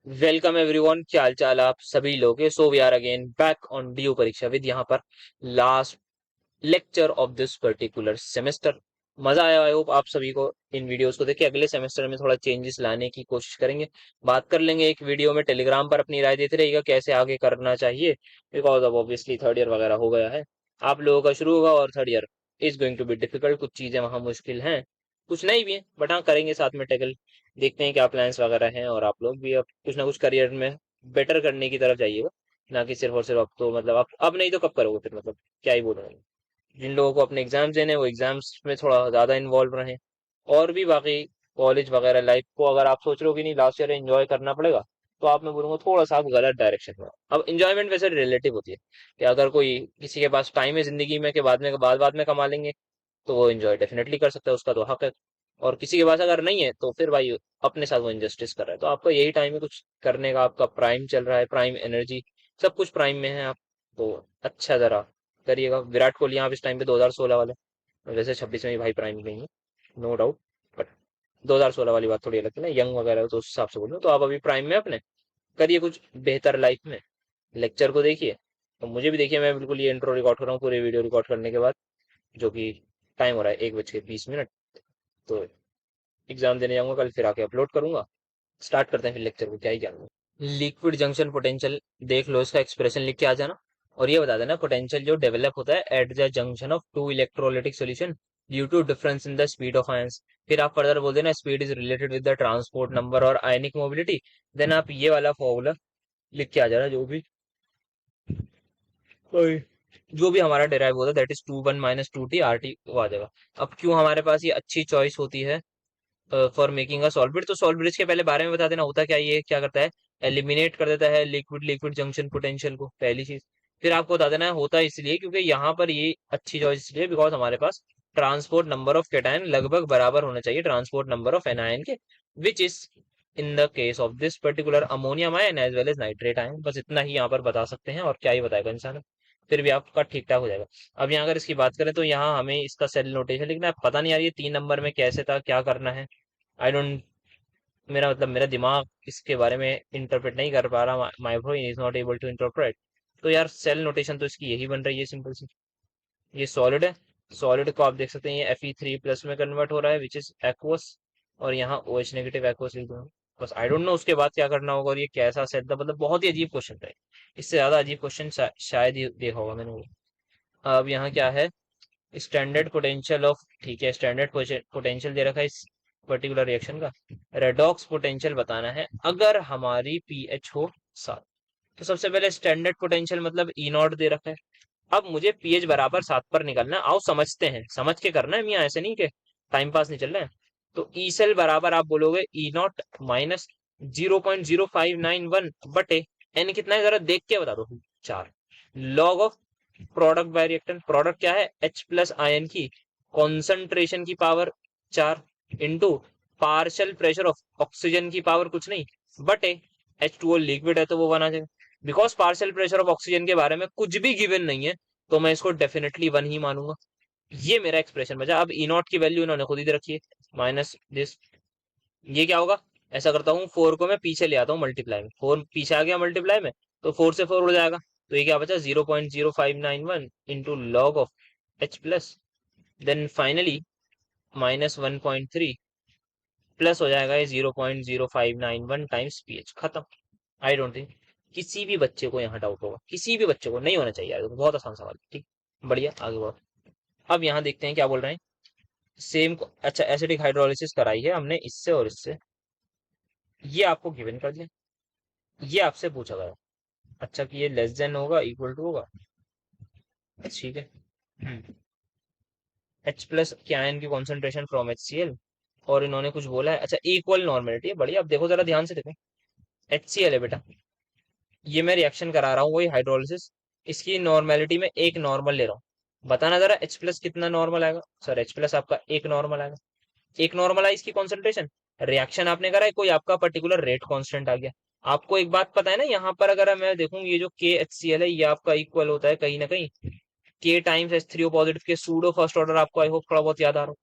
Welcome everyone, क्या हाल चाल आप सभी लोग के। So we are again back on DU परीक्षा विद यहाँ पर last lecture of this particular semester. मजा आया। आई होप आप सभी को इन वीडियोस को देख के अगले सेमेस्टर में थोड़ा चेंजेस लाने की कोशिश करेंगे। बात कर लेंगे एक वीडियो में, टेलीग्राम पर अपनी राय देते रहिएगा कैसे आगे करना चाहिए, बिकॉज अब ऑब्वियसली थर्ड ईयर वगैरह हो गया है, आप लोगों का शुरू होगा और third year is going to be difficult. कुछ चीजें वहां मुश्किल हैं, कुछ नहीं भी है, बट हाँ करेंगे साथ में टैकल। देखते हैं क्या प्लान्स वगैरह हैं, और आप लोग भी अब कुछ ना कुछ करियर में बेटर करने की तरफ जाइएगा, ना कि सिर्फ और सिर्फ अब तो मतलब अब नहीं तो कब करोगे फिर, मतलब क्या ही बोलूंगा। जिन लोगों को अपने एग्जाम्स देने हैं, वो एग्जाम्स में थोड़ा ज्यादा इन्वॉल्व रहें। और भी बाकी कॉलेज वगैरह लाइफ को अगर आप सोच रहे हो कि नहीं लास्ट ईयर एंजॉय करना पड़ेगा, तो आप, मैं बोलूंगा थोड़ा सा आप गलत डायरेक्शन में हो। अब इंजॉयमेंट वैसे रिलेटिव होती है कि अगर कोई किसी के पास टाइम है जिंदगी में कि बाद में कमा लेंगे, तो वो एंजॉय डेफिनेटली कर सकता है, उसका तो हक है। और किसी के पास अगर नहीं है तो फिर भाई अपने साथ वो इनजस्टिस कर रहा है। तो आपका यही टाइम है कुछ करने का, आपका प्राइम चल रहा है, प्राइम एनर्जी सब कुछ प्राइम में है। आप तो अच्छा जरा करिएगा। विराट कोहली आप इस टाइम पे 2016 वाले, वैसे 26 में भी भाई प्राइम में ही है, नो डाउट, बट 2016 वाली बात थोड़ी अलग है ना, यंग वगैरह तो उस हिसाब से बोल रहा हूँ। तो आप अभी प्राइम में अपने करिए कुछ बेहतर लाइफ में। लेक्चर को देखिए, तो मुझे भी देखिए, मैं बिल्कुल ये इंट्रो रिकॉर्ड कर रहा हूँ पूरे वीडियो रिकॉर्ड करने के बाद, जो कि टाइम हो रहा है 1:20। तो एग्जाम देने जाऊंगा कल, फिर आके अपलोड करूंगा। स्टार्ट करते हैं फिर लेक्चर को, क्या ही क्या। लिक्विड जंक्शन पोटेंशियल देख लो, इसका एक्सप्रेशन लिख के आ जाना। और ये बता देना पोटेंशियल जो डेवलप होता है at the junction of two electrolytic solution due to difference in the speed of ions. फिर आप फर्दर बोल देना speed is related with the transport number और आयनिक मोबिलिटी। देन आप ये वाला फॉर्मूला लिख के आ जाना, ओए, जो भी हमारा डेराइव होता है, दैट इज 2 1 - 2t RT वो आ जाएगा। अब क्यों हमारे पास ये अच्छी चॉइस होती है for making a salt bridge, तो सॉल्ट ब्रिज के पहले बारे में बता देना होता क्या, ये क्या करता है, एलिमिनेट कर देता है लिक्विड लिक्विड जंक्शन पोटेंशियल को, पहली चीज। फिर आपको बता देना है होता है इसलिए क्योंकि यहाँ पर ये अच्छी चॉइस इसलिए बिकॉज हमारे पास ट्रांसपोर्ट नंबर ऑफ कैटायन लगभग बराबर होना चाहिए ट्रांसपोर्ट नंबर ऑफ एनायन के, which is in the case of this particular ammonium ion as well as nitrate ion. बस इतना ही यहाँ पर बता सकते हैं, और क्या ही बताएगा इंसान, फिर भी आपका ठीक ठाक हो जाएगा। अब यहाँ अगर इसकी बात करें तो यहाँ हमें इसका सेल नोटेशन लिखना है। पता नहीं यार ये 3 नंबर में कैसे था, क्या करना है, आई डोंट, मेरा मतलब मेरा दिमाग इसके बारे में इंटरप्रेट नहीं कर पा रहा, my brain is not able to interpret. तो यार सेल नोटेशन तो इसकी यही बन रही है, सिंपल सी। ये सॉलिड है, सॉलिड को आप देख सकते हैं ये Fe3+ में कन्वर्ट हो रहा है विच इज एक्वस, और यहाँ OH नेगेटिव एक्वस लिख दूंगा। बस आई डोंट नो उसके बाद क्या करना होगा, और ये कैसा सेट था, मतलब बहुत ही अजीब क्वेश्चन था। इससे ज्यादा अजीब क्वेश्चन शायद ही देखा होगा मैंने वो। अब यहाँ क्या है, स्टैंडर्ड पोटेंशियल ऑफ, ठीक है, स्टैंडर्ड पोटेंशियल दे रखा है इस पर्टिकुलर रिएक्शन का। रेडॉक्स पोटेंशियल बताना है अगर हमारी पीएच हो 7। तो सबसे पहले स्टैंडर्ड पोटेंशियल मतलब E0 दे रखा है। अब मुझे पीएच बराबर 7 पर निकलना है, आओ समझते हैं, समझ के करना है मियाँ, ऐसे नहीं के टाइम पास नहीं चल रहा है। तो ई सेल बराबर आप बोलोगे E0 माइनस 0.0591 बटे एन कितना है जरा देख के बता दो, 4 log of product by reactant, product क्या है H+ आयन की कॉन्सेंट्रेशन की power 4 into partial pressure of oxygen की पावर कुछ नहीं बटे H2O लिक्विड है तो वो बना जाएगा। Because partial pressure of oxygen के बारे में कुछ भी गिवन नहीं है, तो मैं इसको डेफिनेटली 1 ही मानूंगा। ये मेरा एक्सप्रेशन बचा। अब E0 की वैल्यू इन्होंने खुद ही दे रखी है, माइनस दिस। ये क्या होगा, ऐसा करता हूँ 4 को मैं पीछे ले आता हूँ मल्टीप्लाई में, 4 पीछे आ गया मल्टीप्लाई में, तो 4 से 4 उड़ जाएगा। तो ये क्या बचा, 0.0591 into log of H+, then finally -1.3 plus हो जाएगा ये 0.0591 टाइम्स पीएच, खत्म। आई डोंट थिंक किसी भी बच्चे को यहाँ डाउट होगा, किसी भी बच्चे को नहीं होना चाहिए यार, बहुत आसान सवाल है। ठीक, बढ़िया, आगे बढ़ो। अब यहाँ देखते हैं क्या बोल रहे हैं। सेम को, अच्छा, एसिडिक हाइड्रोलिसिस कराई है हमने इससे और इससे, ये आपको गिवन कर दिया, ये आपसे पूछा गया, अच्छा कि ये लेस देन होगा इक्वल टू होगा, ठीक है। H+ के आयन की कॉन्सेंट्रेशन फ्रॉम HCl, और इन्होंने कुछ बोला है, अच्छा इक्वल नॉर्मेलिटी, बढ़िया। अब देखो जरा ध्यान से देखो, HCl है बेटा, ये मैं रिएक्शन करा रहा हूँ वही हाइड्रोलिसिस, इसकी नॉर्मेलिटी में एक नॉर्मल ले रहा हूँ, बताना जरा H+ कितना नॉर्मल आएगा। सर H+ आपका एक नॉर्मल आएगा, एक नॉर्मल आई इसकी कॉन्सेंट्रेशन, रिएक्शन आपने करा है, कोई आपका पर्टिकुलर रेट कांस्टेंट आ गया। आपको एक बात पता है ना, यहाँ पर अगर मैं देखूं ये जो KHCl है ये आपका इक्वल होता है कहीं ना कहीं K टाइम्स H3O पॉजिटिव के सूडो फर्स्ट ऑर्डर, आपको आई होप थोड़ा बहुत याद आ रहा हो।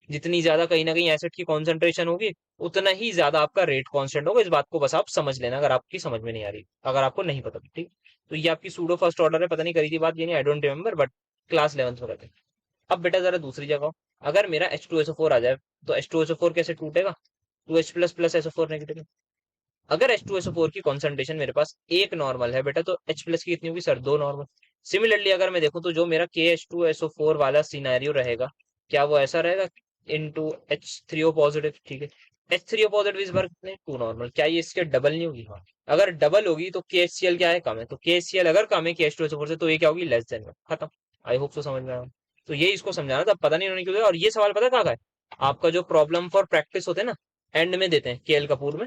जितनी ज्यादा कहीं ना कहीं एसिड की कॉन्सेंट्रेशन होगी, उतना ही ज्यादा आपका रेट कांस्टेंट होगा। इस बात को बस आप समझ लेना, अगर आपकी समझ में नहीं आ रही, अगर आपको नहीं पता तो ठीक। तो ये आपकी सूडो फर्स्ट ऑर्डर है, पता नहीं करी थी बात ये नहीं, I don't remember, but class 11th में रहते। अब बेटा जरा दूसरी जगह आओ। अगर मेरा H2SO4 आ जाए, तो H2SO4 कैसे टूटेगा? 2H plus plus SO4 negative. अगर H2SO4 की कॉन्सेंट्रेशन मेरे पास एक नॉर्मल है बेटा, तो H प्लस की कितनी होगी सर? दो नॉर्मल। सिमिलरली अगर मैं देखूं तो जो मेरा KH2SO4 वाला सिनेरियो रहेगा, क्या वो ऐसा रहेगा? इंटू H3O पॉजिटिव, ठीक है। H3O पॉजिटिव इस बार कितने? Two normal. क्या ये इसके डबल नहीं होगी? हाँ। अगर डबल होगी तो KHCl क्या है? कम है। तो KHCl अगर कम है KH2SO4 से, तो ये क्या होगी? Less than one. खत्म। आई होप सो समझ में आया। तो ये इसको समझाना था, पता नहीं उन्होंने क्यों दिया। और ये सवाल पता कहाँ का है? आपका जो प्रॉब्लम फॉर प्रैक्टिस होते हैं ना, एंड में देते हैं KL कपूर में,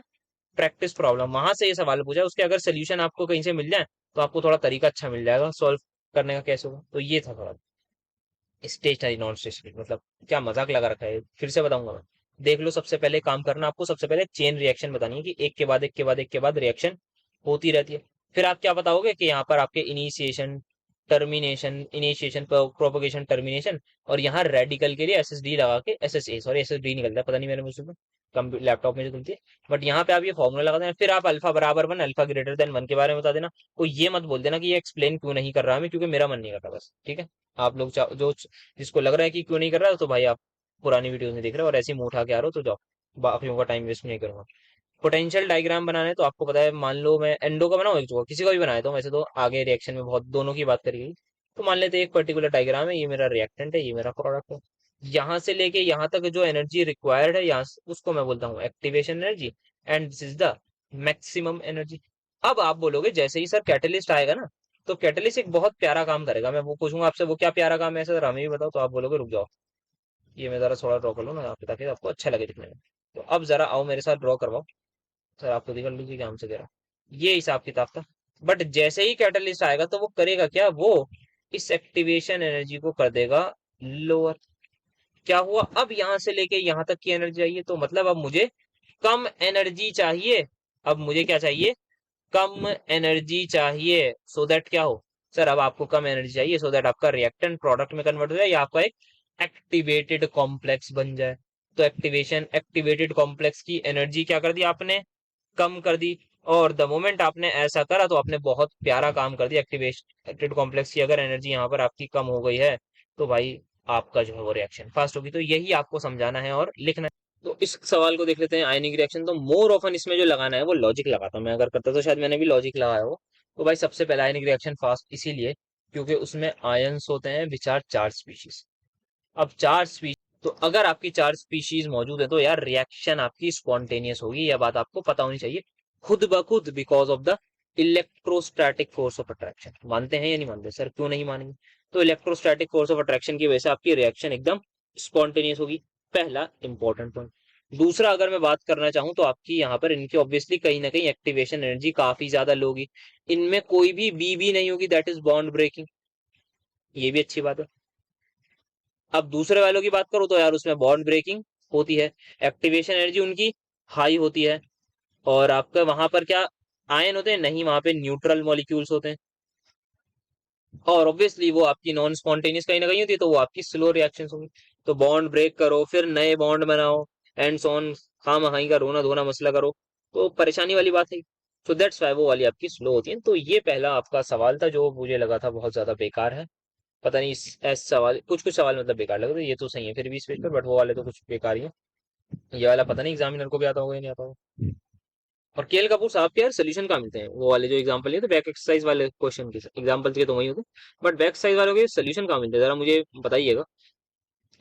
प्रैक्टिस प्रॉब्लम, वहां से ये सवाल पूछा है। उसके अगर सोल्यूशन आपको कहीं से मिल जाए, तो आपको थोड़ा तरीका अच्छा मिल जाएगा सॉल्व करने का, कैसे होगा। तो ये था सवाल। स्टेशनरी नॉन स्टेशनरी मतलब क्या मजाक लगा रखा है? फिर से बताऊंगा मैं। देख लो, सबसे पहले काम करना आपको, सबसे पहले चेन रिएक्शन बतानी है कि एक के बाद एक के बाद एक के बाद रिएक्शन होती रहती है। फिर आप क्या बताओगे कि यहाँ पर आपके initiation, termination, initiation, propagation, termination, और यहाँ रेडिकल के लिए SSD लगा के, SSA सॉरी SSD निकलता है, पता नहीं मेरे मुझसे कंप्यूटर लैपटॉप में जो खुलती है। बट यहाँ पे आप ये फॉर्मूला लगा देना, फिर आप अल्फा बराबर one, alpha greater than one के बारे में बता देना। कोई ये मत बोल देना कि ये एक्सप्लेन क्यों नहीं कर रहा मैं, क्योंकि मेरा मन नहीं करता, बस ठीक है। आप लोग जो जिसको लग रहा है कि क्यों नहीं कर रहा, तो भाई आप पुरानी वीडियो नहीं देख रहे हो और ऐसे ही मुंह उठा के आ रहे हो, तो जाओ, बाकियों का टाइम वेस्ट नहीं करूंगा। पोटेंशियल डायग्राम बनाना है तो आपको पता है, मान लो मैं एंडो का बनाऊं, एक जगह किसी का भी बनाया, तो वैसे तो आगे रिएक्शन में बहुत दोनों की बात करी गई। तो मान लेते हैं एक पर्टिकुलर डायग्राम है, ये मेरा रिएक्टेंट है, ये मेरा प्रोडक्ट है। यहाँ से लेके यहाँ तक जो एनर्जी रिक्वायर्ड है, उसको मैं बोलता हूँ activation energy, and this is the maximum energy. अब आप बोलोगे जैसे ही सर कैटलिस्ट आएगा ना, तो कैटलिस्ट एक बहुत प्यारा काम करेगा। मैं वो पूछूंगा आपसे, वो क्या प्यारा काम है सर, हमें भी बताओ। तो आप बोलोगे रुक जाओ, ये मैं जरा थोड़ा ड्रॉ कर लूँ ना यहाँ पे, ताकि आपको अच्छा लगे दिखने में। तो अब जरा आओ मेरे साथ, ड्रॉ करवाओ। सर आप खुद ही कर लीजिए, क्या हमसे कह रहा। ये हिसाब किताब था। बट जैसे ही कैटलिस्ट आएगा, तो वो करेगा क्या? वो इस एक्टिवेशन एनर्जी को कर देगा लोअर। क्या हुआ? अब यहां से लेके यहां तक की एनर्जी चाहिए, तो मतलब अब मुझे कम एनर्जी चाहिए। अब मुझे क्या चाहिए? कम एनर्जी चाहिए, सो दैट क्या हो सर? अब आपको कम एनर्जी चाहिए सो दैट आपका रिएक्टेंट प्रोडक्ट में कन्वर्ट हो जाए, या आपका एक एक्टिवेटेड कॉम्प्लेक्स बन जाए। तो एक्टिवेटेड कॉम्प्लेक्स की एनर्जी क्या कर दी आपने? कम कर दी। और द मोमेंट आपने ऐसा करा, तो आपने बहुत प्यारा काम कर दिया। एक्टिवेटेड कॉम्प्लेक्स की अगर एनर्जी यहाँ पर आपकी कम हो गई है, तो भाई आपका जो है वो रिएक्शन फास्ट होगी। तो यही आपको समझाना है और लिखना है। तो इस सवाल को देख लेते हैं, आयनिक रिएक्शन। तो मोर ऑफन इसमें जो लगाना है वो लॉजिक लगाता हूं मैं, अगर करता तो शायद मैंने भी लॉजिक लगाया हो। तो भाई सबसे पहला आयनिक रिएक्शन फास्ट इसीलिए क्योंकि उसमें आयंस होते हैं विच आर चार्ज स्पीशीज। अब चार स्पीशीज, तो अगर आपकी चार स्पीशीज मौजूद है, तो यार रिएक्शन आपकी स्पॉन्टेनियस होगी। यह बात आपको पता होनी चाहिए खुद ब खुद, because of the electrostatic force of attraction. मानते हैं या नहीं मानते सर? क्यों नहीं मानेंगे? तो इलेक्ट्रोस्टैटिक फोर्स ऑफ अट्रैक्शन की वजह से आपकी रिएक्शन एकदम स्पॉन्टेनियस होगी, पहला इंपॉर्टेंट पॉइंट। दूसरा, अगर मैं बात करना चाहूं तो आपकी यहाँ पर इनकी ऑब्वियसली कहीं ना कहीं एक्टिवेशन एनर्जी काफी ज्यादा लो होगी। इनमें कोई भी बी नहीं होगी, दैट इज बॉन्ड ब्रेकिंग। ये भी अच्छी बात है। अब दूसरे वालों की बात करो तो यार उसमें बॉन्ड ब्रेकिंग होती है, एक्टिवेशन एनर्जी उनकी हाई होती है। और आपका वहां पर क्या आयन होते हैं? नहीं, वहां पे न्यूट्रल मॉलिक्यूल्स होते हैं। और ऑब्वियसली वो आपकी नॉन स्पॉन्टेनियस कहीं ना कहीं होती है, तो वो आपकी स्लो रिएक्शंस होंगी। तो बॉन्ड ब्रेक करो, फिर नए बॉन्ड बनाओ, एंड सो ऑन, खाम हाई का रोना धोना मसला करो, तो परेशानी वाली बात है। तो दैट्स वाई वो वाली आपकी स्लो होती है। तो ये पहला आपका सवाल था, जो मुझे लगा था बहुत ज्यादा बेकार है। पता नहीं ऐसे सवाल, कुछ कुछ सवाल मतलब बेकार लग रहे थे, ये तो सही है फिर भी इस पेज पर, बट वो वाले तो कुछ बेकार ही है। ये वाला पता नहीं एग्जामिनर को भी आता होगा या नहीं आता होगा। और केएल कपूर साहब के यार सोल्यूशन कहाँ मिलते हैं? वो वाले जो एग्जांपल लिए थे बैक एक्सरसाइज वाले क्वेश्चन के, एग्जांपल के तो वही होते, बट बैक एक्सरसाइज वालों के सोल्यूशन कहाँ मिलते हैं जरा मुझे बताइएगा।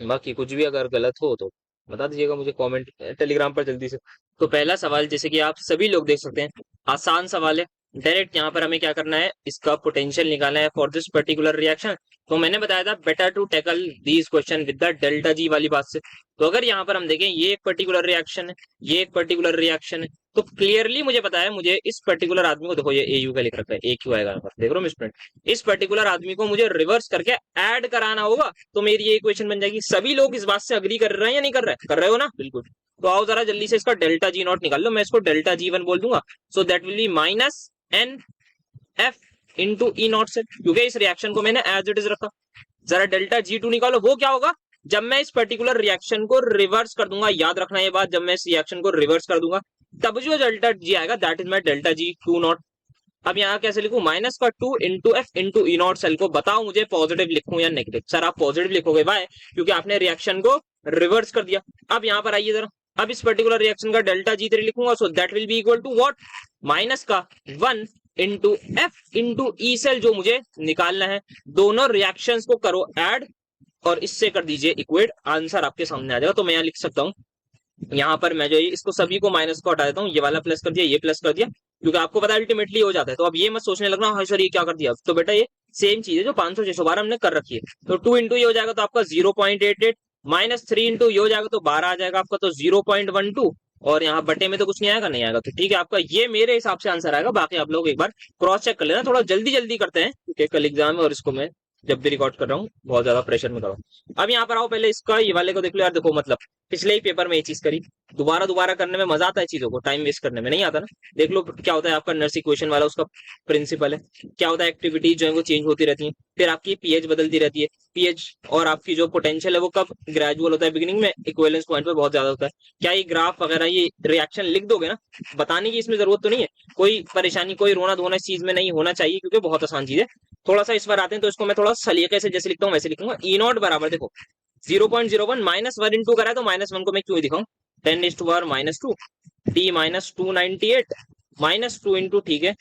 बाकी कुछ भी अगर गलत हो तो बता दीजिएगा मुझे कमेंट टेलीग्राम पर जल्दी से। तो पहला सवाल, जैसे कि आप सभी लोग देख सकते हैं, आसान सवाल है। डायरेक्ट यहाँ पर हमें क्या करना है? इसका पोटेंशियल निकालना है फॉर दिस पर्टिकुलर रिएक्शन। तो मैंने बताया था better to tackle these question with the delta G वाली बात से। तो अगर यहाँ पर हम देखें, ये एक पर्टिकुलर रिएक्शन है, ये एक पर्टिकुलर रिएक्शन है, तो क्लियरली मुझे पता है, मुझे इस पर्टिकुलर आदमी को, देखो ये ए यू का लिख रखा है, ए क्यू आएगा यहाँ पर, देख रहे हो स्टूडेंट? इस पर्टिकुलर आदमी को मुझे रिवर्स करके ऐड कराना होगा, तो मेरी ये इक्वेशन बन जाएगी। सभी लोग इस बात से अग्री कर रहे हैं या नहीं कर रहे? कर रहे हो ना? बिल्कुल। तो आओ जरा जल्दी से इसका डेल्टा जी नॉट निकाल लो। मैं इसको डेल्टा जी वन बोल दूंगा। So that will be minus n F into E naught से, क्योंकि इस रिएक्शन को मैंने एज इट इज रखा। जरा डेल्टा जी टू निकालो, वो क्या होगा? जब मैं इस पर्टिकुलर रिएक्शन को रिवर्स कर दूंगा, याद रखना ये बात, जब मैं इस रिएक्शन को रिवर्स कर दूंगा तब जो डेल्टा जी आएगा that is my delta G two naught. अब यहाँ कैसे लिखूं, माइनस का 2 into F into E naught cell को। बताओ मुझे पॉजिटिव लिखूं या नेगेटिव। सर आप पॉजिटिव लिखोगे, वाई? क्योंकि आपने रिएक्शन को रिवर्स कर दिया। अब यहाँ पर आइए जरा, अब इस पर्टिकुलर रिएक्शन का डेल्टा जी थ्री लिखूंगा, so that will be equal to what, minus का 1 into F into E cell जो मुझे निकालना है। दोनों रिएक्शंस को करो ऐड और इससे कर दीजिए इक्वेट, आंसर आपके सामने आ जाएगा। तो मैं यहाँ लिख सकता हूँ, यहाँ पर मैं जो है इसको सभी को माइनस को हटा देता हूँ, ये वाला प्लस कर दिया, ये प्लस कर दिया, क्योंकि आपको पता है अल्टीमेटली हो जाता है। तो अब ये मत सोचने लगना हाँ सर ये क्या कर दिया। तो बेटा ये सेम चीज है जो 500 612 हमने कर रखी है। तो 2 इंटू ये हो जाएगा तो आपका 0.88, माइनस 3 इंटू ये हो जाएगा तो 12 आ जाएगा आपका, तो 0.12, और यहाँ बटे में तो कुछ नहीं आएगा, नहीं आएगा। तो ठीक है, आपका ये मेरे हिसाब से आंसर आएगा। बाकी आप लोग एक बार क्रॉस चेक कर लेना, थोड़ा जल्दी जल्दी करते हैं क्योंकि कल एग्जाम है और इसको मैं जब भी रिकॉर्ड कर रहा हूँ बहुत ज्यादा प्रेशर में कर रहा हूँ। अब यहाँ पर आओ, पहले इसका ये वाले को देख लो यार। देखो मतलब पिछले ही पेपर में ये चीज करी, दोबारा दोबारा करने में मजा आता है, चीजों को टाइम वेस्ट करने में नहीं आता ना। देख लो क्या होता है आपका नर्स इक्वेशन वाला, उसका प्रिंसिपल है क्या होता है, एक्टिविटीज जो है वो चेंज होती रहती है, फिर आपकी पीएच बदलती रहती है। पीएच और आपकी जो पोटेंशियल है वो कब ग्रेजुअल होता है, बिगिनिंग में, इक्विवेलेंस पॉइंट पे बहुत ज्यादा होता है। क्या ये ग्राफ वगैरह ये रिएक्शन लिख दोगे ना, बताने की इसमें जरूरत तो नहीं है, कोई परेशानी कोई रोना धोना इस चीज में नहीं होना चाहिए क्योंकि बहुत आसान चीज है। थोड़ा सा इस बार आते हैं तो इसको मैं थोड़ा सलीके से जैसे लिखता हूँ वैसे लिखूंगा। ई नॉट बराबर देखो 0.01 माइनस 1 इंटू करा है तो माइनस 1 को मैं क्यों दिखाऊं, 10 is to power minus 2 T minus 298 minus 2 into, ठीक है,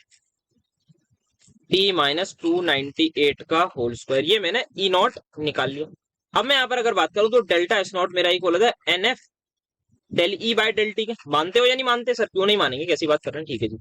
टी माइनस 298 का होल स्क्वायर। ये मैंने ई नॉट निकाल लिया। अब मैं यहाँ पर अगर बात करूं तो डेल्टा एस नॉट मेरा इक्वल होता है n F del E by del T के। मानते हो या नहीं मानते सर? क्यों नहीं मानेंगे, कैसी बात कर रहे हैं, ठीक है जी।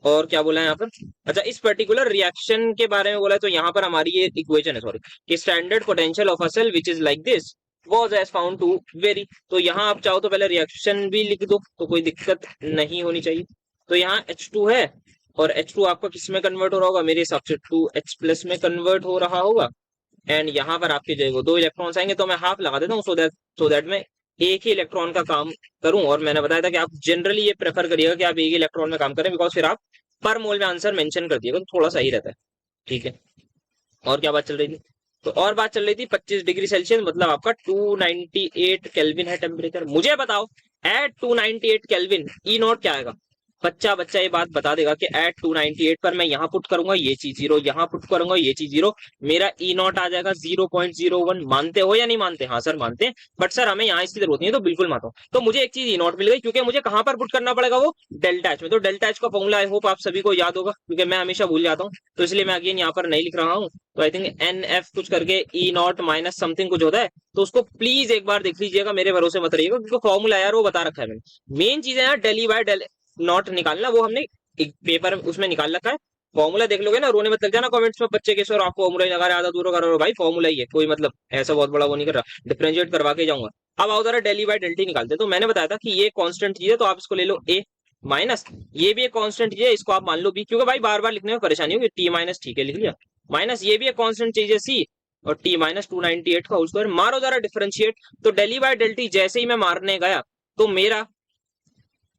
और क्या बोला है यहाँ पर, अच्छा इस पर्टिकुलर रिएक्शन के बारे में बोला है, तो यहाँ पर हमारी ये इक्वेशन है, सॉरी, कि standard potential of a cell which is like this was as found to vary. तो यहाँ आप चाहो तो पहले रिएक्शन भी लिख दो तो कोई दिक्कत नहीं होनी चाहिए। तो यहाँ H2 है और H2 आपका किस में कन्वर्ट हो रहा होगा, मेरे हिसाब से 2H प्लस में कन्वर्ट हो रहा होगा। एंड यहाँ पर आपके जो है वो 2 इलेक्ट्रॉन्स आएंगे, तो मैं हाफ लगा देता हूँ सो दैट मैं एक ही इलेक्ट्रॉन का काम करूं। और मैंने बताया था कि आप जनरली ये प्रेफर करिएगा कि आप एक ही इलेक्ट्रॉन में काम करें, बिकॉज फिर आप पर मोल में आंसर मेंशन कर दिएगा तो थोड़ा सही रहता है, ठीक है। और क्या बात चल रही थी, तो और बात चल रही थी 25 डिग्री सेल्सियस मतलब आपका 298 केल्विन है टेम्परेचर। मुझे बताओ एट 298 केल्विन ई नॉट क्या आएगा। बच्चा बच्चा ये बात बता देगा कि एट 298 पर मैं यहाँ पुट करूंगा ये चीज जीरो, यहाँ पुट करूंगा ये चीज जीरो, मेरा ई नॉट आ जाएगा 0.01। मानते हो या नहीं मानते? हाँ सर मानते हैं, बट सर हमें यहाँ इसकी जरूरत नहीं है, तो बिल्कुल मानता हूँ। तो मुझे एक चीज ई नॉट मिल गई क्योंकि मुझे कहाँ पर पुट करना पड़ेगा, वो डेल्टा एच में। तो डेल्टा एच का फॉर्मूला आई होप आप सभी को याद होगा क्योंकि मैं हमेशा भूल जाता हूँ, तो इसलिए मैं अगेन यहाँ पर नहीं लिख रहा हूँ। तो आई थिंक एन एफ कुछ करके ई नॉट माइनस समथिंग कुछ होता है, तो उसको प्लीज एक बार देख लीजिएगा, मेरे भरोसे मत रहिएगा क्योंकि फॉर्मूला यार वो बता रखा है मैंने। मेन चीज है यार डेली बाय डेल नॉट निकालना, वो हमने एक पेपर उसमें निकाल रखा है। फॉर्मूला देख लोगे ना, रोने मत लग जाना कमेंट्स में बच्चे के सर आप फॉर्मूला ही लगा रहे आधा दूर कर रहे हो। भाई फॉर्मूला ही है, कोई मतलब ऐसा बहुत बड़ा वो नहीं कर रहा, डिफरेंशिएट करवा के जाऊंगा। अब आओ जरा डेली बाय डेल्टी निकालते हैं। तो मैंने बताया था कि ये कांस्टेंट चीज है तो आप इसको ले लो ए माइनस, ये भी एक कांस्टेंट चीज है इसको आप मान लो बी, क्योंकि भाई बार बार लिखने में परेशानी होगी। टी माइनस, ठीक है लिख लिया, माइनस ये भी एक कांस्टेंट चीज है सी, और टी माइनस 298 का होल स्क्वायर। मारो जरा डिफरेंशिएट, तो डेली बाय डेल्टी जैसे ही मैं मारने गया तो मेरा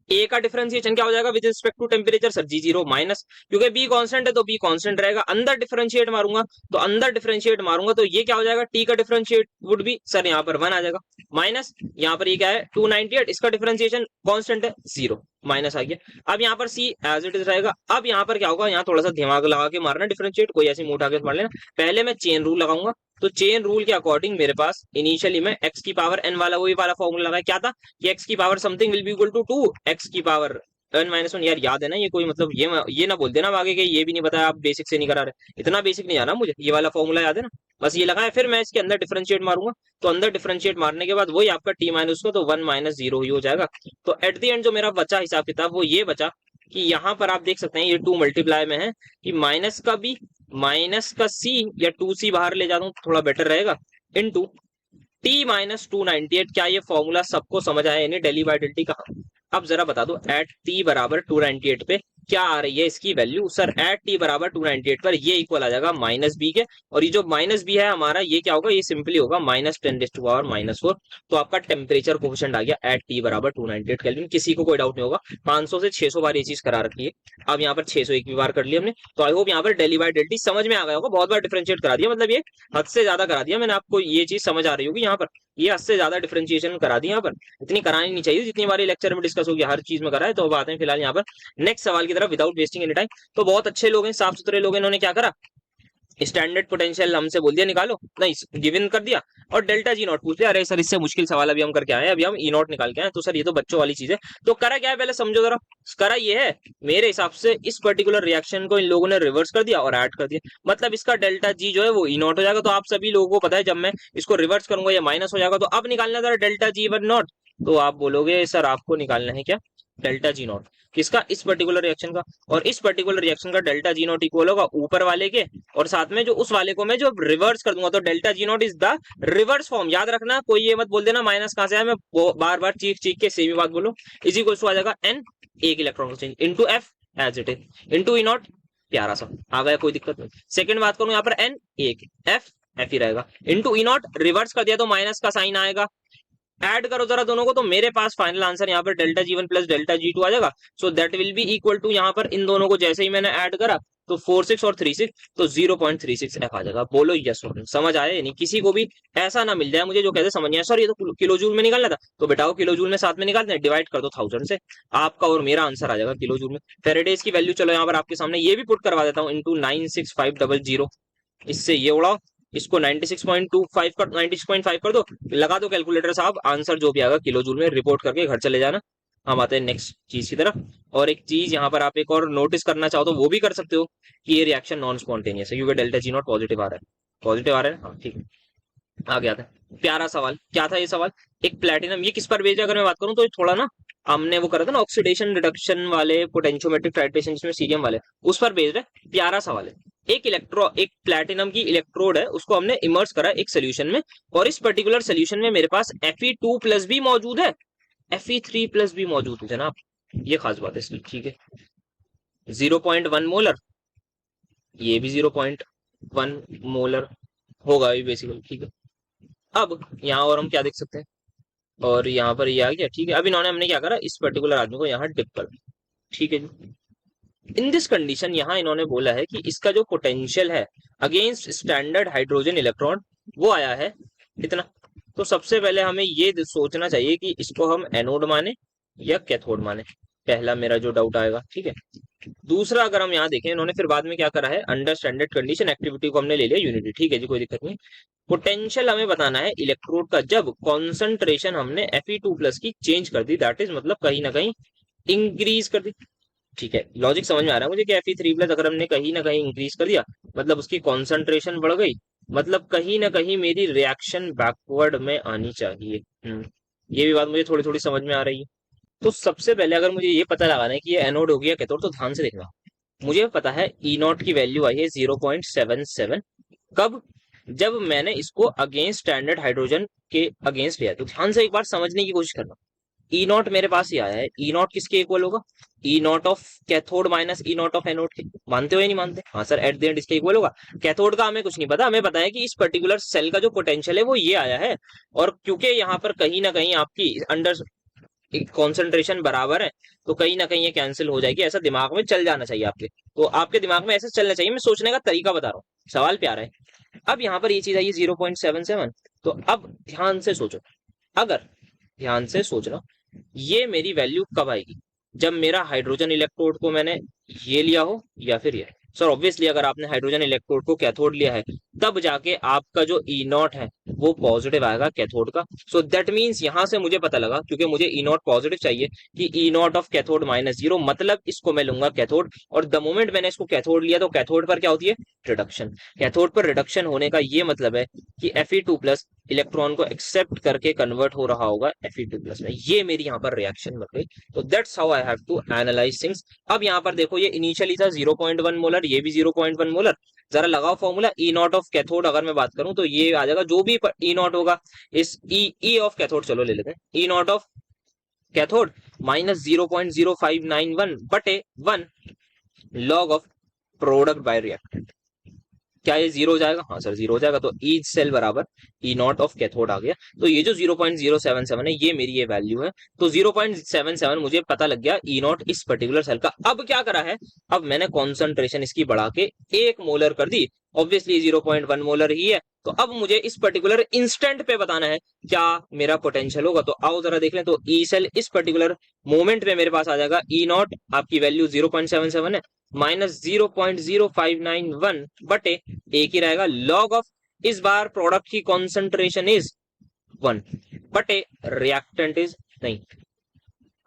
ए का डिफरेंशिएशन क्या हो जाएगा with respect to temperature, sir G zero minus, क्योंकि बी कांस्टेंट है तो बी कांस्टेंट रहेगा। अंदर डिफरेंशिएट मारूंगा तो अंदर डिफरेंशिएट मारूंगा तो ये क्या हो जाएगा, टी का डिफरेंशिएट वुड बी, सर यहाँ पर 1 आ जाएगा, माइनस यहाँ पर ये क्या है 298, इसका डिफरेंशिएशन कांस्टेंट है 0, माइनस आ गया। अब यहाँ पर सी एज इट इज रहेगा। अब यहाँ पर क्या होगा, यहाँ थोड़ा सा दिमाग लगा के मारना डिफरेंशिएट, कोई ऐसी मुंह उठा के मार लेना। पहले मैं चेन रूल लगाऊंगा, तो चेन रूल के अकॉर्डिंग मेरे पास इनिशियली में एक्स की पावर एन वाला वही वाला फॉर्मूला लगाया, क्या था कि एक्स की power something will be equal to 2 x की पावर n माइनस 1। यार याद है ना, ये कोई मतलब ये ना बोल देना आगे के ये भी नहीं बताया, आप बेसिक से नहीं करा रहे, इतना बेसिक नहीं जाना मुझे, ये वाला फॉर्मूला याद है ना, बस ये लगाया। फिर मैं इसके अंदर डिफरेंशिएट मारूंगा, तो अंदर डिफरेंशिएट मारने के बाद वही आपका टी माइनस को तो 1 माइनस 0 ही हो जाएगा। तो एट द एंड जो मेरा बचा हिसाब किताब वो ये बचा कि यहाँ पर आप देख सकते हैं ये 2 मल्टीप्लाई में है कि माइनस का बी माइनस का सी या 2c बाहर ले जाता हूँ थोड़ा बेटर रहेगा, इनटू टी माइनस 298। क्या ये फॉर्मूला सबको समझ आया, यानी डेली बाय डेल्टी का? अब जरा बता दो एट टी बराबर 298 पे क्या आ रही है इसकी वैल्यू सर एट टी बराबर 298 पर, ये इक्वल आ जाएगा माइनस बी के। और ये जो माइनस बी है हमारा, ये क्या होगा, ये सिंपली होगा -10⁻⁻⁴। तो आपका टेम्परेचर कोफिशिएंट आ गया एट टी बराबर 298 केल्विन। किसी को कोई डाउट नहीं होगा, 500 से 600 बार ये चीज करा रखी है। अब यहाँ पर 601 भी बार कर लिया हमने। तो आई होप यहाँ पर डेली बाय डेल्टी समझ में आ गया होगा। बहुत बार डिफरेंशिएट करा दिया, मतलब ये हद से ज्यादा करा दिया मैंने आपको, ये चीज समझ आ रही होगी यहाँ पर। ये हद से ज्यादा डिफरेंशिएशन करा दी यहाँ पर, इतनी करानी नहीं चाहिए जितनी बार लेक्चर में डिस्कस होगी, हर चीज में करा है। तो अब आते हैं फिलहाल यहाँ पर नेक्स्ट सवाल की तरफ विदाउट वेस्टिंग एनी टाइम। तो बहुत अच्छे लोग हैं, साफ सुथरे लोग हैं, इन्होंने क्या करा, स्टैंडर्ड पोटेंशियल हमसे बोल दिया निकालो, नहीं गिवन कर दिया, और डेल्टा जी नॉट पूछ लिया। अरे सर इससे मुश्किल सवाल अभी हम करके आए हैं, अभी हम ई नॉट निकाल के आए। तो सर ये तो बच्चों वाली चीज है। तो करा क्या है पहले समझो जरा। करा ये है, मेरे हिसाब से इस पर्टिकुलर रिएक्शन को इन लोगों ने रिवर्स कर दिया और ऐड कर दिया, मतलब इसका डेल्टा जी जो है वो ई नॉट हो जाएगा। तो आप सभी लोगों को पता है जब मैं इसको रिवर्स करूंगा ये माइनस हो जाएगा। तो अब निकालना जरा डेल्टा जी वन नॉट। तो आप बोलोगे सर आपको निकालना है क्या, डेल्टा जी नॉट किसका, इस पर्टिकुलर रिएक्शन का। और इस पर्टिकुलर रिएक्शन का डेल्टा जी नॉट इक्वल होगा ऊपर वाले के, और साथ में जो उस वाले को मैं जो रिवर्स कर दूंगा। तो delta G not is the reverse form. याद रखना, कोई ये मत बोल देना माइनस कहां से आया, मैं बार बार चीख चीख के सेम ही बात बोलो। इज इक्वल टू आ जाएगा एन, एक electron change, into F as it is, into E naught, प्यारा सा आ गया, कोई दिक्कत नहीं। सेकंड बात करूं यहाँ पर एन एक, एफ एफ ही रहेगा, इंटू ई नॉट, रिवर्स कर दिया तो माइनस का साइन आएगा। ऐड करो जरा दोनों को, तो मेरे पास फाइनल आंसर यहाँ पर delta G one plus delta G two आ जाएगा। So that will be equal to, यहाँ पर इन दोनों को जैसे ही मैंने ऐड करा तो 46 और 36, तो 0.36 एफ आ जाएगा। बोलो यस और नो, समझ आया नहीं। किसी को भी ऐसा ना मिल जाए मुझे जो कहते समझ नहीं आया सर ये तो किलो जूल में निकालना था। तो बेटाओ किलो जूल में साथ में निकालते हैं, डिवाइड कर दो 1000 से, आपका और मेरा आंसर आ जाएगा किलो जूल में। फेरेडेज की वैल्यू चलो यहाँ पर आपके सामने ये भी पुट करवा देता हूँ, इंटू 96500, इससे ये उड़ाओ, इसको 96.25 कर 96.5 कर दो, लगा दो कैलकुलेटर साहब, आंसर जो भी आएगा किलो जूल में, रिपोर्ट करके घर चले जाना। हम आते हैं नेक्स्ट चीज की तरफ। और एक चीज यहाँ पर आप एक और नोटिस करना चाहो तो वो भी कर सकते हो कि ये रिएक्शन नॉन स्पॉन्टेनियस है, क्योंकि डेल्टा जी नॉट पॉजिटिव आ रहा है। पॉजिटिव आ रहा है, हाँ ठीक है। आगे आता है प्यारा सवाल, क्या था ये सवाल, एक प्लेटिनम, ये किस पर बेस्ड है अगर मैं बात करूं तो थोड़ा ना हमने वो करा था ना ऑक्सीडेशन रिडक्शन वाले पोटेंशियोमेट्रिक टाइट्रेशन जिसमें सीरियम वाले, उस पर बेस्ड है। प्यारा सवाल है। एक प्लेटिनम की इलेक्ट्रोड है, उसको हमने इमर्स करा एक सोल्यूशन में, और इस पर्टिकुलर सोल्यूशन में मेरे पास Fe2+ भी मौजूद है, Fe3+ भी मौजूद है जनाब। ये खास बात है इसकी, ठीक है। 0.1 मोलर, ये भी 0.1 मोलर होगा ये बेसिकली, ठीक है। अब यहाँ और हम क्या देख सकते हैं, और यहाँ पर ये आ गया, ठीक है। अब इन्होंने हमने क्या करा, इस पर्टिकुलर आदमी को यहाँ डिप कर, ठीक है जी। इन दिस कंडीशन यहाँ इन्होंने बोला है कि इसका जो पोटेंशियल है अगेंस्ट स्टैंडर्ड हाइड्रोजन इलेक्ट्रॉन वो आया है इतना। तो सबसे पहले हमें ये सोचना चाहिए कि इसको हम एनोड माने या कैथोड माने, पहला मेरा जो डाउट आएगा, ठीक है। दूसरा अगर हम यहाँ देखें, इन्होंने फिर बाद में क्या करा है, अंडर स्टैंडर्ड कंडीशन एक्टिविटी को हमने ले लिया यूनिटी, ठीक है जी, कोई दिक्कत नहीं। पोटेंशियल हमें बताना है इलेक्ट्रोड का जब कॉन्सेंट्रेशन हमने Fe2+ की चेंज कर दी, दैट इज मतलब कहीं ना कहीं इंक्रीज कर दी, ठीक है। लॉजिक समझ में आ रहा है मुझे कि Fe3+ अगर हमने कहीं ना कहीं इंक्रीज कर दिया मतलब उसकी कॉन्सेंट्रेशन बढ़ गई, मतलब कहीं ना कहीं मेरी रिएक्शन बैकवर्ड में आनी चाहिए। ये भी बात मुझे थोड़ी थोड़ी समझ में आ रही है। तो सबसे पहले अगर मुझे ये पता लगाना है कि ये एनोड हो गया कैथोड, तो ध्यान से देखना, मुझे पता है ई नॉट की वैल्यू आई है 0.77। कब, जब मैंने इसको अगेंस्ट स्टैंडर्ड हाइड्रोजन के अगेंस्ट लिया। तो ध्यान से एक बार समझने की कोशिश करना, ई नॉट मेरे पास ही आया है, ई नॉट किसके इक्वल होगा, E naught of cathode minus E naught of anode के। मानते हो या नहीं मानते, हाँ सर एट द एंड इसके इक्वल होगा। कैथोड का हमें कुछ नहीं पता, हमें पता है कि इस पर्टिकुलर सेल का जो पोटेंशियल है वो ये आया है, और क्योंकि यहाँ पर कहीं ना कहीं आपकी अंडर कॉन्सेंट्रेशन बराबर है तो कहीं ना कहीं ये कैंसिल हो जाएगी, ऐसा दिमाग में चल जाना चाहिए आपके। तो आपके दिमाग में ऐसा चलना चाहिए, मैं सोचने का तरीका बता रहा हूँ, सवाल प्यारा है। अब यहाँ पर ये चीज आई 0.77, तो अब ध्यान से सोचो, अगर ध्यान से सोचना, ये मेरी वैल्यू कब आएगी, जब मेरा हाइड्रोजन इलेक्ट्रोड को मैंने ये लिया हो या फिर ये। सर ऑब्वियसली अगर आपने हाइड्रोजन इलेक्ट्रोड को कैथोड लिया है तब जाके आपका जो ई नॉट है वो पॉजिटिव आएगा कैथोड का। सो दैट मीन्स यहां से मुझे पता लगा, क्योंकि मुझे ई नॉट पॉजिटिव चाहिए, कि ई नॉट ऑफ कैथोड -0, मतलब इसको मैं लूंगा कैथोड। और द मोमेंट मैंने इसको कैथोड लिया तो कैथोड पर क्या होती है, रिडक्शन। कैथोड पर रिडक्शन होने का ये मतलब है कि Fe2+ इलेक्ट्रॉन को एक्सेप्ट करके कन्वर्ट हो रहा होगा Fe2+ में। ये मेरी यहाँ पर रिएक्शन बन गई। तो that's how I have to analyse things. अब यहाँ पर देखो, ये इनिशियली था 0.1 मोलर, ये भी 0.1 मोलर। जरा लगाओ formula, E naught of cathode अगर मैं बात करूं तो ये आ जाएगा, जो भी ई नॉट होगा, इस ई ऑफ कैथोड चलो ले लेते हैं, ई नॉट ऑफ कैथोड माइनस 0.0591 बटे 1 log of product by reactant. क्या ये जीरो हो जाएगा? हाँ सर जीरो हो जाएगा। तो ईच सेल बराबर ई नॉट ऑफ कैथोड आ गया। तो ये जो 0.077 है ये मेरी ये वैल्यू है। तो 0.77 मुझे पता लग गया ई नॉट इस पर्टिकुलर सेल का। अब क्या करा है, अब मैंने कॉन्सेंट्रेशन इसकी बढ़ा के 1 मोलर कर दी। ऑब्वियसली 0.1 मोलर ही है। तो अब मुझे इस पर्टिकुलर इंस्टेंट पे बताना है क्या मेरा पोटेंशियल होगा। तो आओ जरा देख लें। तो ई सेल इस पर्टिकुलर मोमेंट में मेरे पास आ जाएगा ई नॉट, आपकी वैल्यू 0.77 है, माइनस 0.0591 बटे एक ही रहेगा लॉग ऑफ, इस बार प्रोडक्ट की कॉन्सेंट्रेशन इज 1 बटे रिएक्टेंट इज, नहीं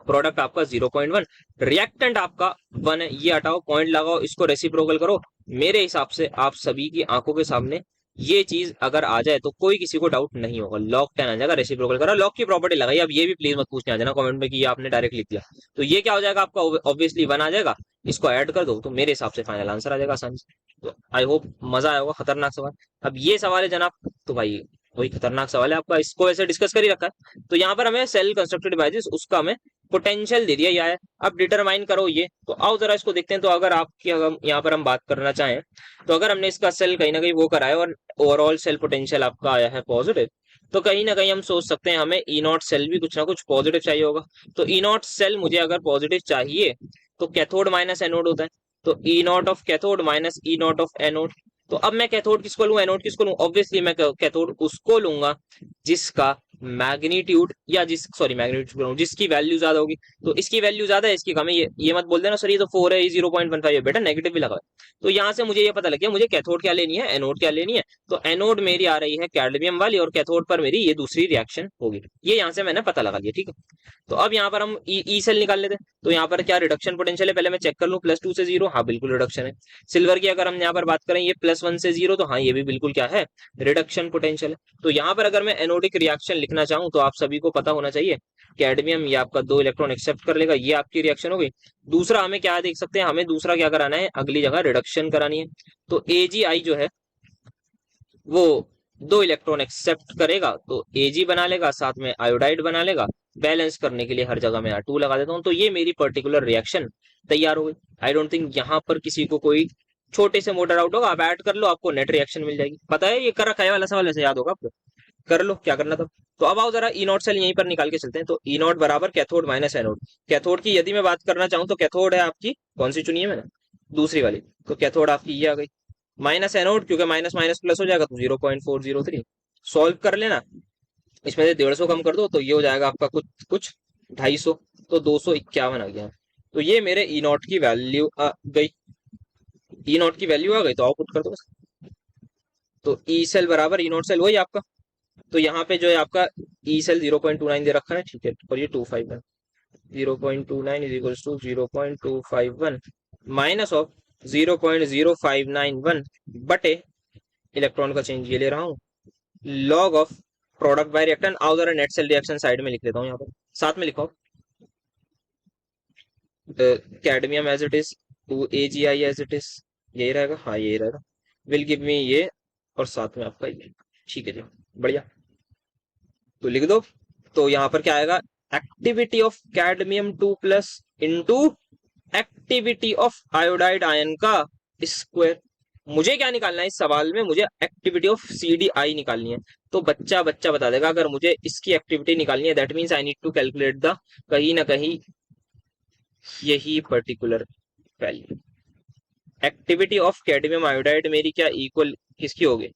प्रोडक्ट आपका 0.1, रिएक्टेंट आपका 1 है। ये हटाओ, पॉइंट लगाओ, इसको रेसिप्रोकल करो। मेरे हिसाब से आप सभी की आंखों के सामने ये चीज अगर आ जाए तो कोई किसी को डाउट नहीं होगा। लॉग 10 आ जाएगा, रेसिप्रोकल करा, लॉग की प्रॉपर्टी लगाई। अब ये भी प्लीज मत पूछने आ जाना कमेंट में कि ये आपने डायरेक्ट लिख दिया। तो ये क्या हो जाएगा आपका, ऑब्वियसली 1 आ जाएगा। इसको ऐड कर दो तो मेरे हिसाब से फाइनल आंसर आ जाएगा आसानी से। तो आई होप मजा आया होगा। खतरनाक सवाल। अब ये सवाल है जनाब, तो भाई वही खतरनाक सवाल है आपका, इसको वैसे डिस्कस कर ही रखा है। तो यहाँ पर हमें सेल कंस्ट्रक्टेड डिवाइसेस, उसका हमें पोटेंशियल दे दिया या है। अब डिटरमाइन करो ये। तो आओ जरा इसको देखते हैं। तो अगर आपकी, अगर यहाँ पर हम बात करना चाहें, तो अगर हमने इसका सेल कहीं ना कहीं वो करा है और ओवरऑल सेल पोटेंशियल आपका आया है पॉजिटिव, तो कहीं ना कहीं हम सोच सकते हैं हमें ई नॉट सेल भी कुछ ना कुछ पॉजिटिव चाहिए होगा। तो ई नॉट सेल मुझे अगर पॉजिटिव चाहिए तो कैथोड माइनस एनोड होता है। तो E naught of cathode minus E naught of anode. तो अब मैं कैथोड किसको लूं, एनोड किसको लूं? ऑब्वियसली मैं कैथोड उसको लूंगा जिसका मैग्नीट्यूड, या जिस सॉरी मैग्नीट्यूड जिसकी वैल्यू ज्यादा होगी। तो इसकी वैल्यू ज्यादा है, इसकी कम है। ये मत बोल देना सर ये तो 4 है, ये 0.15 है, बेटा नेगेटिव भी लगा है। तो यहाँ से मुझे ये पता लग गया मुझे कैथोड क्या लेनी है, एनोड क्या लेनी है। तो एनोड मेरी आ रही है कैडमियम वाली और कैथोड पर मेरी ये दूसरी रिएक्शन होगी। ये यहाँ से मैंने पता लगा लिया, ठीक है। तो अब यहाँ पर हम ई सेल निकाल लेते हैं। तो यहाँ पर क्या रिडक्शन पोटेंशियल है, पहले मैं चेक कर लूँ। +2 से 0, हाँ बिल्कुल रिडक्शन है। सिल्वर की अगर हम यहाँ पर बात करें, ये +1 से 0, तो हाँ ये भी बिल्कुल क्या है, रिडक्शन पोटेंशियल है। तो यहाँ पर अगर मैं एनोडिक रिएक्शन लिखना चाहूँ तो आप सभी को पता होना चाहिए कैडमियम ये आपका 2 इलेक्ट्रॉन एक्सेप्ट कर लेगा, ये आपकी रिएक्शन हो गई। दूसरा हमें क्या देख सकते हैं, हमें दूसरा क्या कराना है, अगली जगह रिडक्शन करानी है। तो AgI जो है वो 2 इलेक्ट्रॉन एक्सेप्ट करेगा, तो Ag बना लेगा, साथ में आयोडाइड बना लेगा। बैलेंस करने के लिए हर जगह मैं यहाँ 2 लगा देता हूँ। तो ये मेरी पर्टिकुलर रिएक्शन तैयार हो गई। आई डोंट थिंक यहाँ पर किसी को कोई छोटे से मोटा डाउट होगा। आप ऐड कर लो, आपको नेट रिएक्शन मिल जाएगी। पता है ये कर रखा है वाला सवाल, वैसे याद होगा आपको, कर लो क्या करना था। तो अब आओ जरा ई नॉट सेल यहीं पर निकाल के चलते हैं। तो ई नॉट बराबर कैथोड माइनस एनोड। कैथोड की यदि मैं बात करना चाहूँ तो कैथोड है आपकी, कौन सी चुनी है मैंने, दूसरी वाली। तो कैथोड आपकी ये आ गई। माइनस एनोड, क्योंकि माइनस माइनस प्लस हो जाएगा, तो 0.403 सॉल्व कर लेना। इसमें से 150 कम कर दो तो ये हो जाएगा आपका कुछ कुछ 250, तो 251 आ गया। तो ये मेरे ई नॉट की वैल्यू आ गई। ई नॉट की वैल्यू आ गई, तो आओ पुट कर दो बस। तो ई सेल बराबर ई नॉट सेल वही आपका। तो यहाँ पे जो है आपका ई सेल 0.29 दे रखा है, ठीक है, और ये 251, 0.29 is equals to 0.251 minus of 0.0591 बटे इलेक्ट्रॉन का चेंज ये ले रहा हूँ, log of product by reactant. आओ जरा नेट सेल रिएक्शन साइड में लिख लेता हूँ, यहाँ पर साथ में लिखो cadmium as it is to AgI as it is, यही रहेगा, हाँ यही रहेगा, विल गिव मी ये, और साथ में आपका ये, ठीक है जी, बढ़िया। तो लिख दो। तो यहाँ पर क्या आएगा, activity of cadmium 2+ into activity of iodide ion का स्क्वायर। मुझे क्या निकालना है इस सवाल में, मुझे एक्टिविटी ऑफ CDI निकालनी है। तो बच्चा बच्चा बता देगा अगर मुझे इसकी एक्टिविटी निकालनी है, that means I need to calculate the, कहीं ना कहीं यही particular value. Activity of cadmium iodide मेरी क्या इक्वल किसकी होगी,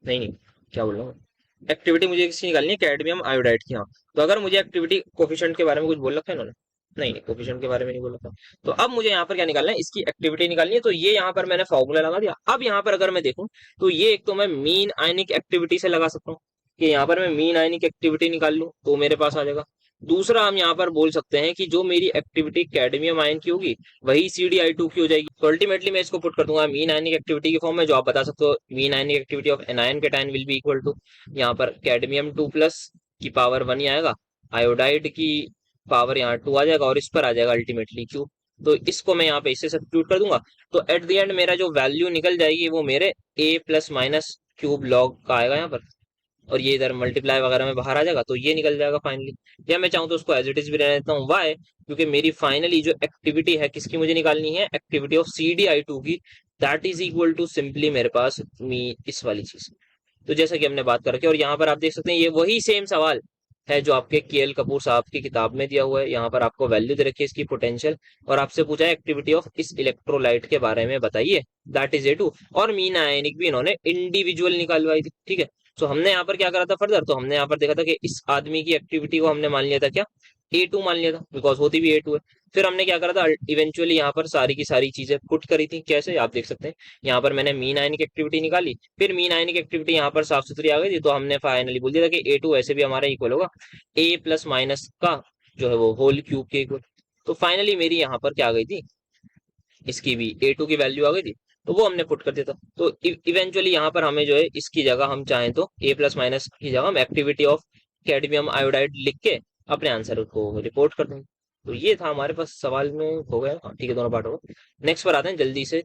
नहीं नहीं क्या बोल रहा हूँ, एक्टिविटी मुझे किसकी निकालनी है, कैडमियम आयोडाइड की। हाँ, तो अगर मुझे एक्टिविटी कोफिशिएंट के बारे में कुछ बोल रखा है इन्होंने, नहीं नहीं कोफिशिएंट के बारे में नहीं बोल रखा। तो अब मुझे यहाँ पर क्या निकालना है, इसकी एक्टिविटी निकालनी है। तो ये यहाँ पर मैंने फॉर्मूला लगा दिया। अब यहाँ पर अगर मैं देखूं तो ये एक तो मैं मीन आयनिक एक्टिविटी से लगा सकता हूँ कि यहाँ पर मैं मीन आयनिक एक्टिविटी निकाल लूँ तो मेरे पास आ जाएगा। दूसरा हम यहाँ पर बोल सकते हैं कि जो मेरी एक्टिविटी कैडमियम आयन की होगी वही CDI2 की हो जाएगी। तो अल्टीमेटली मैं इसको पुट कर दूंगा मीन आयनिक एक्टिविटी की फॉर्म में, जो आप बता सकते हो mean ionic activity of anion cation will be equal to, यहाँ पर कैडमियम 2+ की पावर 1 ही आएगा, आयोडाइड की पावर यहाँ 2 आ जाएगा, और इस पर आ जाएगा अल्टीमेटली क्यू। तो इसको मैं यहाँ पे इससे सब्स्टिट्यूट कर दूंगा। तो एट द एंड मेरा जो वैल्यू निकल जाएगी वो मेरे A+ माइनस क्यूब लॉग का आएगा यहाँ पर। और ये इधर मल्टीप्लाई वगैरह में बाहर आ जाएगा तो ये निकल जाएगा फाइनली। या मैं चाहूँ तो उसको एज इट इज भी रहने देता हूँ। वाई? क्योंकि मेरी फाइनली जो एक्टिविटी है किसकी मुझे निकालनी है, एक्टिविटी ऑफ CDI2 की, that is equal to simply मेरे पास मी इस वाली चीज। तो जैसा कि हमने बात कर रखी है, और यहाँ पर आप देख सकते हैं ये वही सेम सवाल है जो आपके KL कपूर साहब की किताब में दिया हुआ है। यहाँ पर आपको वैल्यू दे रखी है इसकी पोटेंशियल, और आपसे पूछा है एक्टिविटी ऑफ इस इलेक्ट्रोलाइट के बारे में बताइए, दैट इज A2। और मीन आयनिक भी इन्होंने इंडिविजुअल निकालवाई थी, ठीक है। तो हमने यहाँ पर क्या करा था फर्दर, तो हमने यहाँ पर देखा था कि इस आदमी की एक्टिविटी को हमने मान लिया था क्या, A2 मान लिया था, बिकॉज होती भी A2 है। फिर हमने क्या करा था, इवेंचुअली यहाँ पर सारी की सारी चीजें पुट करी थी। कैसे, आप देख सकते हैं यहाँ पर मैंने मीन आयनिक एक्टिविटी निकाली, फिर मीन आयनिक एक्टिविटी यहाँ पर साफ सुथरी आ गई थी, तो हमने फाइनली बोल दिया था कि A2 ऐसे भी हमारा इक्वल होगा A प्लस माइनस का जो है वो होल क्यूब के इक्वल। तो फाइनली मेरी यहाँ पर क्या आ गई थी, इसकी भी A2 की वैल्यू आ गई थी, तो वो हमने पुट कर दिया था। तो इवेंचुअली यहाँ पर हमें जो है इसकी जगह हम चाहें तो A प्लस माइनस की जगह हम एक्टिविटी ऑफ कैडमियम आयोडाइड लिख के अपने आंसर को रिपोर्ट कर देंगे। तो ये था हमारे पास सवाल में, हो गया। हाँ, ठीक है, दोनों पार्ट हो गए। नेक्स्ट पर आते हैं जल्दी से।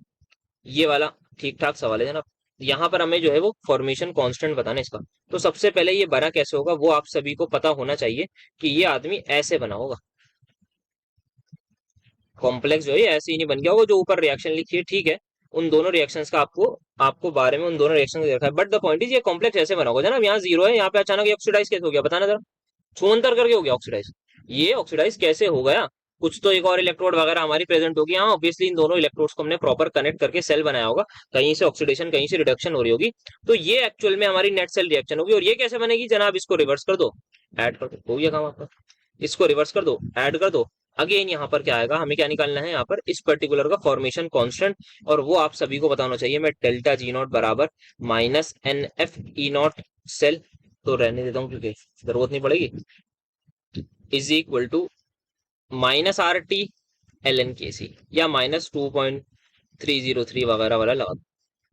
ये वाला ठीक ठाक सवाल है जनाब। यहाँ पर हमें जो है वो फॉर्मेशन कांस्टेंट बताना है इसका। तो सबसे पहले ये बना कैसे होगा वो आप सभी को पता होना चाहिए कि ये आदमी ऐसे बना होगा। कॉम्प्लेक्स जो है ये ऐसे ही नहीं बन गया होगा, जो ऊपर रिएक्शन लिखी है, ठीक है। उन दोनों रिएक्शंस का आपको आपको बारे में उन दोनों रिएक्शन देखा है, बट द पॉइंट इज ये कॉम्प्लेक्स ऐसे बना होगा जनाब। यहाँ जीरो है, यहाँ पे अचानक ये ऑक्सीडाइज कैसे हो गया, बताना जरा। छूअंतर करके हो गया ऑक्सीडाइज। ये ऑक्सीडाइज कैसे हो गया, कुछ तो एक और इलेक्ट्रोड वगैरह हमारी प्रेजेंट होगी। हाँ, ऑब्वियसली इन दोनों इलेक्ट्रोड्स को हमने प्रॉपर कनेक्ट करके सेल बनाया होगा, कहीं से ऑक्सीडेशन कहीं से रिडक्शन हो रही होगी, तो ये एक्चुअल में हमारी नेट सेल रिएक्शन होगी। और ये कैसे बनेगी जनाब, इसको रिवर्स कर दो, ऐड कर दो, हो गया काम आपका। इसको रिवर्स कर दो, ऐड कर दो। अगेन यहाँ पर क्या आएगा, हमें क्या निकालना है यहाँ पर, इस पर्टिकुलर का फॉर्मेशन कांस्टेंट। और वो आप सभी को बताना चाहिए, मैं डेल्टा G0 बराबर माइनस NF E0 सेल, तो रहने देता हूँ क्योंकि जरूरत नहीं पड़ेगी, is equal to minus RT ln Kc, या -2.303 वगैरह वाला लगा दो।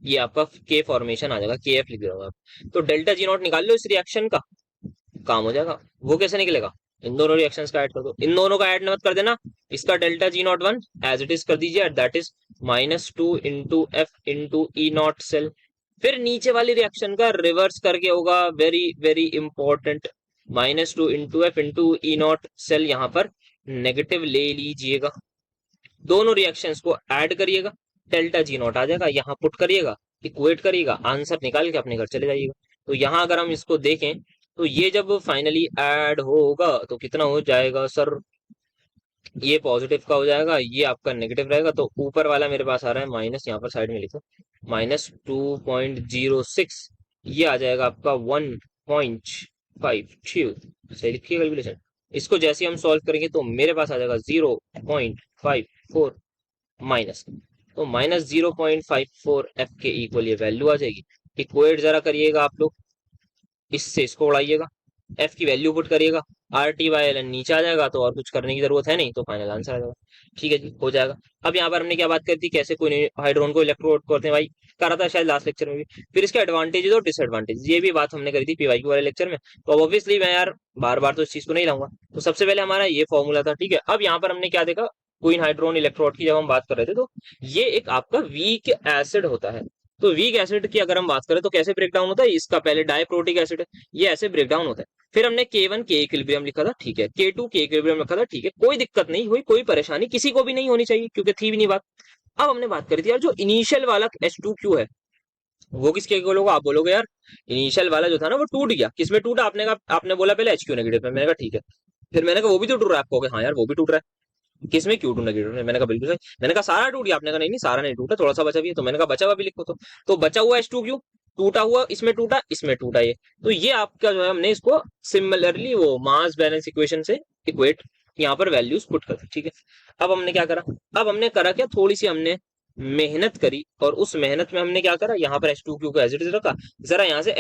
ये आपका के फॉर्मेशन आ जाएगा, KF लिख दो आप। तो डेल्टा G0 निकाल लो इस रिएक्शन का, काम हो जाएगा। वो कैसे निकलेगा, इन दोनों रिएक्शंस का ऐड कर दो, इन दोनों का ऐड मत कर देना। इसका delta G01 as it is कर दीजिए, that is -2 × F × E0 cell. फिर नीचे वाली रिएक्शन का रिवर्स करके होगा, very very important, -2 × F × E0 cell. यहाँ पर नेगेटिव ले लीजिएगा, दोनों रिएक्शंस को ऐड करिएगा, डेल्टा G0 आ जाएगा, यहाँ पुट करिएगा, इक्वेट करिएगा, आंसर निकाल के अपने घर चले जाइएगा। तो यहाँ अगर हम इसको देखें तो ये जब फाइनली ऐड होगा तो कितना हो जाएगा सर, ये पॉजिटिव का हो जाएगा, ये आपका नेगेटिव रहेगा। तो ऊपर वाला मेरे पास आ रहा है माइनस, यहाँ पर साइड में लिखो -2.06, ये आ जाएगा आपका 1.52। सही लिखिए कैलकुलेशन। इसको जैसे हम सॉल्व करेंगे तो मेरे पास आ जाएगा 0.54 माइनस, तो -0.54 F के इक्वल ये वैल्यू आ जाएगी। इक्वेट जरा करिएगा आप लोग, इससे इसको उड़ाइएगा, F की वैल्यू पुट करिएगा, RT/ln नीचे आ जाएगा, तो और कुछ करने की जरूरत है नहीं, तो फाइनल आंसर आ जाएगा। ठीक है जी, हो जाएगा। अब यहाँ पर हमने क्या बात करी थी, कैसे कोई हाइड्रोन को इलेक्ट्रोड करते हैं भाई, करा था शायद लास्ट लेक्चर में भी। फिर इसके एडवांटेजेस और डिसएडवांटेज, ये भी बात हमने करी थी PYQ वाले लेक्चर में। तो ऑब्वियसली मैं यार बार बार तो इस चीज को नहीं लाऊंगा। तो सबसे पहले हमारा ये फॉर्मूला था, ठीक है। अब यहाँ पर हमने क्या देखा, क्वीन हाइड्रोन इलेक्ट्रोड की जब हम बात कर रहे थे, तो ये एक आपका वीक एसिड होता है। तो वीक एसिड की अगर हम बात करें तो कैसे ब्रेक डाउन होता है, इसका पहले डाइप्रोटिक एसिड है, ये ऐसे ब्रेक डाउन होता है। फिर हमने K1 K इक्विलिब्रियम लिखा था, ठीक है, K2 K इक्विलिब्रियम लिखा था, ठीक है, कोई दिक्कत नहीं हुई, कोई परेशानी किसी को भी नहीं होनी चाहिए, क्योंकि थी भी नहीं बात। अब हमने बात करी थी यार, जो इनिशियल वाला H2Q है वो किसके इक्वल होगा, आप बोलोगे यार इनिशियल वाला जो था ना वो टूट गया, किसमें टूटा, आपने कहा, आपने बोला पहले HQ नेगेटिव में, मैंने कहा ठीक है। फिर मैंने कहा वो भी तो टूट रहा है, आपको हाँ यार वो भी टूट रहा है, किसमें, Q2 नेगेटिव में। मैंने कहा बिल्कुल सही। मैंने कहा सारा टूट गया, आपने कहा नहीं नहीं सारा नहीं टूटा, थोड़ा सा बचा भी है, तो मैंने कहा बचा हुआ भी लिखो। तो बचा हुआ H2Q टूटा हुआ, इसमें टूटा ये, तो ये आपका जो है हमने इसको सिमिलरली वो मास बैलेंस इक्वेशन से इक्वेट यहाँ पर वैल्यूज पुट कर दी, ठीक है। अब हमने क्या करा, अब हमने करा क्या, थोड़ी सी हमने मेहनत करी, और उस मेहनत में हमने क्या करा, यहाँ पर H2Q को एज इट इज रखा, जरा यहाँ से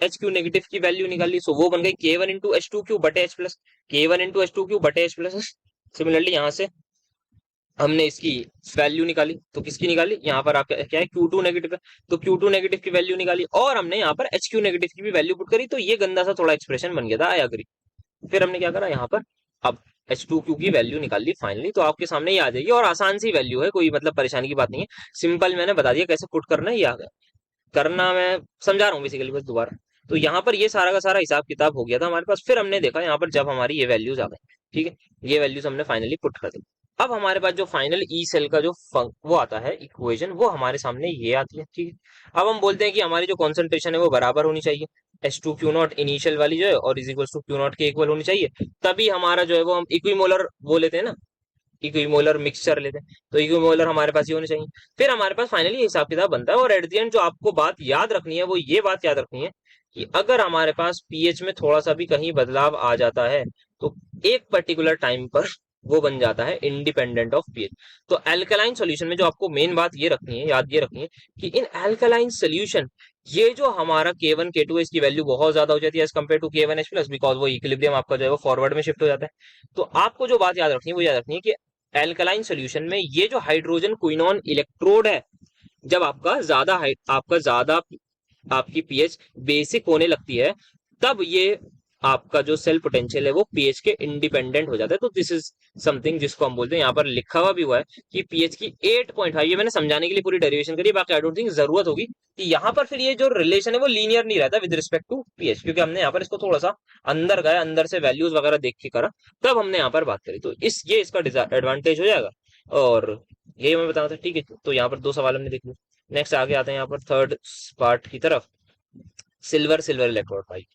HQ नेगेटिव की वैल्यू निकाली, सो वो बन गई K1 × H2Q बटे H प्लस, K1 × H2Q बटे H प्लस। सिमिलरली यहाँ से हमने इसकी वैल्यू निकाली, तो किसकी निकाली, यहाँ पर आपका क्या है, Q2 नेगेटिव है, तो Q2 नेगेटिव की वैल्यू निकाली, और हमने यहाँ पर HQ नेगेटिव की भी वैल्यू पुट करी, तो ये गंदा सा थोड़ा एक्सप्रेशन बन गया था, आई अग्री। फिर हमने क्या करा, यहाँ पर अब H2Q की वैल्यू निकाल ली फाइनली, तो आपके सामने ये आ जाएगी, और आसान सी वैल्यू है, कोई मतलब परेशानी की बात नहीं है, सिंपल मैंने बता दिया कैसे पुट करना है, ये आ गया। करना मैं समझा रहा हूँ बेसिकली बस दोबारा। तो यहाँ पर ये सारा का सारा हिसाब किताब हो गया था हमारे पास। फिर हमने देखा यहाँ पर जब हमारी ये वैल्यूज आ गई, ठीक है, ये वैल्यूज हमने फाइनली पुट कर दी। अब हमारे पास जो फाइनल ई सेल का जो वो आता है इक्वेशन, वो हमारे सामने ये आती है, ठीक है। अब हम बोलते हैं कि हमारी जो कॉन्सेंट्रेशन है वो बराबर होनी चाहिए, H2Q0 इनिशियल वाली जो है और इज इक्वल टू Q0 के इक्वल होनी चाहिए, तभी हमारा जो है वो हम इक्विमोलर वो लेते हैं ना, इक्विमोलर मिक्सचर लेते हैं। तो इक्विमोलर हमारे पास ये होने चाहिए। फिर हमारे पास फाइनली हिसाब किताब बनता है, और एट द एंड जो आपको बात याद रखनी है वो ये बात याद रखनी है कि अगर हमारे पास पीएच में थोड़ा सा भी कहीं बदलाव आ जाता है तो एक पर्टिकुलर टाइम पर वो बन जाता है इंडिपेंडेंट ऑफ पीएच। तो एल्कलाइन सॉल्यूशन में जो आपको मेन बात ये रखनी है, याद ये रखनी है कि इन एल्कलाइन सॉल्यूशन ये जो हमारा K1 K2 है इसकी वैल्यू बहुत ज्यादा हो जाती है as compare to K1H plus, because वो इक्विलिब्रियम आपका जो है वो फॉरवर्ड में शिफ्ट हो जाता है। तो आपको जो बात याद रखनी है वो याद रखनी है कि एल्कलाइन सॉल्यूशन में ये जो हाइड्रोजन क्विनोन इलेक्ट्रोड है, जब आपका ज्यादा आपकी पीएच बेसिक होने लगती है, तब ये आपका जो सेल पोटेंशियल है वो पीएच के इंडिपेंडेंट हो जाता है। तो दिस इज समथिंग जिसको हम बोलते हैं, यहाँ पर लिखा हुआ भी हुआ है कि पीएच की 8.5, ये मैंने समझाने के लिए पूरी डेरिवेशन करी, बाकी आई डोंट थिंक जरूरत होगी कि यहाँ पर फिर ये जो रिलेशन है वो लीनियर नहीं रहता विद रिस्पेक्ट टू पीएच, क्योंकि हमने यहाँ पर इसको थोड़ा सा अंदर गए, अंदर से वैल्यूज वगैरह देख के करा, तब हमने यहाँ पर बात करी। तो ये इसका एडवांटेज हो जाएगा, और यही मैं बता रहा था, ठीक है। तो यहाँ पर दो सवाल हमने देख लिया। नेक्स्ट आगे आते हैं यहाँ पर थर्ड पार्ट की तरफ। सिल्वर सिल्वर इलेक्ट्रोड भाई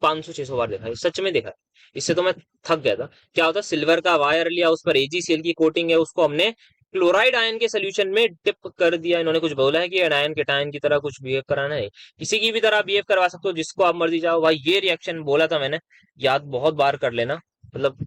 500-600 बार देखा है, सच में देखा है, इससे तो मैं थक गया था। क्या होता है, सिल्वर का वायर लिया, उस पर AgCl की कोटिंग है, उसको हमने क्लोराइड आयन के सोल्यूशन में डिप कर दिया। इन्होंने कुछ बोला है कि एनायन के टायन की तरह कुछ बिहेव कराना है, किसी की भी तरह बिहेव करवा सकते हो, जिसको आप मर्जी जाओ भाई। ये रिएक्शन बोला था मैंने, याद बहुत बार कर लेना, मतलब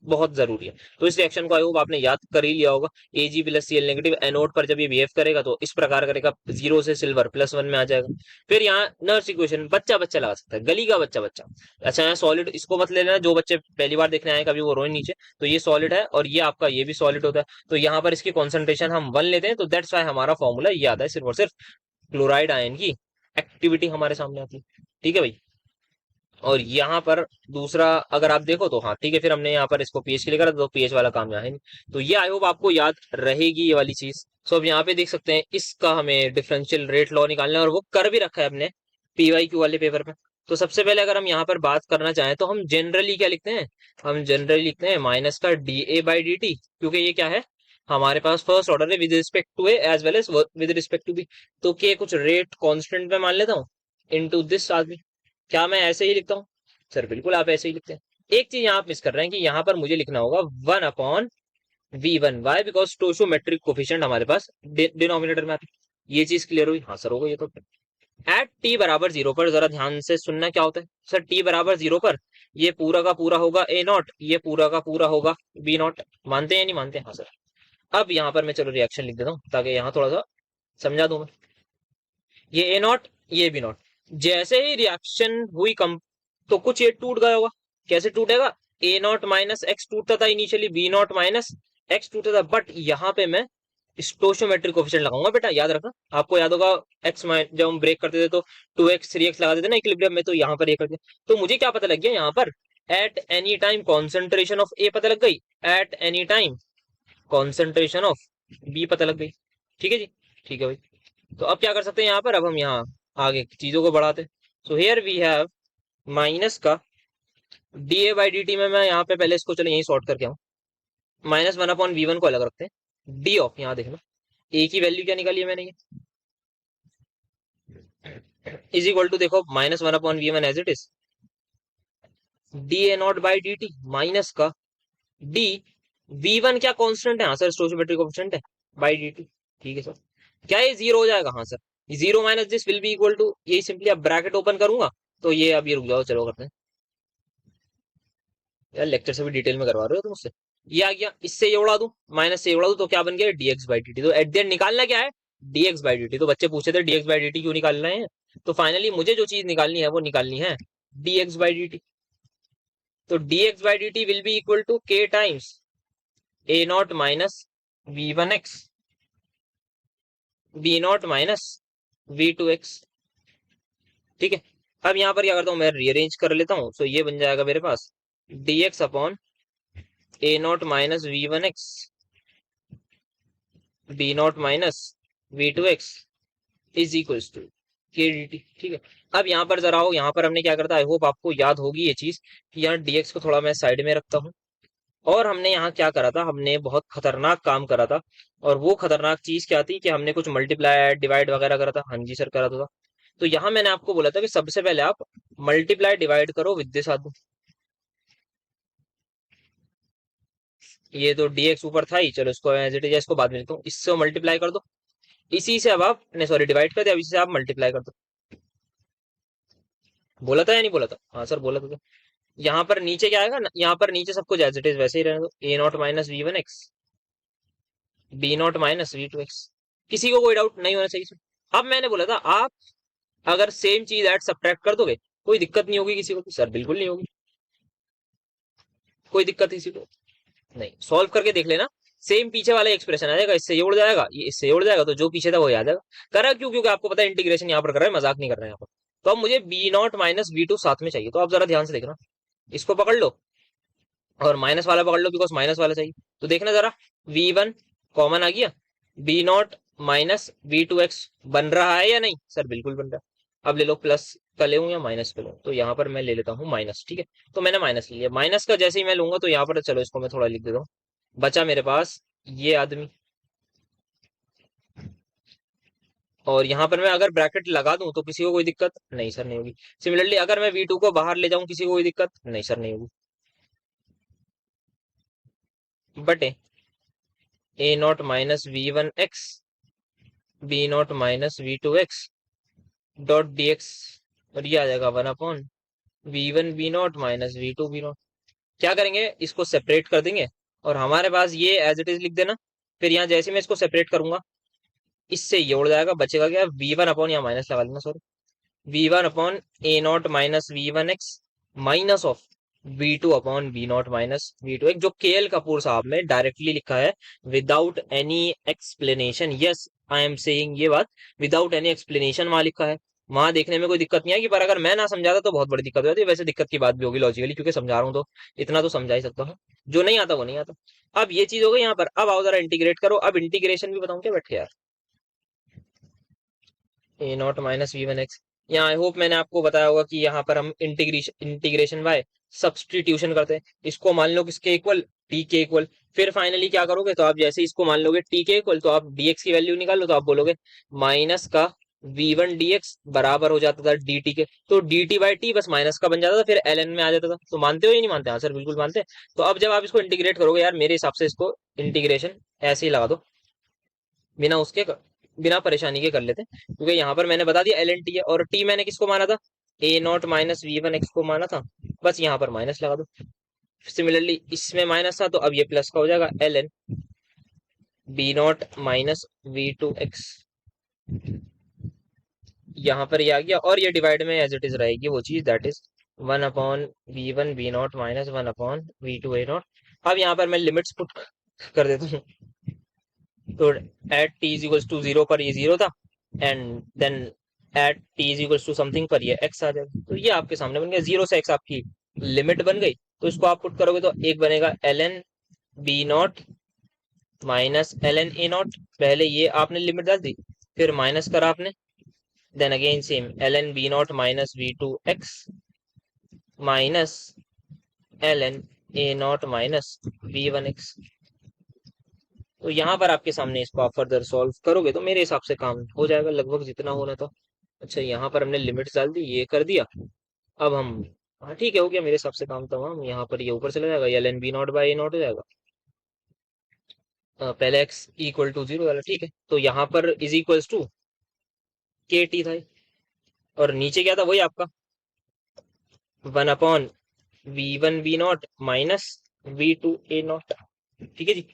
बहुत जरूरी है। तो इस रिएक्शन को आई होप आपने याद कर ही लिया होगा। Ag+Cl नेगेटिव एनोड पर जब ये बिहेव करेगा तो इस प्रकार करेगा, 0 से सिल्वर +1 में आ जाएगा। फिर यहाँ नर्स इक्वेशन बच्चा बच्चा लगा सकता है, गली का बच्चा बच्चा। अच्छा यहाँ सॉलिड इसको मत ले लेना, जो बच्चे पहली बार देखने आए कभी वो रोए नीचे। तो ये सॉलिड है और ये आपका ये भी सॉलिड होता है, तो यहाँ पर इसकी कॉन्सेंट्रेशन हम 1 लेते हैं, तो दैट्स वाई हमारा फॉर्मूला ये आता है, सिर्फ और सिर्फ क्लोराइड आयन की एक्टिविटी हमारे सामने आती है, ठीक है भाई। और यहाँ पर दूसरा अगर आप देखो तो हाँ ठीक है, फिर हमने यहाँ पर इसको पीएच के लिए करा, तो पीएच वाला काम यहाँ है नहीं। तो ये आई होप आपको याद रहेगी ये वाली चीज। सो अब यहाँ पे देख सकते हैं इसका हमें डिफरेंशियल रेट लॉ निकालना है, और वो कर भी रखा है अपने PYQ वाले पेपर में। तो सबसे पहले अगर हम यहाँ पर बात करना चाहें तो हम जनरली क्या लिखते हैं, हम जनरली लिखते हैं माइनस का dA/dt, क्योंकि ये क्या है हमारे पास फर्स्ट ऑर्डर है with respect to A as well as with respect to B. तो के कुछ रेट कांस्टेंट में मान लेता हूँ इनटू दिस आदमी। क्या मैं ऐसे ही लिखता हूँ सर? बिल्कुल आप ऐसे ही लिखते हैं। एक चीज यहाँ आप मिस कर रहे हैं कि यहाँ पर मुझे लिखना होगा 1/V1। वाई? बिकॉज स्टोइचोमेट्रिक कोफिशिएंट हमारे पास डिनोमिनेटर में आती है। ये चीज क्लियर हुई? हाँ सर हो गई ये तो। एट टी बराबर 0 पर जरा ध्यान से सुनना क्या होता है सर। टी बराबर 0 पर ये पूरा का पूरा होगा A0, ये पूरा का पूरा होगा B0। मानते हैं या नहीं मानते? हाँ सर। अब यहाँ पर मैं चलो रिएक्शन लिख देता हूँ ताकि यहाँ थोड़ा सा समझा दूं मैं। ये A0, ये B0, जैसे ही रिएक्शन हुई कम तो कुछ ये टूट गया होगा। कैसे टूटेगा? A0-X टूटता था इनिशियली, B0-X टूटता था, बट यहाँ पे मैं स्टोइचोमेट्रिक कोफिशिएंट लगाऊंगा बेटा, याद रखना। आपको याद होगा जब हम ब्रेक करते थे तो 2x 3x लगा देते ना इक्विलिब्रियम में, तो यहाँ पर ये करते। तो मुझे क्या पता लग गया यहाँ पर, eight any time concentration of A पता लग गई, eight any time concentration of B पता लग गई। ठीक है जी, ठीक है भाई। तो अब क्या कर सकते हैं यहाँ पर, अब हम यहाँ आगे चीजों को बढ़ाते हैं। So here we have minus का dA/dt में, मैं यहाँ पे पहले इसको चलो यही सॉर्ट करके आऊँ। -1/V1 को अलग रखते हैं, डी ऑफ, यहाँ देखना ए की वैल्यू क्या निकाली है मैंने, ये इज इक्वल टू, देखो -1/V1 as it is dA0/dt minus का डी V1 क्या कांस्टेंट है? हाँ सर स्टोइचोमेट्रिक कोएफिशिएंट है, बाई dt। ठीक है सर। क्या ये 0 हो जाएगा? हाँ सर। 0 minus this will be equal to, यही सिंपली अब ब्रैकेट ओपन करूंगा तो ये, अब ये रुक जाओ चलो करते हैं। यार लेक्चर से भी डिटेल में करवा रहे हो तुम मुझसे। ये आ गया, इससे ये उड़ा दूं, माइनस से ये उड़ा दूं, तो क्या बन गया dx/dt। तो एट द एंड निकालना क्या है? dx/dt। तो बच्चे पूछे थे dx/dt क्यों निकाल रहे हैं, तो फाइनली मुझे जो चीज निकालनी है वो निकालनी है dx/dt। तो dx/dt will be equal to k times A0 minus V1x, B0 minus V2x। ठीक है। अब यहाँ पर क्या करता हूँ मैं, रीअरेंज कर लेता हूँ। तो ये बन जाएगा मेरे पास dx upon A0 minus V1x, B0 minus V2x is equals to, k D T, ठीक है। अब यहाँ पर जरा हो, यहाँ पर हमने क्या करता, आई होप आपको याद होगी ये चीज कि यहाँ डीएक्स को थोड़ा मैं साइड में रखता हूँ। और हमने यहाँ क्या करा था, हमने बहुत खतरनाक काम करा था। और वो खतरनाक चीज क्या थी कि हमने कुछ मल्टीप्लाई डिवाइड वगैरह करा था। हाँ जी सर, करा था। तो यहाँ मैंने आपको बोला था कि सबसे पहले आप मल्टीप्लाई डिवाइड करो विद दिस आदमी। ये तो डीएक्स ऊपर था ही, चलो इसको एज इट इज, इसको बाद में लिखता हूँ। इससे मल्टीप्लाई कर दो, इसी से अब आप नहीं, सॉरी, डिवाइड कर दिया, अब इसी से आप मल्टीप्लाई कर दो। बोला था या नहीं बोला था? हाँ सर बोला था। यहाँ पर नीचे क्या आएगा ना, यहाँ पर नीचे सब कुछ एज इट इज वैसे ही रहने दो। A naught minus V one X, B naught minus V two X. किसी को कोई डाउट नहीं होना चाहिए इसमें। अब मैंने बोला था आप अगर सेम चीज ऐड सब्ट्रैक्ट कर दोगे कोई दिक्कत नहीं होगी किसी को? सर बिल्कुल नहीं होगी, कोई दिक्कत किसी को नहीं। सॉल्व करके देख लेना, सेम पीछे वाला एक्सप्रेशन आ जाएगा, इससे ये उड़ जाएगा, ये इससे ये उड़ जाएगा, तो जो पीछे था वो आ जाएगा। करा क्यों? क्योंकि आपको पता है इंटीग्रेशन यहाँ पर कर रहे हैं, मजाक नहीं कर रहे हैं यहाँ पर। तो अब मुझे B naught minus V two साथ में चाहिए, तो आप जरा ध्यान से देखना, इसको पकड़ लो और माइनस वाला पकड़ लो, बिकॉज माइनस वाला चाहिए। तो देखना जरा, वी वन कॉमन आ गया, B naught minus V two x बन रहा है या नहीं? सर बिल्कुल बन रहा है। अब ले लो, प्लस का ले या माइनस का लूं, तो यहाँ पर मैं ले लेता हूँ माइनस, ठीक है। तो मैंने माइनस लिया, माइनस का जैसे ही मैं लूंगा तो यहाँ पर, चलो इसको मैं थोड़ा लिख देता हूँ। बचा मेरे पास ये आदमी, और यहाँ पर मैं अगर ब्रैकेट लगा दूं तो किसी को कोई दिक्कत नहीं? सर नहीं होगी। सिमिलरली अगर मैं वी टू को बाहर ले जाऊं, किसी को कोई दिक्कत नहीं? सर नहीं होगी। बटे A naught minus V one X, B naught minus V two X dot D X, और ये आ जाएगा one upon V one B naught minus V two B naught. क्या करेंगे, इसको सेपरेट कर देंगे और हमारे पास ये एज इट इज लिख देना। फिर यहाँ जैसे मैं इसको सेपरेट करूंगा, इससे ये उड़ जाएगा, बचेगा क्या, वी वन अपॉन, यहाँ माइनस लगा लेना sorry, V one upon A naught minus V one x minus of V two upon V naught minus V two x, जो के एल कपूर साहब ने डायरेक्टली लिखा है without any explanation. Yes, I am saying ये बात, without any explanation वहां लिखा है। वहां देखने में कोई दिक्कत नहीं आएगी, पर अगर मैं ना समझाता तो बहुत बड़ी दिक्कत हो जाती है। वैसे दिक्कत की बात भी होगी लॉजिकली, क्योंकि समझा रहा हूँ तो इतना तो समझा ही सकता हूँ, जो नहीं आता वो नहीं आता। अब ये चीज हो गई यहाँ पर। अब आओ जरा इंटीग्रेट करो। अब इंटीग्रेशन भी बताऊं क्या बैठ के यार, A naught minus V one X. यहाँ आई होप मैंने आपको बताया होगा कि यहाँ पर हम इंटीग्रेशन बाय सब्सटीट्यूशन करते हैं। इसको मान लो किसके इक्वल, टी के इक्वल। फिर फाइनली क्या करोगे, तो आप जैसे इसको मान लोगे टी के इक्वल, तो आप dx की वैल्यू निकालो, तो आप बोलोगे माइनस का वी वन डी एक्स बराबर हो जाता था डी टी के। तो D T by T bus minus का बन जाता था, फिर एल एन में आ जाता था। तो मानते हो या नहीं मानते? हाँ सर बिल्कुल मानते हैं। तो अब जब आप इसको इंटीग्रेट करोगे यार, मेरे हिसाब से इसको इंटीग्रेशन ऐसे ही लगा दो, बिना उसके बिना परेशानी के कर लेते हैं, क्योंकि यहाँ पर मैंने बता दिया एल एन टी है, और टी मैंने किसको माना था, A naught minus V one X को माना था। बस यहाँ पर माइनस लगा दो। सिमिलरली इसमें माइनस था, तो अब ये प्लस का हो जाएगा, l n B naught minus V two x, यहाँ पर ये आ गया। और ये डिवाइड में एज इट इज रहेगी वो चीज, that is one upon V one B naught minus one upon V two A naught. अब यहाँ पर मैं लिमिट्स पुट कर देता हूँ। तो at T is equals to zero पर ये जीरो था, and then at T is equals to something पर ये एक्स आ जाएगा। तो ये आपके सामने बन गया, जीरो से एक्स आपकी लिमिट बन गई। तो इसको आप पुट करोगे तो एक बनेगा l n B naught minus l N A naught. पहले ये आपने लिमिट डाल दी, फिर माइनस करा आपने, then again same l n B naught minus V two x minus l N A naught minus V one x. तो यहाँ पर आपके सामने इसको आप फर्दर सॉल्व करोगे तो मेरे हिसाब से काम हो जाएगा लगभग जितना होना था। अच्छा, यहाँ पर हमने लिमिट्स डाल दी, ये कर दिया। अब हम, हाँ ठीक है, हो गया मेरे हिसाब से काम तमाम। यहाँ पर ये ऊपर चला जाएगा, l n B naught by A naught हो जाएगा। पहले एक्स इक्वल टू जीरो वाला, ठीक है। तो यहाँ पर is equals to k T था, और नीचे क्या था वही आपका one upon V one B naught minus V two A naught, ठीक है जी।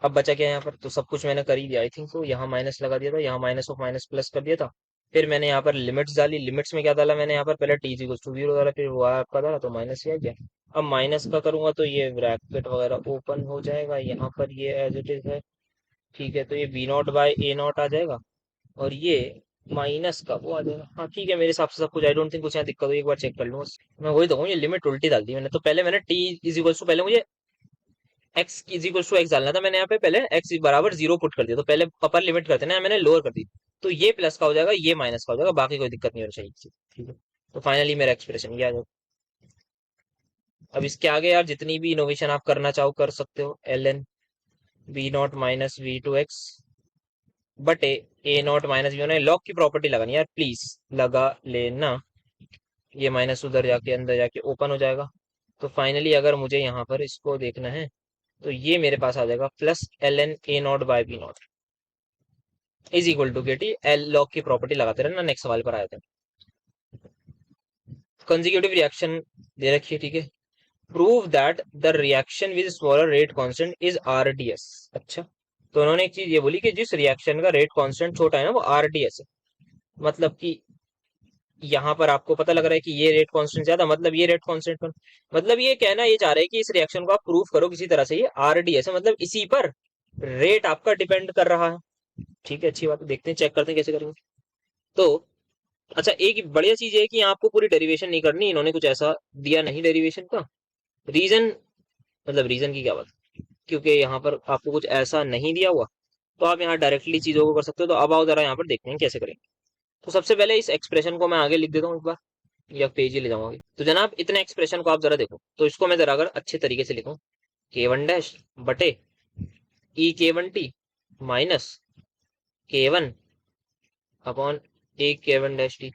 अब बचा क्या यहाँ पर, तो सब कुछ मैंने कर ही दिया आई थिंक। सो यहाँ माइनस लगा दिया था, यहाँ माइनस ऑफ माइनस प्लस कर दिया था। फिर मैंने यहाँ पर लिमिट्स डाली, लिमिट्स में क्या डाला मैंने यहाँ पर, पहले टी इक्वल टू जीरो डाला, फिर वो आपका डाला, तो माइनस ही आ गया। अब माइनस का करूंगा तो ये ब्रैकेट वगैरह ओपन हो जाएगा, यहाँ पर ये एज इट इज है, ठीक है। तो ये B naught by A naught आ जाएगा, और ये माइनस का वो आ जाएगा। हाँ ठीक है, मेरे हिसाब से सब कुछ, आई डोंट थिंक कुछ यहाँ दिक्कत हो, एक बार चेक कर लूँ। मैं वही तो हूँ, ये लिमिट उल्टी डाल दी मैंने। तो पहले मैंने टी इज इक्वल टू, पहले मुझे x is equal to x डालना था, मैंने यहाँ पे पहले एक्स बराबर जीरो पुट कर दिया। तो पहले अपर लिमिट करते ना, मैंने लोअर कर दी। तो ये प्लस का हो जाएगा, ये माइनस का हो जाएगा, बाकी कोई दिक्कत नहीं होनी चाहिए। ठीक है, तो फाइनली मेरा एक्सप्रेशन ये आ जाएगा। अब इसके आगे यार जितनी भी इनोवेशन आप करना चाहो कर सकते हो। L n B naught minus V two x but A naught minus V one, log की प्रॉपर्टी लगानी यार, प्लीज लगा लेना। ये माइनस उधर जाके अंदर जाके ओपन हो जाएगा। तो फाइनली अगर मुझे यहाँ पर इसको देखना है तो ये मेरे पास आ जाएगा plus l N A naught by B naught is equal to k T l log की प्रॉपर्टी लगाते रहना। नेक्स्ट सवाल पर आए थे, कंसेक्यूटिव रिएक्शन दे रखी है, ठीक है। Prove that the reaction with smaller rate constant is RDS. अच्छा, तो उन्होंने एक चीज ये बोली कि जिस रिएक्शन का रेट कांस्टेंट छोटा है ना वो आरडीएस है। मतलब कि यहाँ पर आपको पता लग रहा है कि ये रेट कांस्टेंट ज्यादा, मतलब ये रेट कांस्टेंट कम। मतलब ये कहना ये चाह रहे हैं कि इस रिएक्शन को आप प्रूव करो किसी तरह से, ये आरडीएस है, मतलब इसी पर रेट आपका डिपेंड कर रहा है। ठीक है, अच्छी बात है, देखते हैं चेक करते हैं कैसे करेंगे। तो अच्छा, एक बढ़िया चीज है कि यहाँ आपको पूरी डेरिवेशन नहीं करनी, इन्होंने कुछ ऐसा दिया नहीं डेरिवेशन का रीजन। मतलब रीजन की क्या बात, क्योंकि यहाँ पर आपको कुछ ऐसा नहीं दिया हुआ तो आप यहाँ डायरेक्टली चीजों को कर सकते हो। तो अब आओ जरा यहाँ पर देखते हैं कैसे करेंगे। तो सबसे पहले इस एक्सप्रेशन को मैं आगे लिख देता हूँ एक बार, या पेज ही ले जाऊंगा। तो जनाब इतने एक्सप्रेशन को आप जरा देखो, तो इसको मैं जरा अगर अच्छे तरीके से लिखूं, के वन डैश बटे ई के वन टी माइनस के वन अपॉन ए के वन डैश टी,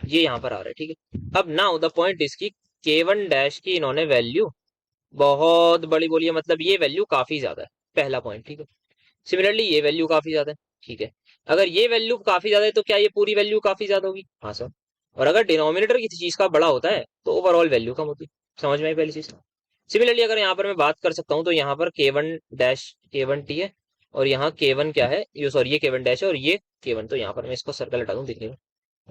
ये यहाँ पर आ रहा है। ठीक है, अब नाउ द पॉइंट इसकी के वन डैश की इन्होंने वैल्यू बहुत बड़ी बोली है, मतलब ये वैल्यू काफी ज्यादा है, पहला पॉइंट। ठीक है, सिमिलरली ये वैल्यू काफी ज्यादा है। ठीक है, अगर ये वैल्यू काफी ज्यादा है तो क्या ये पूरी वैल्यू काफी ज्यादा होगी? हाँ सर। और अगर डिनोमिनेटर किसी चीज का बड़ा होता है तो ओवरऑल वैल्यू कम होती है। समझ में आई पहली चीज? सिमिलरली अगर यहाँ पर मैं बात कर सकता हूँ तो यहाँ पर के वन डैश के वन टी है, और यहाँ के वन क्या है, ये सॉरी ये के वन डैश है और ये के वन, तो यहाँ पर मैं इसको सर्कल हटा दूं दिखने में।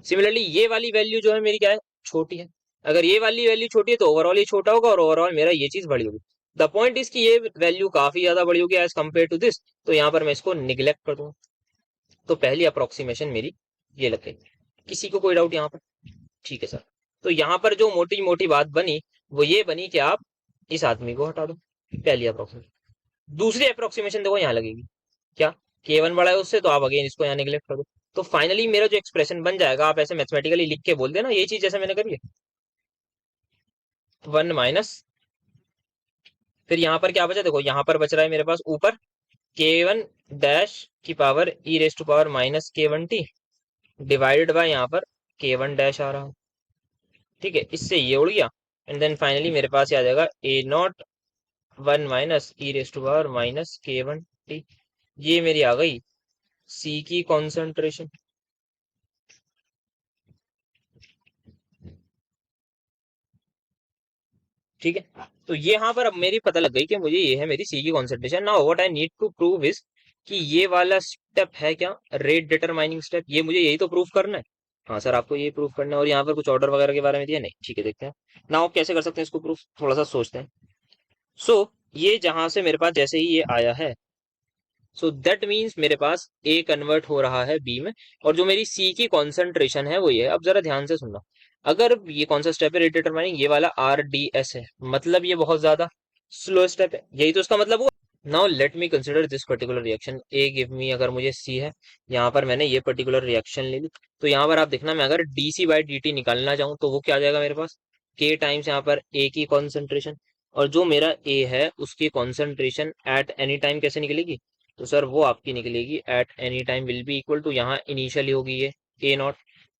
सिमिलरली ये वाली वैल्यू जो है मेरी क्या है, छोटी है। अगर ये वाली वैल्यू छोटी है तो ओवरऑल ये छोटा होगा और ओवरऑल मेरा ये चीज बड़ी होगी। द पॉइंट इज कि ये वैल्यू काफी ज्यादा बड़ी होगी एज कम्पेयर टू दिस, तो यहाँ पर मैं इसको निग्लेक्ट कर दूंगा। तो पहली अप्रोक्सीमेशन मेरी ये लग गई। किसी को कोई डाउट यहाँ पर? ठीक है सर। तो यहाँ पर जो मोटी मोटी बात बनी वो ये बनी कि आप इस आदमी को हटा दो, पहली अप्रोक्सीमेशन। दूसरी अप्रोक्सीमेशन देखो यहाँ लगेगी, क्या के वन बड़ा है उससे, तो आप अगेन इसको यहाँ निगलेक्ट कर दो। तो फाइनली मेरा जो एक्सप्रेशन बन जाएगा, आप ऐसे मैथमेटिकली लिख के बोल देना ये चीज जैसे मैंने करी है, वन माइनस, फिर यहाँ पर क्या बचा देखो, यहाँ पर बच रहा है मेरे पास ऊपर के वन डैश की power e raise to power minus के वन टी डिवाइडेड बाय यहाँ पर के वन डैश आ रहा है। ठीक है, इससे ये उड़ गया, एंड देन फाइनली मेरे पास ये आ जाएगा A naught one minus E raise to power minus के वन टी। ये मेरी आ गई सी की कॉन्सेंट्रेशन। ठीक है, तो ये यहाँ पर अब मेरी पता लग गई कि मुझे ये है मेरी सी की concentration. Now what I need to prove is कि ये वाला स्टेप है क्या, रेट डिटरमाइनिंग स्टेप, ये मुझे यही तो प्रूव करना है। हाँ सर, आपको ये प्रूव करना है, और यहाँ पर कुछ ऑर्डर वगैरह के बारे में दिया नहीं? ठीक है, देखते हैं ना आप कैसे कर सकते हैं इसको प्रूफ, थोड़ा सा सोचते हैं। सो ये जहां से मेरे पास जैसे ही ये आया है, सो दैट मीन्स मेरे पास ए कन्वर्ट हो रहा है बी में, और जो मेरी सी की कॉन्सेंट्रेशन है वो ये है। अब जरा ध्यान से सुनना, अगर ये कौन सा स्टेप है, रेट डिटरमाइनिंग, ये वाला आर डी एस है, मतलब ये बहुत ज्यादा स्लो स्टेप है, यही तो इसका मतलब हुआ। Now let me consider this particular reaction A give me, अगर मुझे सी है, यहाँ पर मैंने ये पर्टिकुलर रिएक्शन ले ली, तो यहाँ पर आप देखना मैं अगर D C by D T निकालना चाहूँ तो वो क्या आ जाएगा मेरे पास, के टाइम्स यहाँ पर ए की कॉन्सेंट्रेशन, और जो मेरा ए है उसकी कॉन्सेंट्रेशन एट एनी टाइम कैसे निकलेगी, तो सर वो आपकी निकलेगी at any time will be equal to, यहाँ इनिशियली होगी ये ए नॉट,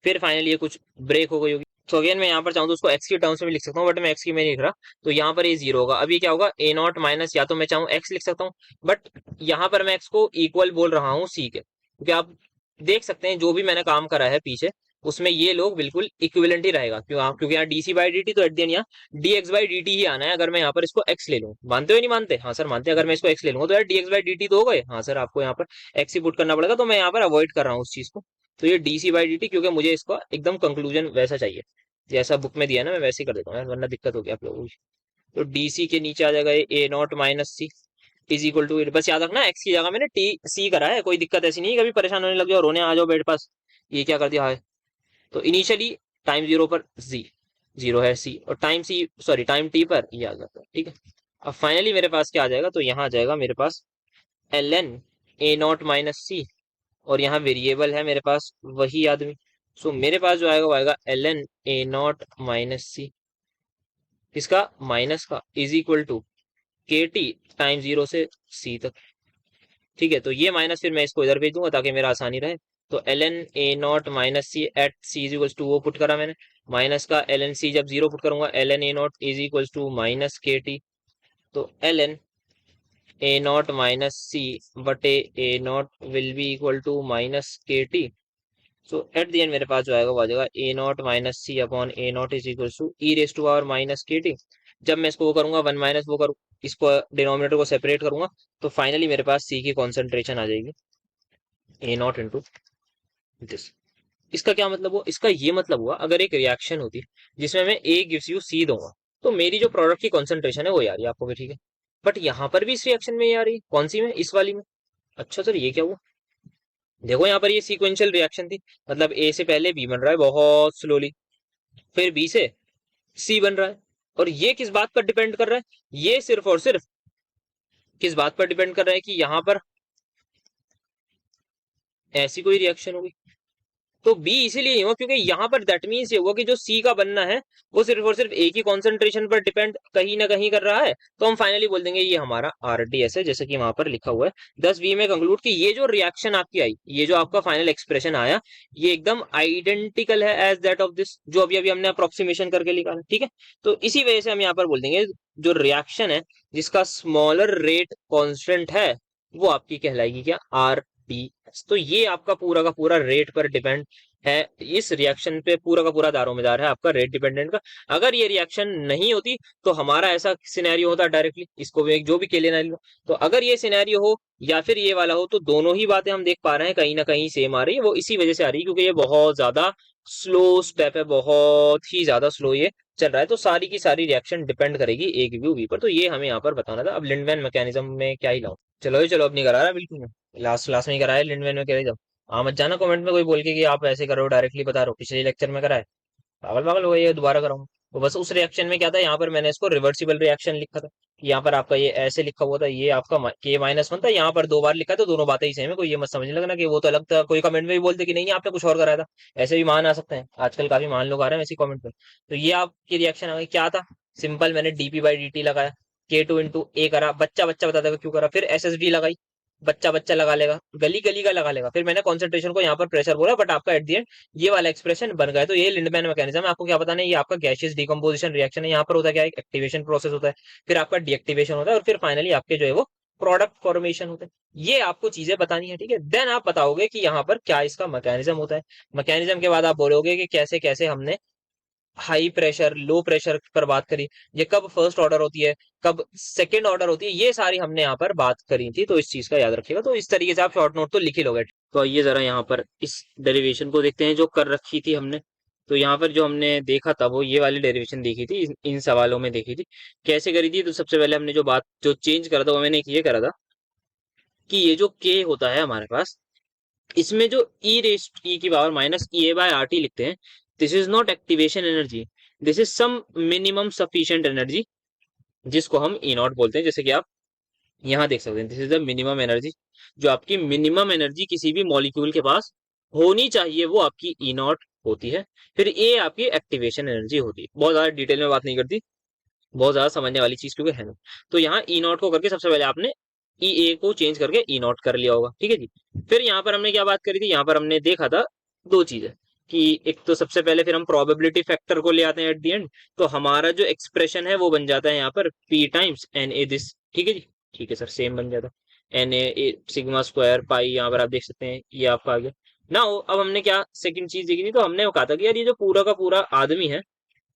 फिर फाइनली ये कुछ ब्रेक हो गई होगी। तो अगेन मैं यहाँ पर चाहूँ तो उसको एक्स की टर्म्स में भी लिख सकता हूँ, बट मैं एक्स की में नहीं लिख रहा, तो यहाँ पर ये जीरो होगा। अभी क्या होगा, ए नॉट माइनस, या तो मैं चाहूँ एक्स लिख सकता हूँ, बट यहाँ पर मैं एक्स को इक्वल बोल रहा हूँ सी के, क्योंकि आप देख सकते हैं जो भी मैंने काम करा है पीछे उसमें ये लोग बिल्कुल इक्विवेलेंट ही रहेगा, क्योंकि यहाँ D C by D T, तो एट द एंड यहाँ D X by D T ही आना है। अगर मैं यहाँ पर इसको एक्स ले लूँ, मानते हो नहीं मानते? हाँ सर मानते हैं। अगर मैं इसको एक्स ले लूंगा तो यार D X by D T तो हो गए। हाँ सर, आपको यहाँ पर एक्स ही पुट करना पड़ेगा, तो मैं यहाँ पर अवॉइड कर रहा हूँ उस चीज को। तो ये D C by D T, क्योंकि मुझे इसका एकदम कंक्लूजन वैसा चाहिए जैसा बुक में दिया है ना, मैं वैसे ही कर देता हूँ यार, वरना दिक्कत होगी आप लोगों को। तो डी सी के नीचे आ जाएगा A naught minus C is equal to, बस याद रखना एक्स की जगह मैंने टी सी करा है, कोई दिक्कत ऐसी नहीं है, कभी परेशान होने लग जाओ, रोने आ जाओ मेरे पास, ये क्या कर दिया है। तो इनिशियली टाइम जीरो पर जी जीरो है सी, और टाइम सी सॉरी टाइम टी पर ये आ जाता है। ठीक है, अब फाइनली मेरे पास क्या आ जाएगा, तो यहाँ आ जाएगा मेरे पास L N A naught minus C और यहाँ वेरिएबल है मेरे पास वही आदमी। सो मेरे पास जो आएगा वो आएगा ln a नॉट माइनस सी, किसका, माइनस का, is equal to k T time 0 से सी तक। ठीक है, तो ये माइनस फिर मैं इसको इधर भेज दूंगा ताकि मेरा आसानी रहे। तो ln a naught minus C at C is equal to, वो पुट करा मैंने, माइनस का ln c जब 0 पुट करूंगा ln a naught is equal to minus K T. तो ln a naught minus C बटे a naught will be equal to minus K T. So at the end मेरे पास जो आएगा वो आ जाएगा A naught minus C upon A naught is equal to E raise to power minus K T. जब मैं इसको वो करूंगा वन माइनस वो करूँ, इसको डिनोमिनेटर को सेपरेट करूंगा, तो फाइनली मेरे पास सी की कॉन्सेंट्रेशन आ जाएगी ए नॉट इंटू दिस। इसका क्या मतलब हुआ, इसका ये मतलब हुआ अगर एक रिएक्शन होती जिसमें मैं ए गिव्स यू सी दूंगा, तो मेरी जो प्रोडक्ट की कॉन्सेंट्रेशन है वो आ रही है आपको भी, ठीक है। बट यहाँ पर भी इस रिएक्शन में ये आ रही है, कौन सी में, इस वाली में। अच्छा सर ये क्या हुआ, देखो यहाँ पर ये सीक्वेंशियल रिएक्शन थी, मतलब ए से पहले बी बन रहा है बहुत स्लोली, फिर बी से सी बन रहा है। और ये किस बात पर डिपेंड कर रहा है, ये सिर्फ और सिर्फ किस बात पर डिपेंड कर रहा है कि यहाँ पर ऐसी कोई रिएक्शन होगी। तो बी इसीलिए नहीं हुआ क्योंकि यहाँ पर दैट मीन्स ये हुआ कि जो सी का बनना है वो सिर्फ और सिर्फ ए की कॉन्सेंट्रेशन पर डिपेंड कहीं ना कहीं कर रहा है। तो हम फाइनली बोल देंगे ये हमारा आरडीएस है, जैसे कि वहां पर लिखा हुआ है। 10 बी में कंक्लूड कि ये जो रिएक्शन आपकी आई, ये जो आपका फाइनल एक्सप्रेशन आया, ये एकदम आइडेंटिकल है एज दैट ऑफ दिस, जो अभी अभी हमने अप्रोक्सीमेशन करके निकाला, ठीक है। तो इसी वजह से हम यहाँ पर बोल देंगे जो रिएक्शन है जिसका स्मॉलर रेट कॉन्स्टेंट है वो आपकी कहलाएगी क्या, आर डी एस। तो ये आपका पूरा का पूरा रेट पर डिपेंड है, इस रिएक्शन पे पूरा का पूरा दारोमदार है आपका रेट डिपेंडेंट का। अगर ये रिएक्शन नहीं होती तो हमारा ऐसा सिनेरियो होता डायरेक्टली, इसको भी जो भी के लेना लो। तो अगर ये सिनेरियो हो या फिर ये वाला हो, तो दोनों ही बातें हम देख पा रहे हैं कहीं ना कहीं सेम आ रही है। वो इसी वजह से आ रही है क्योंकि ये बहुत ज्यादा स्लो स्टेप है, बहुत ही ज्यादा स्लो ये चल रहा है। तो सारी की सारी रिएक्शन डिपेंड करेगी एक व्यू वी पर। तो ये हमें यहाँ पर बताना था। अब लिंडमैन मैकेनिज्म में क्या ही लाऊं, चलो ये चलो, अब नहीं करा रहा बिल्कुल, लास्ट क्लास में ही कराया लिंडमैन मैकेनिज्म। हाँ मत जाना कमेंट में कोई बोल के कि आप ऐसे करो, डायरेक्टली बता रहे हो पिछले लेक्चर में कराए, पागल पागल हो गए, ये दोबारा कराऊंगा। तो बस उस रिएक्शन में क्या था, यहाँ पर मैंने इसको रिवर्सिबल रिएक्शन लिखा था कि यहाँ पर आपका ये ऐसे लिखा हुआ था, ये आपका के माइनस वन था, यहाँ पर दो बार लिखा तो दोनों बातें ही सेम है, कोई ये मत समझने लगना कि वो तो अलग था। कोई कमेंट में भी बोलते कि नहीं आपने कुछ और कराया था, ऐसे भी मान आ सकते हैं, आजकल काफी मान लोग आ रहे हैं ऐसी कमेंट में। तो ये आपकी रिएक्शन आ गई, क्या था, सिंपल मैंने डीपी बाई डी टी लगाया, के टू इंटू ए करा, बच्चा बच्चा बता देगा क्यों करा, फिर एस एस डी लगाई, बच्चा बच्चा लगा लेगा, गली गली का लगा लेगा, फिर मैंने कॉन्सेंट्रेशन को यहाँ पर प्रेशर बोला, बट आपका एट दी एंड ये वाला एक्सप्रेशन बन गया। तो ये लिंडमैन मैकेनिज्म है। आपको क्या बताना है, ये आपका गैसियस डिकम्पोजिशन रिएक्शन है। यहाँ पर होता है क्या, एक एक्टिवेशन प्रोसेस होता है, फिर आपका डीएक्टिवेशन होता है, और फिर फाइनली आपके जो है वो प्रोडक्ट फॉर्मेशन होता है। ये आपको चीजें बतानी है, ठीक है। देन आप बताओगे कि यहाँ पर क्या इसका मैकेनिज्म होता है। मैकेनिज्म के बाद आप बोलोगे कि कैसे कैसे हमने हाई प्रेशर लो प्रेशर पर बात करी, ये कब फर्स्ट ऑर्डर होती है, कब सेकंड ऑर्डर होती है, ये सारी हमने यहाँ पर बात करी थी। तो इस चीज का याद रखिएगा। तो इस तरीके से आप शॉर्ट नोट तो लिख ही लोगे। तो आइए जरा यहाँ पर इस डेरिवेशन को देखते हैं जो कर रखी थी हमने। तो यहाँ पर जो हमने देखा था वो ये वाली डेरिवेशन देखी थी, इन सवालों में देखी थी कैसे करी थी। तो सबसे पहले हमने जो बात जो चेंज करा था वो मैंने एक ये करा था कि ये जो के होता है हमारे पास, इसमें जो ई रेस ई की power minus E A by R T लिखते हैं, this is not activation energy, this is some minimum sufficient energy, जिसको हम ई नॉट बोलते हैं। जैसे कि आप यहाँ देख सकते हैं, this is the minimum energy, जो आपकी मिनिमम एनर्जी किसी भी मॉलिक्यूल के पास होनी चाहिए वो आपकी ई नॉट होती है। फिर ए आपकी एक्टिवेशन एनर्जी होती है। बहुत ज्यादा डिटेल में बात नहीं करती, बहुत ज्यादा समझने वाली चीज क्योंकि है ना। तो यहाँ ई नॉट को करके सबसे पहले आपने ई ए को चेंज करके ई नॉट कर लिया होगा, ठीक है जी। फिर यहाँ पर हमने क्या बात करी थी, यहाँ पर हमने देखा था दो चीजें कि एक तो सबसे पहले फिर हम प्रोबेबिलिटी फैक्टर को ले आते हैं एट दी एंड, तो हमारा जो एक्सप्रेशन है वो बन जाता है यहाँ पर P times N A this, ठीक है जी। ठीक है सर, सेम बन जाता है N A sigma square pi, यहाँ पर आप देख सकते हैं ये आपका आ गया ना। अब हमने क्या सेकंड चीज देखी थी, तो हमने कहा था कि यार ये जो पूरा का पूरा आदमी है,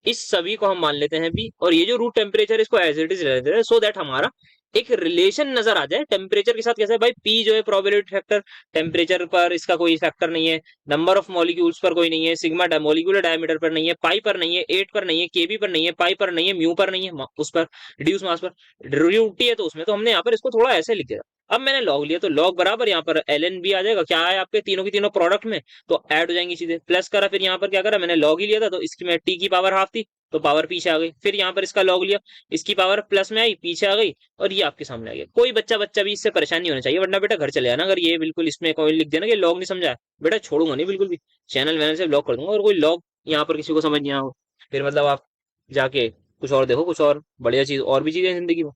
इस सभी को हम मान लेते हैं बी, और ये जो रूट टेम्परेचर इसको एज इट इज ले लेते हैं, सो दैट हमारा एक रिलेशन नजर आ जाए टेम्परेचर के साथ। कैसे है भाई, पी जो है प्रोबेबिलिटी फैक्टर, टेम्परेचर पर इसका कोई फैक्टर नहीं है, नंबर ऑफ मॉलिक्यूल्स पर कोई नहीं है, सिग्मा मॉलिक्यूलर डायमीटर पर नहीं है, पाई पर नहीं है, 8 पर नहीं है, केबी पर नहीं है, पाई पर नहीं है, म्यू पर नहीं है, उस पर रिड्यूस मास पर ड्यूटी है, तो उसमें तो हमने यहाँ पर इसको थोड़ा ऐसे लिख दिया। अब मैंने लॉग लिया तो लॉग बराबर यहाँ पर एल एन भी आ जाएगा, क्या है आपके तीनों की तीनों प्रोडक्ट में, तो ऐड हो जाएंगी चीजें। प्लस करा, फिर यहाँ पर क्या करा, मैंने लॉग ही लिया था तो इसकी मैं टी की पावर हाफ थी तो पावर पीछे आ गई, फिर यहाँ पर इसका लॉग लिया, इसकी पावर प्लस में आई पीछे आ गई, और ये आपके सामने आ गया। कोई बच्चा बच्चा भी इससे परेशान नहीं होना चाहिए, वरना बेटा घर चले जाना अगर ये बिल्कुल इसमें कोई लिख देना कि लॉग नहीं समझा, बेटा छोड़ूंगा नहीं बिल्कुल भी, चैनल वैनल से ब्लॉक कर दूंगा। और कोई लॉग यहाँ पर किसी को समझ नहीं आया हो, फिर मतलब आप जाके कुछ और देखो, कुछ और बढ़िया चीज, और भी चीजें जिंदगी में।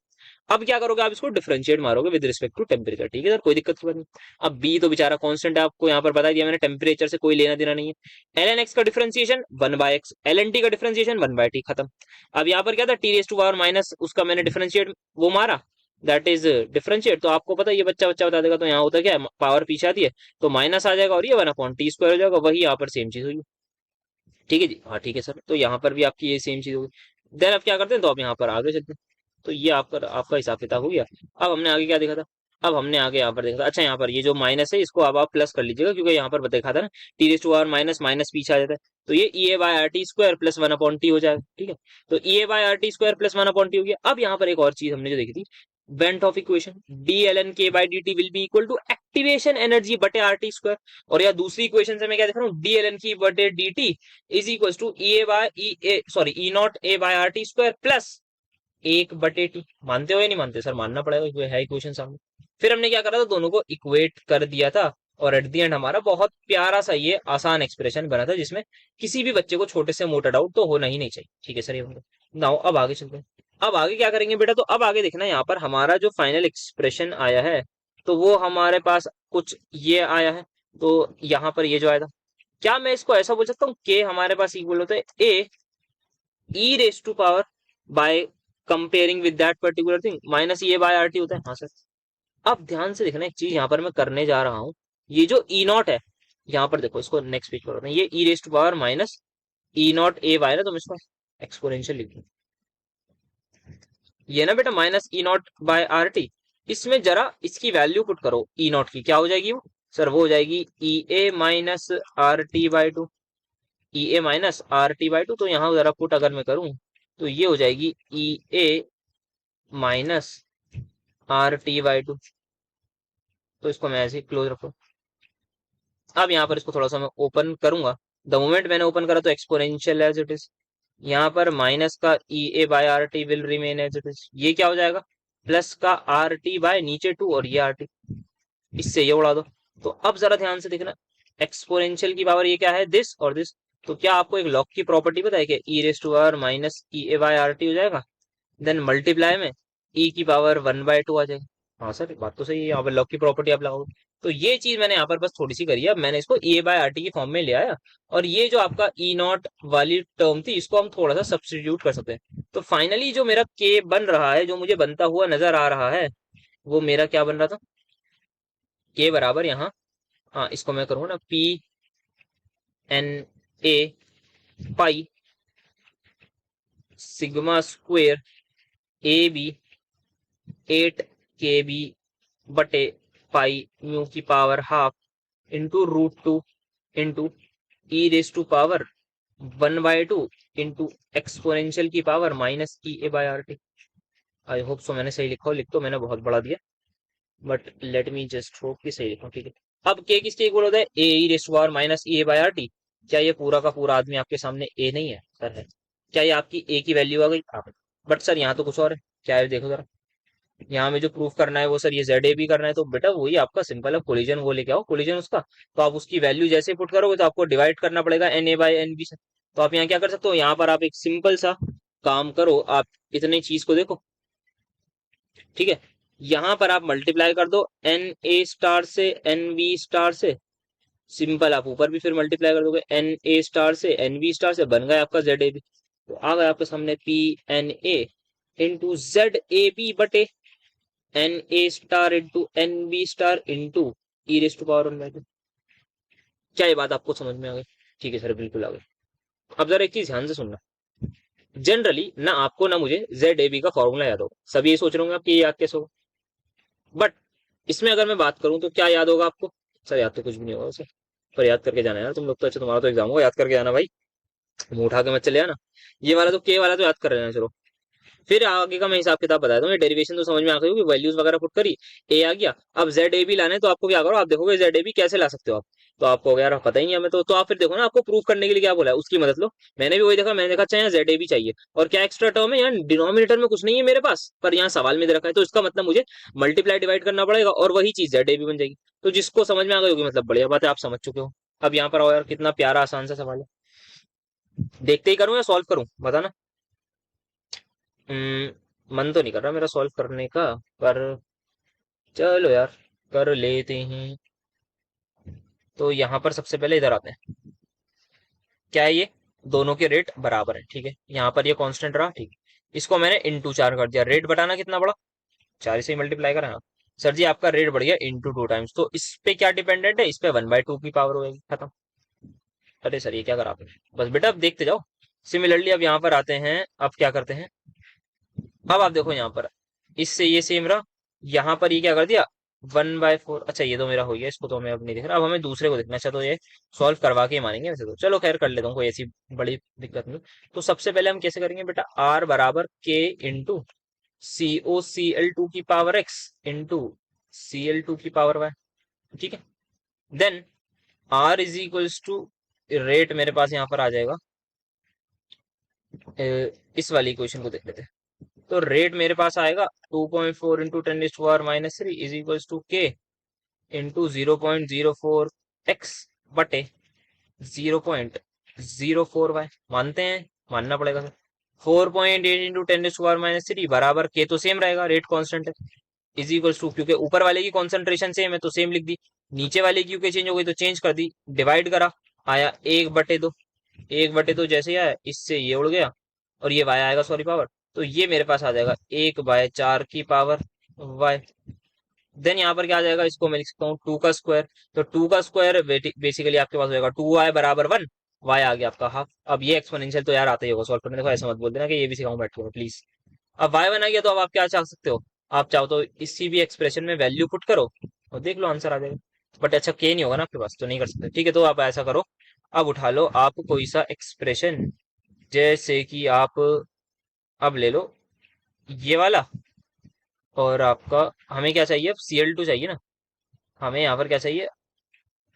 अब क्या करोगे, आप इसको डिफरेंशिएट मारोगे विद रिस्पेक्ट टू टेम्परेचर, ठीक है सर, कोई दिक्कत की बात नहीं। अब बी तो बेचारा कांस्टेंट है, आपको यहाँ पर बता दिया मैंने, टेम्परेचर से कोई लेना देना नहीं है। एल एन एक्स का differentiation 1/x, L N T का डिफरेंशिएशन 1/t, खत्म। अब यहाँ पर क्या था, T raise to power minus, उसका मैंने डिफरेंशिएट वो मारा, दैट इज डिफरेंशिएट, तो आपको पता है ये बच्चा बच्चा बता देगा, तो यहाँ होता क्या है, पावर पीछे आती है तो माइनस आ जाएगा और ये 1/t² हो जाएगा, वही यहाँ पर सेम चीज हुई। ठीक है जी, हाँ ठीक है सर, तो यहाँ पर भी आपकी ये सेम चीज होगी। देन अब क्या करते हैं, तो आप यहाँ पर आगे चलते हैं। तो ये आपका आपका हिसाब किताब हो गया। अब हमने आगे क्या देखा था, अब हमने आगे यहाँ पर देखा था, अच्छा यहाँ पर ये जो माइनस है इसको अब आप प्लस कर लीजिएगा, क्योंकि यहाँ पर देखा था ना T raise to power minus minus पीछे आ जाता है, तो ये E A by R T square plus 1/t हो जाएगा, ठीक है। तो E A by R T square plus 1/t हो गया। अब यहाँ पर एक और चीज हमने जो देखी थी, Van't Hoff equation, D L N K by D T will be equal to activation energy बटे आर टी स्क्वायर, और या दूसरी इक्वेशन से मैं क्या देख रहा हूँ, डी एल एन की बटे D T is equal to E A by E A sorry E not A by R T square plus 1/t। मानते हो या नहीं मानते सर, मानना पड़ेगा क्योंकि है इक्वेशन सामने। फिर हमने क्या करा था, दोनों को इक्वेट कर दिया था, और एट द एंड हमारा बहुत प्यारा सा ये आसान एक्सप्रेशन बना था, जिसमें किसी भी बच्चे को छोटे से मोटा डाउट तो होना ही नहीं चाहिए, ठीक है सर, ये नाउ अब आगे चलते हैं। अब आगे क्या करेंगे बेटा, तो अब आगे देखना यहाँ पर हमारा जो फाइनल एक्सप्रेशन आया है, तो वो हमारे पास कुछ ये आया है, तो यहाँ पर ये जो आया था, क्या मैं इसको ऐसा बोल सकता हूँ कि हमारे पास इक्वल होता है A E raise to power by comparing with that particular thing minus ये बाय आर टी होता है, हाँ सर। अब ध्यान से देखना एक चीज यहाँ पर मैं करने जा रहा हूँ, ये जो ई नॉट है, यहाँ पर देखो, इसको नेक्स्ट पेज पर होता है, ये E raise to power minus E not A by ना, तो मैं इसको एक्सपोनेंशियल लिख दूँ, ये ना बेटा minus E not by R T, इसमें जरा इसकी वैल्यू पुट करो, ई नॉट की क्या हो जाएगी वो, सर वो हो जाएगी E A minus R T by two, E A minus R T by two, तो यहाँ जरा पुट अगर मैं करूँ तो ये हो जाएगी E A minus R T by two, तो इसको मैं ऐसे क्लोज रखूँ। अब यहाँ पर इसको थोड़ा सा मैं ओपन करूंगा, द मोमेंट मैंने ओपन करा तो एक्सपोनेंशियल एज इट इज, यहाँ पर माइनस का E A by R T will remain as it is, ये क्या हो जाएगा, प्लस का आर टी बाय नीचे टू और ये आर टी, इससे ये उड़ा दो। तो अब जरा ध्यान से देखना, एक्सपोनेंशियल की पावर ये क्या है, दिस और दिस, तो क्या आपको एक लॉग की प्रॉपर्टी पता है कि E raise to power minus E A by R T हो जाएगा, देन मल्टीप्लाई में ई की पावर 1/2 आ जाएगी। हाँ सर बात तो सही है, यहाँ पर लॉग की प्रॉपर्टी आप लगाओगे, तो ये चीज मैंने यहाँ पर बस थोड़ी सी करी है, अब मैंने इसको ए बाय आर टी की फॉर्म में ले आया, और ये जो आपका ई नॉट वाली टर्म थी इसको हम थोड़ा सा सब्सटीट्यूट कर सकते हैं, तो फाइनली जो मेरा के बन रहा है, जो मुझे बनता हुआ नजर आ रहा है, वो मेरा क्या बन रहा था, के बराबर यहाँ, हाँ इसको मैं करूँ ना, P N A pi sigma square A B 8 KB बटे पाई म्यू की power half into √2 into E raise to power 1/2 into exponential की power minus E A by R T. I hope so मैंने सही लिखा हो, लिख तो मैंने बहुत बड़ा दिया, but let me just hope कि सही लिखा, ठीक है। अब के किसके इक्वल होता है, A E raise to power minus E A by R T, क्या ये पूरा का पूरा आदमी आपके सामने ए नहीं है, सर है। क्या ये आपकी ए की वैल्यू आ गई, बट सर यहाँ तो कुछ और है, क्या है देखो जरा, यहाँ में जो प्रूफ करना है वो सर ये जेड ए भी करना है, तो बेटा वही आपका सिंपल है, कोलिजन वो लेके आओ, कोलिजन उसका, तो आप उसकी वैल्यू जैसे पुट करोगे तो आपको डिवाइड करना पड़ेगा N A by N B से। तो आप यहाँ क्या कर सकते हो, यहाँ पर आप एक सिंपल सा काम करो, आप इतने चीज को देखो, ठीक है, यहाँ पर आप मल्टीप्लाई कर दो एन ए स्टार से एन बी स्टार से, सिंपल आप ऊपर भी फिर मल्टीप्लाई कर दोगे एन ए स्टार से एन बी स्टार से, बन गया आपका जेड ए बी, तो आ गया आपके सामने P N A into Z A B बटे N A star into N B star into E raise to power 1/2। क्या ये बात आपको समझ में आ गई, ठीक है सर बिल्कुल आ गई। अब जरा एक चीज ध्यान से सुनना, जनरली ना आपको ना मुझे जेड ए बी का फॉर्मूला याद होगा, सब ये सोच रहे होंगे आप कि ये याद कैसे होगा, बट इसमें अगर मैं बात करूं तो क्या याद होगा आपको, सर याद तो कुछ भी नहीं होगा उसे, पर याद करके जाना यार तुम लोग तो, अच्छा तुम्हारा तो एग्जाम होगा, याद करके जाना भाई, मुंह उठा के मत चले आना। ये वाला तो के वाला तो याद कर रहे हैं, चलो फिर आगे का मैं हिसाब किताब बता दूं, डेरिवेशन तो समझ में आ गई होगी, वैल्यूज वगैरह पुट करी, ए आ गया। अब जेड ए भी लाना है तो आपको क्या करो, आप देखोगे जेड ए भी कैसे ला सकते हो आप, तो आपको हो गया यार पता ही नहीं है हमें, तो आप फिर देखो ना, आपको प्रूफ करने के लिए क्या बोला है उसकी मदद लो। मैंने भी वही देखा, मैंने देखा अच्छा यहाँ जेड ए भी चाहिए, और क्या एक्स्ट्रा टर्म है, यहाँ डिनोमिनेटर में कुछ नहीं है मेरे पास, पर यहाँ सवाल में दे रखा है, तो इसका मतलब मुझे मल्टीप्लाई डिवाइड करना पड़ेगा और वही चीज जेड ए भी बन जाएगी। तो जिसको समझ में आ गई होगी मतलब बढ़िया बात है, आप समझ चुके हो। अब यहाँ पर आओ यार, कितना प्यारा आसान सा सवाल है, देखते ही करूँ या सॉल्व करूँ बताना। मन तो नहीं कर रहा मेरा सॉल्व करने का, पर चलो यार कर लेते हैं। तो यहाँ पर सबसे पहले इधर आते हैं, क्या है ये, दोनों के रेट बराबर है, ठीक है, यहाँ पर ये कांस्टेंट रहा, ठीक है, इसको मैंने इंटू 4 कर दिया, रेट बताना कितना बड़ा, 4 से ही मल्टीप्लाई करें हाँ। सर जी आपका रेट बढ़ गया इंटू 2 टाइम्स, तो इस पे क्या डिपेंडेंट है, इस पे 1/2 की पावर होगी, खत्म। अरे सर ये क्या करा आपने, बस बेटा अब देखते जाओ। सिमिलरली अब यहाँ पर आते हैं, अब क्या करते हैं, अब आप देखो यहाँ पर इससे ये सेम रहा, यहाँ पर ये क्या कर दिया 1/4, अच्छा ये तो मेरा हो गया, इसको तो हमें अब नहीं दिख रहा, अब हमें दूसरे को देखना, अच्छा तो ये सॉल्व करवा के ही मानेंगे वैसे, तो चलो खैर कर लेता हूँ, कोई ऐसी बड़ी दिक्कत नहीं। तो सबसे पहले हम कैसे करेंगे बेटा, आर बराबर के इंटू COCl2 की पावर एक्स इंटू Cl2 की पावर वाई, ठीक है। Then R is equals to, rate मेरे पास यहाँ पर आ जाएगा, इस वाली इक्वेशन को देख लेते हैं। तो रेट मेरे पास आएगा 2.4 इंटू 10⁻³ इज इक्वल्स टू के इंटू 0.04 एक्स बटे 0.04 वाई, मानते हैं, मानना पड़ेगा सर। 4.8 इंटू 10⁻³ बराबर के तो सेम रहेगा, रेट कांस्टेंट है, इज इक्वल्स टू, क्योंकि ऊपर वाले की कॉन्सेंट्रेशन सेम है तो सेम लिख दी, नीचे वाले की क्योंकि चेंज हो गई तो चेंज कर दी, डिवाइड करा, आया 1/2, 1/2 जैसे ही आया इससे ये उड़ गया, और ये वाई आएगा सॉरी पावर, तो ये मेरे पास आ जाएगा 1/4 की पावर वाई। देन यहाँ पर क्या आ जाएगा, इसको मैं लिख सकता हूँ 2 का स्क्वायर, तो 2 का स्क्वायर बेसिकली आपके पास हो जाएगा 2y बराबर 1, वाई आ गया आपका हाफ। अब ये एक्सपोनेंशियल तो यार आता ही होगा सॉल्व करने, देखो ऐसा मत बोल देना कि ये भी सिखाऊं बैठ के प्लीज। अब y1 आ गया, तो अब आप क्या चाह सकते हो, आप चाहो तो इसी भी एक्सप्रेशन में वैल्यू पुट करो और देख लो आंसर आ जाएगा, बट अच्छा के नहीं होगा ना आपके पास, तो नहीं कर सकते, ठीक है। तो आप ऐसा करो, अब उठा लो आप कोई सा एक्सप्रेशन, जैसे कि आप अब ले लो ये वाला, और आपका हमें क्या चाहिए, अब Cl2 चाहिए ना, हमें यहाँ पर क्या चाहिए,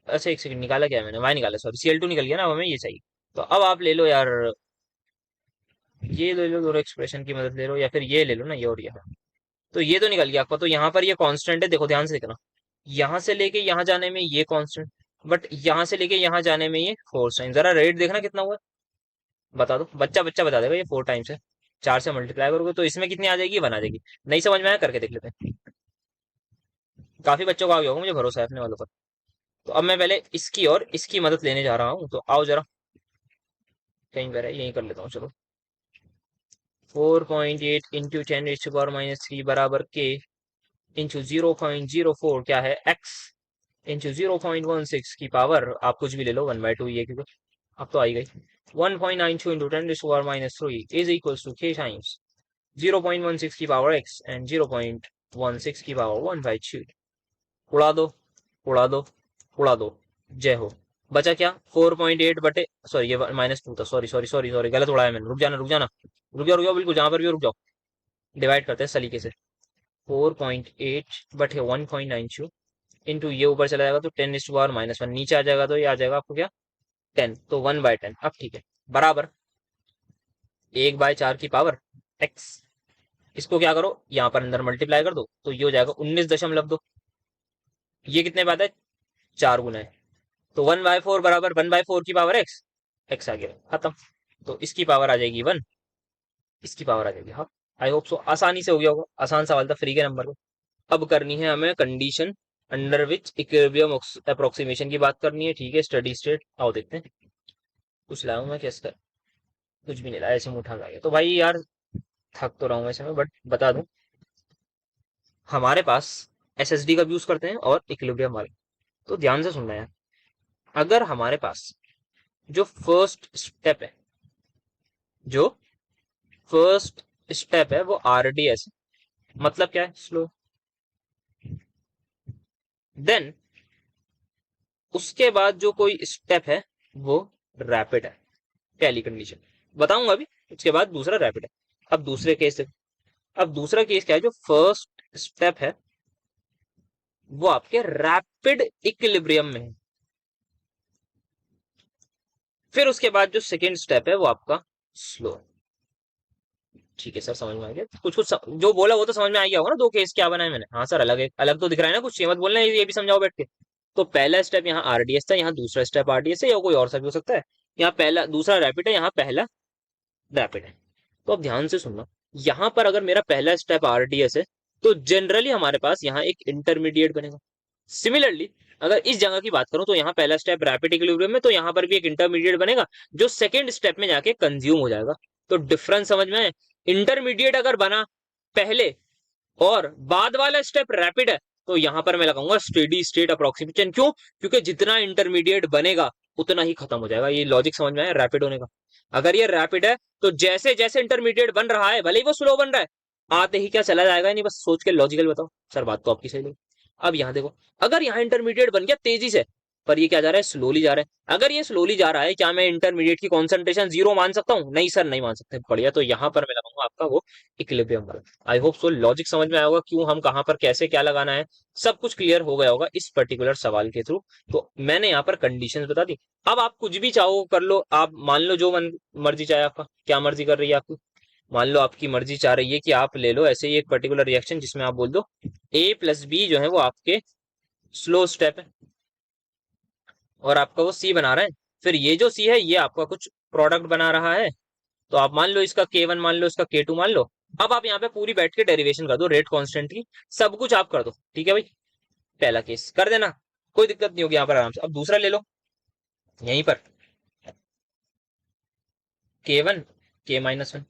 अच्छा एक सेकंड, निकाला क्या है मैंने, वाई निकाला सॉरी, Cl2 निकल गया ना, अब हमें ये चाहिए। तो अब आप ले लो यार, ये ले लो, दोनों एक्सप्रेशन की मदद ले लो, या फिर ये ले लो ना, ये और ये, तो ये तो निकल गया आपका, तो यहाँ पर ये कांस्टेंट है, देखो ध्यान से देखना, यहाँ से लेके यहाँ जाने में ये कांस्टेंट, बट यहाँ से लेके यहाँ जाने में ये 4 टाइम, जरा रेट देखना कितना हुआ है? बता दो, बच्चा बच्चा बता देगा, ये 4 टाइम्स है, 4 से मल्टीप्लाई करोगे तो इसमें कितनी आ जाएगी, 1 आ जाएगी। नहीं समझ में आया, करके देख लेते हैं, काफी बच्चों को आ गया होगा मुझे भरोसा है अपने वालों पर। तो अब मैं पहले इसकी और इसकी मदद लेने जा रहा हूँ, तो आओ जरा, कहीं पर है यही कर लेता हूँ चलो। 4.8 इंटू 10⁻³ बराबर के इंटू 0.04 क्या है एक्स इंटू 0.16 की पावर, आप कुछ भी ले लो 1/2 ये, क्योंकि अब तो आई गई, 1.92 इंटू 10⁻³ इज इक्वल्स टू के टाइम्स 0.16 की पावर एक्स एंड 0.16 की पावर 1/2। उड़ा दो, उड़ा दो, उड़ा दो, जय हो। बचा क्या 4.8 बटे, सॉरी ये -2 था, सॉरी सॉरी सॉरी सॉरी, गलत उड़ाया मैंने, रुक जाना रुक जाना, रुक जाओ रुक जाओ, बिल्कुल जहां पर भी हो रुक जाओ, डिवाइड करते हैं सलीके से, 4.8 बटे 1.92 इंटू ये ऊपर चला जाएगा तो 10⁻⁻1, नीचे आ जाएगा तो ये आ जाएगा आपको क्या 10, तो 1/10, अब ठीक है, बराबर 1/4 की पावर एक्स, इसको क्या करो यहाँ पर अंदर मल्टीप्लाई कर दो, तो ये हो जाएगा 19.2, ये कितने बात है 4 गुना है, तो 1/4 बराबर 1/4 की पावर एक्स, एक्स आ गया खत्म, तो इसकी पावर आ जाएगी 1, इसकी पावर आ जाएगी हाफ। आई होप सो आसानी से हो गया होगा, आसान सवाल था, फ्री के नंबर को। अब करनी है हमें condition under which equilibrium approximation की बात करनी है, ठीक है, स्टडी स्टेट, आओ देखते हैं। कुछ लाऊं मैं कैसे, कुछ भी नहीं लाया, ऐसे मुंह उठा गया, तो भाई यार थक तो रहा हूँ ऐसे में, बट बता दूं, हमारे पास SSD का यूज करते हैं और इक्विलिब्रियम वाला, तो ध्यान से सुनना है, अगर हमारे पास जो फर्स्ट स्टेप है, जो फर्स्ट स्टेप है वो RDS, मतलब क्या है स्लो, देन उसके बाद जो कोई स्टेप है वो रैपिड है, पहली कंडीशन बताऊंगा अभी, उसके बाद दूसरा रैपिड है। अब दूसरे केस अब दूसरा केस क्या है, जो फर्स्ट स्टेप है वो आपके रैपिड इक्विलिब्रियम में है। फिर उसके बाद जो सेकेंड स्टेप है वो आपका स्लो। ठीक है सर, समझ में आ गया कुछ कुछ जो बोला वो तो समझ में आ गया होगा ना, दो केस क्या बनाए मैंने। हाँ सर, अलग है, अलग तो दिख रहा है ना कुछ, ये मत बोलना ये भी समझाओ बैठ के। तो पहला स्टेप यहाँ आरडीएस था, यहाँ दूसरा स्टेप आरडीएस है, या कोई और सा भी हो सकता है। यहाँ पहला दूसरा रैपिड है, यहाँ पहला रैपिड है। तो अब ध्यान से सुनना, यहाँ पर अगर मेरा पहला स्टेप आरडीएस है तो जनरली हमारे पास यहाँ एक इंटरमीडिएट बनेगा। सिमिलरली अगर इस जगह की बात करूं तो यहाँ पहला स्टेप रैपिड इक्विलिब्रियम में, तो यहाँ पर भी एक इंटरमीडिएट बनेगा जो सेकेंड स्टेप में जाके कंज्यूम हो जाएगा। तो डिफरेंस समझ में आए? इंटरमीडिएट अगर बना पहले और बाद वाला स्टेप रैपिड है तो यहां पर मैं लगाऊंगा स्टेडी स्टेट अप्रोक्सीमेशन। क्यों? क्योंकि जितना इंटरमीडिएट बनेगा उतना ही खत्म हो जाएगा। ये लॉजिक समझ में आया रैपिड होने का? अगर ये रैपिड है तो जैसे जैसे इंटरमीडिएट बन रहा है, भले ही वो स्लो बन रहा है, आते ही क्या चला जाएगा? नहीं, बस सोच के लॉजिकल बताओ सर, बात तो आपकी सही लगी। अब यहाँ देखो, अगर यहाँ इंटरमीडिएट बन गया तेजी से, पर ये क्या जा रहा है? स्लोली जा रहा है। अगर ये स्लोली जा रहा है, क्या मैं इंटरमीडिएट की कॉन्सेंट्रेशन जीरो मान सकता हूँ? नहीं सर, नहीं मान सकते। बढ़िया, तो यहाँ पर मैं लगाऊंगा आपका वो इक्विलिब्रियम वाला। आई होप सो लॉजिक समझ में आया होगा, क्यों हम कहां पर कैसे क्या लगाना है, सब कुछ क्लियर हो गया होगा इस पर्टिकुलर सवाल के थ्रू। तो मैंने यहाँ पर कंडीशंस बता दी। अब आप कुछ भी चाहो कर लो, आप मान लो जो मर्जी चाहे आपका, क्या मर्जी कर रही है आपकी। मान लो आपकी मर्जी चाह रही है कि आप ले लो ऐसे ही एक पर्टिकुलर रिएक्शन जिसमें आप बोल दो ए प्लस बी जो है वो आपके स्लो स्टेप है, और आपका वो सी बना रहा है। फिर ये जो सी है ये आपका कुछ प्रोडक्ट बना रहा है, तो आप मान लो इसका K1 मान लो, इसका K2 मान लो। अब आप यहाँ पे पूरी बैठ के डेरिवेशन कर दो रेट कांस्टेंट की, सब कुछ आप कर दो। ठीक है भाई, पहला केस कर देना, कोई दिक्कत नहीं होगी यहाँ पर आराम से। अब दूसरा ले लो, यहीं पर K1 K-1।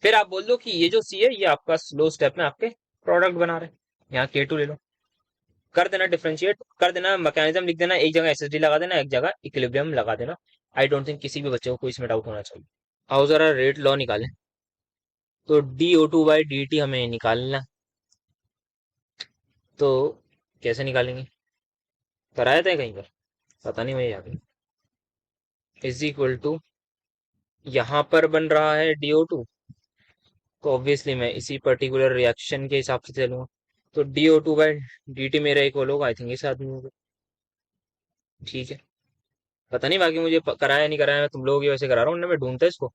फिर आप बोल दो कि ये जो सी है ये आपका स्लो स्टेप में आपके प्रोडक्ट बना रहे हैं। यहाँ K2 ले लो, कर देना, डिफ्रेंशिएट कर देना, मैकेनिज्म लिख देना, एक जगह एसएसडी लगा देना, एक जगह इक्विलिब्रियम लगा देना। आई डोंट थिंक किसी भी बच्चे को इसमें डाउट होना चाहिए। आओ जरा रेट लॉ निकालें। तो DO2/dt हमें निकालना, तो कैसे निकालेंगे? कराया था कहीं पर, पता नहीं मुझे याद नहीं। इज इक्वल टू, यहाँ पर बन रहा है DO2, तो ऑब्वियसली मैं इसी पर्टिकुलर रिएक्शन के हिसाब से चलूंगा। तो DO2/dt मेरा इक्वल होगा, आई थिंक इस आदमी होगा। ठीक है, पता नहीं बाकी मुझे कराया नहीं कराया, मैं तुम लोगों की वैसे करा रहा हूँ ना, मैं ढूंढता इसको।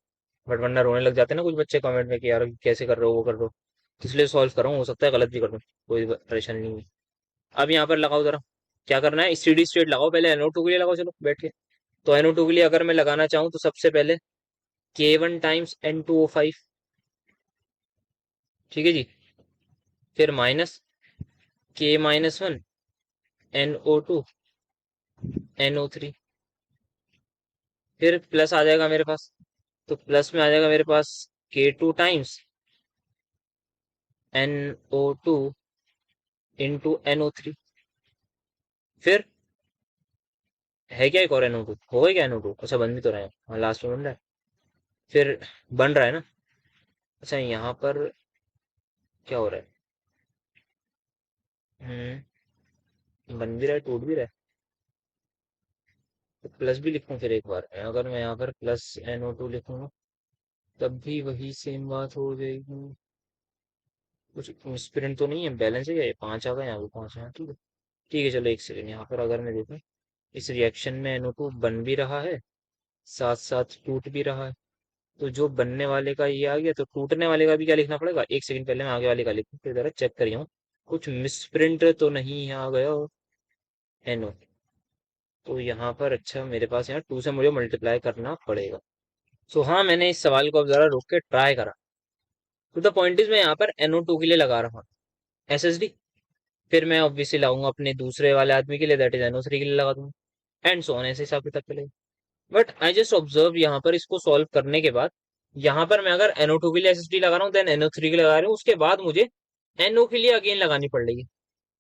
बट वरना रोने लग जाते हैं ना कुछ बच्चे कमेंट में कि यार कैसे कर रहे हो, वो कर रहे हो। तो इसलिए सॉल्व कर रहा हूँ, हो सकता है गलत भी कर दूँ, कोई परेशानी नहीं है। अब यहाँ पर लगाओ जरा, क्या करना है, स्टेडी स्टेट लगाओ। पहले NO2 के लिए लगाओ, चलो बैठ के। तो NO2 के लिए अगर मैं लगाना चाहूँ तो सबसे पहले K1 टाइम्स N2O5। ठीक है जी, फिर माइनस K-1 NO2 NO3, फिर प्लस आ जाएगा मेरे पास। तो प्लस में आ जाएगा मेरे पास K2 times NO2 into NO3। फिर है क्या एक और NO2? हो गया क्या NO2? अच्छा, बन भी तो रहा है, हाँ लास्ट में बन रहा है। फिर बन रहा है ना? अच्छा, यहाँ पर क्या हो रहा है? बन भी रहा है, टूट भी रहा है। तो प्लस भी लिखूं फिर एक बार, अगर मैं यहाँ पर प्लस NO2 लिखूंगा तब भी वही सेम बात हो जाएगी। कुछ मिसप्रिंट तो नहीं है? बैलेंस है क्या? ये 5 आ गया, यहाँ पे 5 है, ठीक है। ठीक है, चलो एक सेकेंड, यहाँ पर अगर मैं देखूं इस रिएक्शन में NO2 बन भी रहा है, साथ साथ टूट भी रहा है। तो जो बनने वाले का ये आ गया, तो टूटने वाले का भी क्या लिखना पड़ेगा? एक सेकंड पहले मैं आगे वाले का लिखूं, फिर जरा चेक करिए हूँ कुछ मिसप्रिंट तो नहीं आ गया। NO, तो यहाँ पर अच्छा मेरे पास यहाँ 2 से मुझे मल्टीप्लाई करना पड़ेगा। सो हाँ, मैंने इस सवाल को अब जरा रोक के ट्राई करा। तो द पॉइंट इज, मैं यहाँ पर NO2 के लिए लगा रहा हूँ SSD, फिर मैं ऑब्वियसली लाऊंगा अपने दूसरे वाले आदमी के लिए, दैट इज NO3 के लिए लगा दूंगा, एंड सो ऑन, ऐसे हिसाब किताब चलेगा। बट आई जस्ट ऑब्जर्व यहाँ पर इसको सॉल्व करने के बाद, यहाँ पर मैं अगर NO2 के लिए SSD लगा रहा हूँ, देन NO3 के लिए लगा रहा हूँ, उसके बाद मुझे NO के लिए अगेन लगानी पड़ रही है।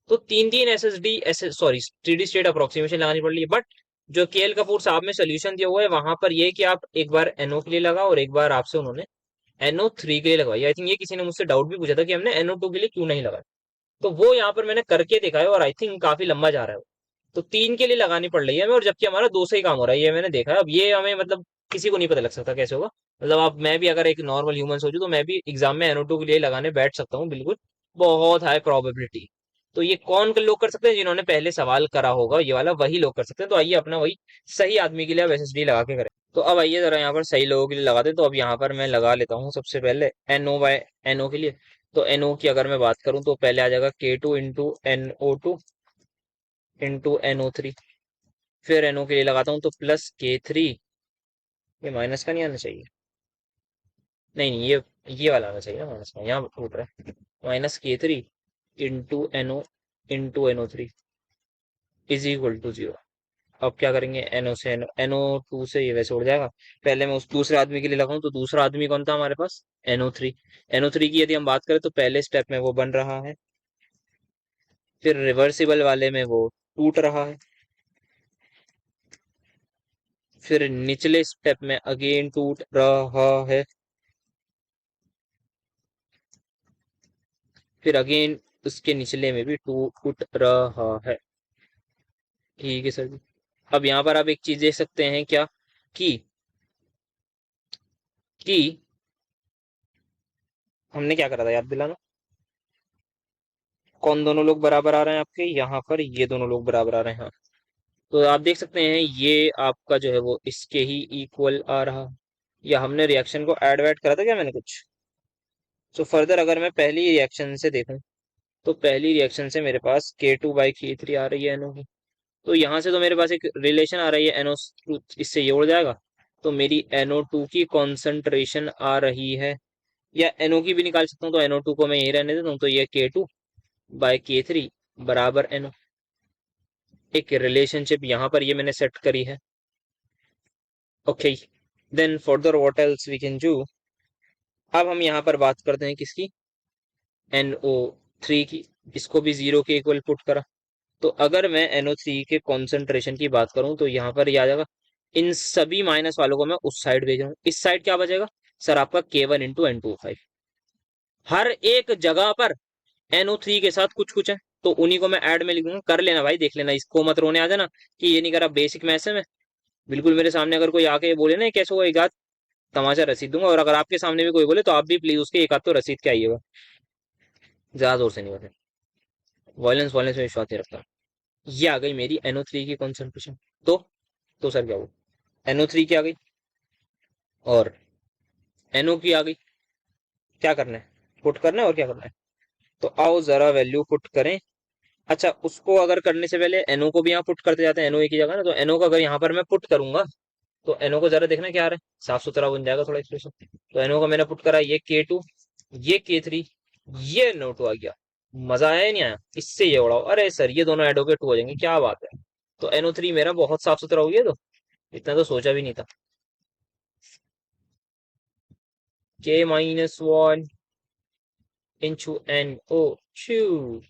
तो तीन तीन SSD sorry steady state approximation लगानी पड़ रही है। बट जो KL कपूर साहब में सोल्यूशन दिया हुआ है वहां पर ये है कि आप एक बार NO के लिए लगा और एक बार आपसे उन्होंने NO3 के लिए लगवाई। आई थिंक ये किसी ने मुझसे डाउट भी पूछा था कि हमने NO2 के लिए क्यों नहीं लगाया, तो वो यहाँ पर मैंने करके देखा है, और आई थिंक काफी लंबा जा रहा है वो। तो 3 के लिए लगानी पड़ रही है हमें, और जबकि हमारा 2 से ही काम हो रहा है, ये मैंने देखा है। अब ये हमें मतलब किसी को नहीं पता लग सकता कैसे होगा। मतलब आप, मैं भी अगर एक नॉर्मल ह्यूमन सोचूं तो मैं भी एग्जाम में NO2 के लिए लगाने बैठ सकता हूँ, बिल्कुल बहुत हाई प्रोबेबिलिटी। तो ये कौन लोग कर सकते हैं? जिन्होंने पहले सवाल करा होगा ये वाला, वही लोग कर सकते हैं। तो आइए अपना वही सही आदमी के लिए अब SSD लगा के करें। तो अब आइए जरा यहाँ पर सही लोगों के लिए लगाते हैं। तो अब यहाँ पर मैं लगा लेता हूँ सबसे पहले NO के लिए। तो NO की अगर मैं बात करूँ तो पहले आ जाएगा K2 into NO2 into NO3। फिर NO के लिए लगाता हूँ तो प्लस K3। ये माइनस का नहीं आना चाहिए, नहीं नहीं, ये वाला आना चाहिए ना माइनस का, यहाँ टूट रहा है। -K3 into NO3 is equal to 0। अब क्या करेंगे, NO टू से ये वैसे उड़ जाएगा। पहले मैं उस दूसरे आदमी के लिए लगाऊं तो दूसरा आदमी कौन था हमारे पास? NO3। NO3 की यदि हम बात करें तो पहले स्टेप में वो बन रहा है, फिर रिवर्सिबल वाले में वो टूट रहा है, फिर निचले स्टेप में अगेन टूट रहा है, फिर अगेन उसके निचले में भी टूट रहा है। ठीक है सर जी। अब यहाँ पर आप एक चीज देख सकते हैं क्या, कि कि हमने क्या करा था, याद दिलाना। कौन दोनों लोग बराबर आ रहे हैं आपके यहाँ पर? ये दोनों लोग बराबर आ रहे हैं, हाँ। तो आप देख सकते हैं ये आपका जो है वो इसके ही इक्वल आ रहा। या हमने रिएक्शन को ऐड वैड करा था क्या मैंने कुछ? सो फर्दर अगर मैं पहली रिएक्शन से देखूं तो पहली रिएक्शन से मेरे पास K2/K3 आ रही है NO की। तो यहाँ से तो मेरे पास एक रिलेशन आ रही है NO, इससे ये उड़ जाएगा। तो मेरी NO2 की कॉन्सेंट्रेशन आ रही है, या NO की भी निकाल सकता हूँ। तो NO2 को मैं यही रहने देता हूँ, तो ये K2/K3 बराबर NO। एक रिलेशनशिप यहाँ पर ये मैंने सेट करी है। Okay, then further what else we can do. अब हम यहाँ पर बात करते हैं किसकी, NO3 की। इसको भी 0 के इक्वल पुट करा। तो अगर मैं NO3 के कॉन्सेंट्रेशन की बात करूं तो यहाँ पर ये आ जाएगा। इन सभी माइनस वालों को मैं उस साइड भेज रहा हूँ, इस साइड क्या बचेगा सर? आपका K1 इंटू N25। हर एक जगह पर NO3 के साथ कुछ कुछ है, तो उन्हीं को मैं ऐड में लिखूंगा। कर लेना भाई, देख लेना, इसको मत रोने आ जाना कि ये नहीं करा। बेसिक मैथ्स है। मैं बिल्कुल, मेरे सामने अगर कोई आके बोले ना कैसे वो, एक आध तमाचा रसीद दूंगा। और अगर आपके सामने भी कोई बोले तो आप भी प्लीज उसके एक आध तो रसीद के आइएगा। ज्यादा जोर से नहीं बता, वायलेंस वायलेंस में विश्वास नहीं रखता। ये आ गई मेरी NO3 की कॉन्सेंट्रेशन। तो सर क्या हुआ, NO3 की आ गई और NO की आ गई। क्या करना है, पुट करना है, और क्या करना है? तो आओ जरा वैल्यू पुट करें। अच्छा, उसको अगर करने से पहले NO को भी यहाँ पुट करते जाते हैं, NO एक ही जगह ना। तो NO को अगर यहाँ पर मैं पुट करूंगा तो NO को जरा देखना क्या आ रहा है, साफ सुथरा बन जाएगा थोड़ा एक्सप्रेशन। तो NO का मैंने पुट करा, ये K2, ये K3, ये NO2 आ गया। मजा आया या नहीं आया? इससे ये उड़ाओ, अरे सर ये दोनों ऐड होके 2 हो जाएंगे, क्या बात है। तो NO3 मेरा बहुत साफ सुथरा हो गया। तो इतना तो सोचा भी नहीं था। K-1 into NO2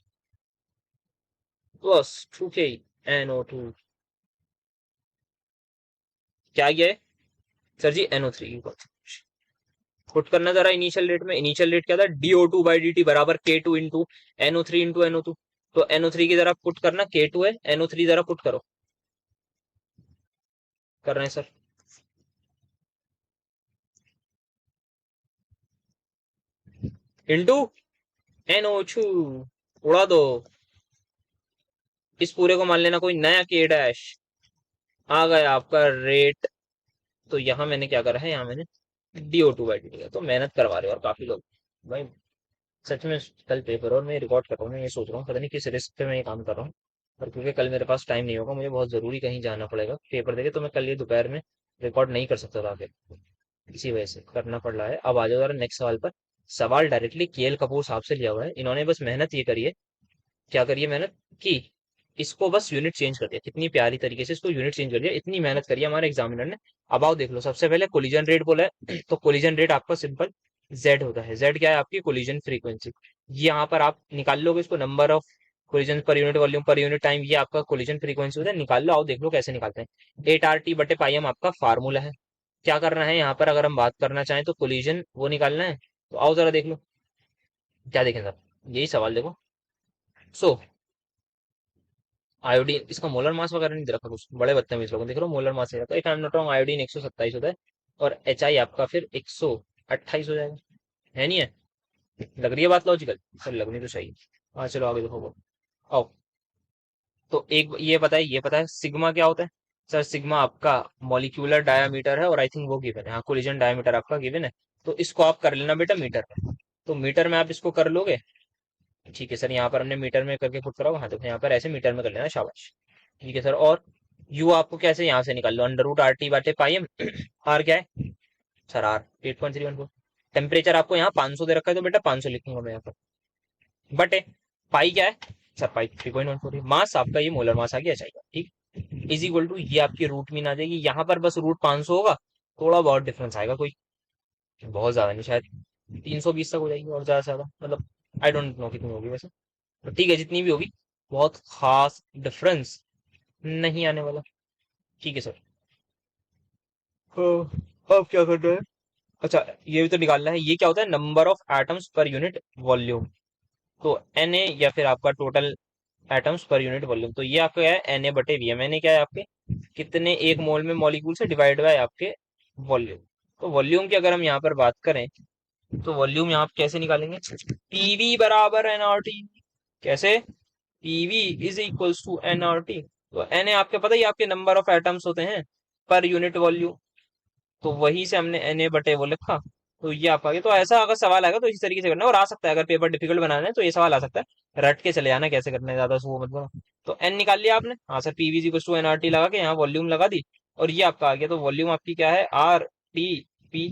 plus 2K NO2। क्या गया है सर जी? NO3 की बात पुट करना जरा इनिशियल रेट में। इनिशियल रेट क्या था? DO2/dt बराबर K2 into NO3 into NO2। तो NO3 की जरा पुट करना, K2 है, NO3 जरा पुट करो। कर रहे हैं सर। इंटू NO2, उड़ा दो। इस पूरे को मान लेना कोई नया K डैश। आ गया आपका रेट। तो यहाँ मैंने क्या करा है, यहाँ मैंने DO2/dt का तो मेहनत करवा रहे हो और काफी लोग भाई। सच में कल पेपर और मैं रिकॉर्ड कर रहा हूँ। मैं ये सोच रहा हूँ पता नहीं किस रिस्क पे मैं ये काम कर रहा हूँ। पर क्योंकि कल मेरे पास टाइम नहीं होगा, मुझे बहुत जरूरी कहीं जाना पड़ेगा पेपर देके, तो मैं कल ये दोपहर में रिकॉर्ड नहीं कर सकता था फिर, इसी वजह से करना पड़ रहा है। अब आ जाओ जरा नेक्स्ट सवाल पर। सवाल डायरेक्टली KL कपूर साहब से लिया हुआ है। इन्होंने बस मेहनत ये करी है, क्या करिए मेहनत की, इसको बस यूनिट चेंज कर दिया। कितनी प्यारी तरीके से इसको यूनिट चेंज कर दिया, इतनी मेहनत करी है हमारे एग्जामिनर ने। अब आओ देख लो, सबसे पहले कोलिजन रेट बोला है तो कोलिजन रेट आपका सिंपल Z होता है। Z क्या है? आपकी कोलिजन फ्रीक्वेंसी। ये यहाँ पर आप निकाल लोगे इसको, number of collision per unit volume per unit time, ये आपका कोलिजन फ्रीक्वेंसी होता है। निकाल लो, आओ देख लो कैसे निकालते हैं। 8RT/πm आपका फार्मूला है। क्या करना है यहाँ पर, अगर हम बात करना चाहें तो कोलिजन वो निकालना है। तो आओ जरा देख लो, क्या देखें सर, यही सवाल देखो। सो आयोडीन, इसका मोलर मास वगैरह नहीं दे रखा कुछ, बड़े बदतमीज लोग। देख रहे हो मोलर मास दे रखा है। If I am not wrong iodine 127 होता है। और एच आई आपका फिर 128 हो जाएगा। है नहीं है? लग रही है बात लॉजिकल? सर लगनी तो चाहिए। हाँ चलो आगे देखो वो। आओ। तो एक ये पता है सिग्मा क्या होता है? सर सिग्मा आपका मॉलिक्यूलर डायामीटर है, और आई थिंक वो गिवन है, हाँ कोलिजन डायामीटर आपका गिवन है। तो इसको आप कर लेना बेटा मीटर में। तो मीटर में आप इसको कर लोगे। ठीक है सर, यहाँ पर हमने मीटर में करके पुट करा हुआ, हाँ देखो यहाँ पर ऐसे मीटर में कर लेना, शाबाश। ठीक है सर, और यू आपको कैसे यहाँ से निकाल लो, अंडर रूट आर टी बाटे पाई एम। आर क्या है? Sir are 8.314। टेम्परेचर आपको यहाँ 500 दे रखा है, तो बेटा 500 लिखूंगा मैं यहाँ पर। बटे पाई क्या है? सर पाई 3.14 है। मास आपका ये मोलर मास आ गया चाहिए, ठीक। इज इक्वल टू ये आपकी रूट मीन आ जाएगी, यहाँ पर बस रूट 500 होगा, थोड़ा बहुत डिफरेंस आएगा, कोई बहुत ज्यादा नहीं, शायद 320 तक हो जाएगी, और ज्यादा से ज्यादा मतलब आई डोंट नो कितनी होगी वैसे। तो ठीक है, जितनी भी होगी, बहुत खास डिफरेंस नहीं आने वाला। ठीक है सर। अब क्या करना है? अच्छा, ये भी तो निकालना है, ये क्या होता है, number of atoms per unit volume. तो एन ए या फिर आपका total atoms per unit volume, तो ये आपका क्या है, एन ए बटे वी एम। एन ए क्या है आपके, कितने एक मोल में मॉलिक्यूल से डिवाइड बाय आपके वॉल्यूम। तो वॉल्यूम की अगर हम यहाँ पर बात करें, तो वॉल्यूम यहाँ आप कैसे निकालेंगे, पीवी बराबर एनआरटी। कैसे? PV is equals to NRT. तो एन ए आपके पता ही, आपके नंबर ऑफ एटम्स होते हैं पर यूनिट वॉल्यूम। तो वहीं से हमने एन ए बटे वो लिखा। तो ये आपका आ गया। तो ऐसा अगर सवाल आएगा तो इसी तरीके से करना है, और आ सकता है अगर पेपर डिफिकल्ट बनाना है तो ये सवाल आ सकता है, रट के चले जाना कैसे करना है, ज्यादा वो मत बनो। तो एन निकाल लिया आपने, हाँ sir, PV equal to NRT लगा के यहाँ वॉल्यूम लगा दी, और ये आपका आ गया। तो वॉल्यूम आपकी क्या है, आर टी पी।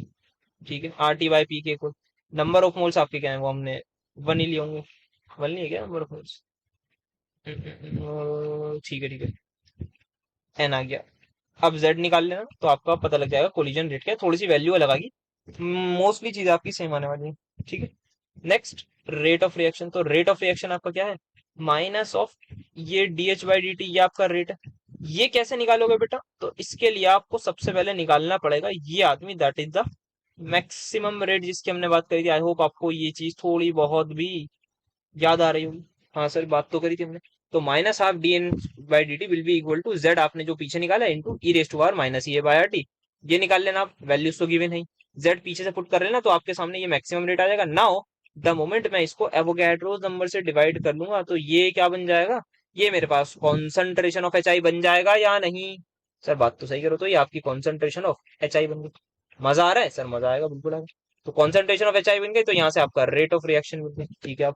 ठीक है, आर टी बाई पी के इक्वल। नंबर ऑफ मोल्स आपके क्या है, वो हमने वन ही लिए होंगे। वन नहीं है क्या नंबर ऑफ मोल्स? ठीक है ठीक है, एन आ गया। अब जेड निकाल लेना, तो आपका पता लग जाएगा कोलिजन रेट क्या है, थोड़ी सी वैल्यू अलग आएगी, मोस्टली चीज आपकी सेम आने वाली है। ठीक है। Next, rate of reaction. तो रेट ऑफ रिएक्शन आपका क्या है, माइनस ऑफ ये D H by D T, ये आपका रेट है। ये कैसे निकालोगे बेटा, तो इसके लिए आपको सबसे पहले निकालना पड़ेगा ये आदमी, that is the maximum rate जिसकी हमने बात करी थी। आई होप आपको ये चीज थोड़ी बहुत भी याद आ रही होगी। हाँ सर, बात तो करी थी हमने। तो minus half D N by D T will be equal to Z, आपने जो पीछे निकाला, into E raise to R minus A by R T. ये निकाल लेना आप, वैल्यूज तो गिवन है। जेड पीछे से पुट कर लेना, तो आपके सामने ये मैक्सिमम रेट आ जाएगा। नाउ द मोमेंट मैं इसको एवोगैड्रोस नंबर से डिवाइड कर लूंगा, तो ये क्या बन जाएगा, ये मेरे पास कॉन्सेंट्रेशन ऑफ एच आई बन जाएगा या नहीं? सर बात तो सही करो, तो ये आपकी कॉन्सेंट्रेशन ऑफ एच आई बन गई। मजा आ रहा है सर? मजा आएगा, बिल्कुल आएगा। तो कॉन्सेंट्रेशन ऑफ एच आई बन गई, तो यहाँ से आपका रेट ऑफ रिएक्शन बन गई। ठीक है।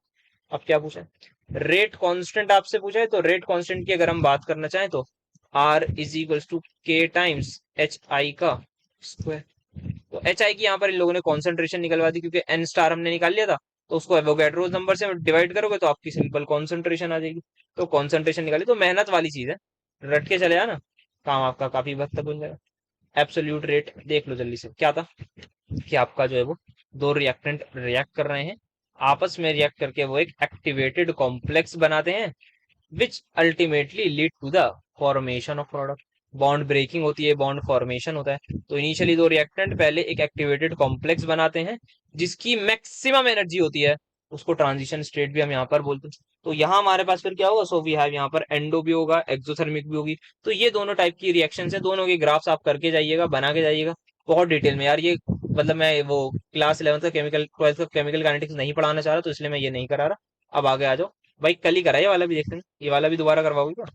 अब क्या पूछा है, रेट कांस्टेंट आपसे पूछा है, तो रेट कांस्टेंट की अगर हम बात करना चाहें, तो आर इज इक्वल्स टू के टाइम्स एच आई का स्क्वायर। तो एच आई की यहाँ पर इन लोगों ने कॉन्सेंट्रेशन निकलवा दी, क्योंकि एन स्टार हमने निकाल लिया था। तो उसको एवोगैड्रोस नंबर से डिवाइड करोगे तो आपकी सिंपल कॉन्सेंट्रेशन आ जाएगी। तो कॉन्सेंट्रेशन निकाली, तो मेहनत वाली चीज है, रट के चले जाना, काम आपका काफी वक्त तक बन जाएगा। एब्सोल्यूट रेट देख लो जल्दी से, क्या था कि आपका जो है वो दो रिएक्टेंट रिएक्ट कर रहे हैं, आपस में रिएक्ट करके वो एक एक्टिवेटेड कॉम्प्लेक्स बनाते हैं, which ultimately lead to the formation of product. Bond breaking होती है, बॉन्ड फॉर्मेशन होता है। तो इनिशियली दो रिएक्टेंट पहले एक एक्टिवेटेड कॉम्प्लेक्स बनाते हैं, जिसकी मैक्सिमम एनर्जी होती है, उसको ट्रांजिशन स्टेट भी हम यहाँ पर बोलते हैं। तो यहाँ हमारे पास फिर क्या होगा, सो वी हैव यहाँ पर एंडो भी होगा, एक्सोथर्मिक भी होगी। तो ये दोनों टाइप की रिएक्शन है, दोनों के ग्राफ्स आप करके जाइएगा, बना के जाइएगा बहुत डिटेल में। यार ये मतलब मैं वो क्लास 11th का केमिकल, 12th का केमिकल काइनेटिक्स नहीं पढ़ाना चाह रहा, तो इसलिए मैं ये नहीं करा रहा। अब आगे आ जाओ भाई, कल ही करा ये वाला भी, देखते हैं ये वाला भी दोबारा करवाओगे क्या?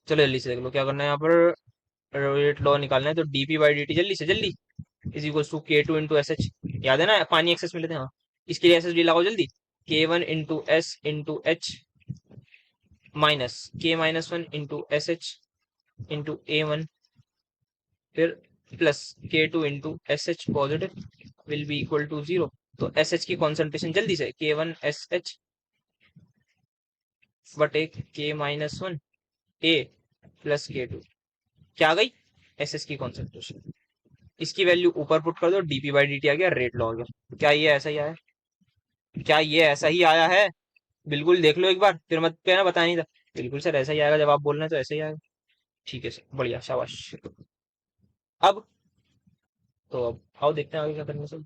चलो जल्दी से देख लो क्या करना है यहाँ पर। रेट लॉ निकालना है, तो डीपी बाई डी टी, जल्दी से जल्दी, इज इक्वल टू के टू इंटू एस एच। याद है ना, पानी एक्सेस में लेते हैं, हाँ। इसके लिए एस एच डी लगाओ जल्दी, K one into S into H minus K minus one into S H into A one, फिर plus K two into S H positive will be equal to zero. तो S H की concentration जल्दी से, K one S H बटे K minus one A plus K two, क्या आ गई, S S की कॉन्सेंट्रेशन। इसकी वैल्यू ऊपर पुट कर दो, डीपी बाई डी टी आ गया, रेट लॉ आ गया। क्या ये ऐसा ही आया? क्या ये ऐसा ही आया है? बिल्कुल देख लो एक बार, फिर मत कहना बताया नहीं था। बिल्कुल सर ऐसा ही आएगा, जब आप बोल रहे हैं तो ऐसा ही आएगा। ठीक है सर, बढ़िया, शाबाश। अब तो अब आओ देखते हैं आगे क्या करने से।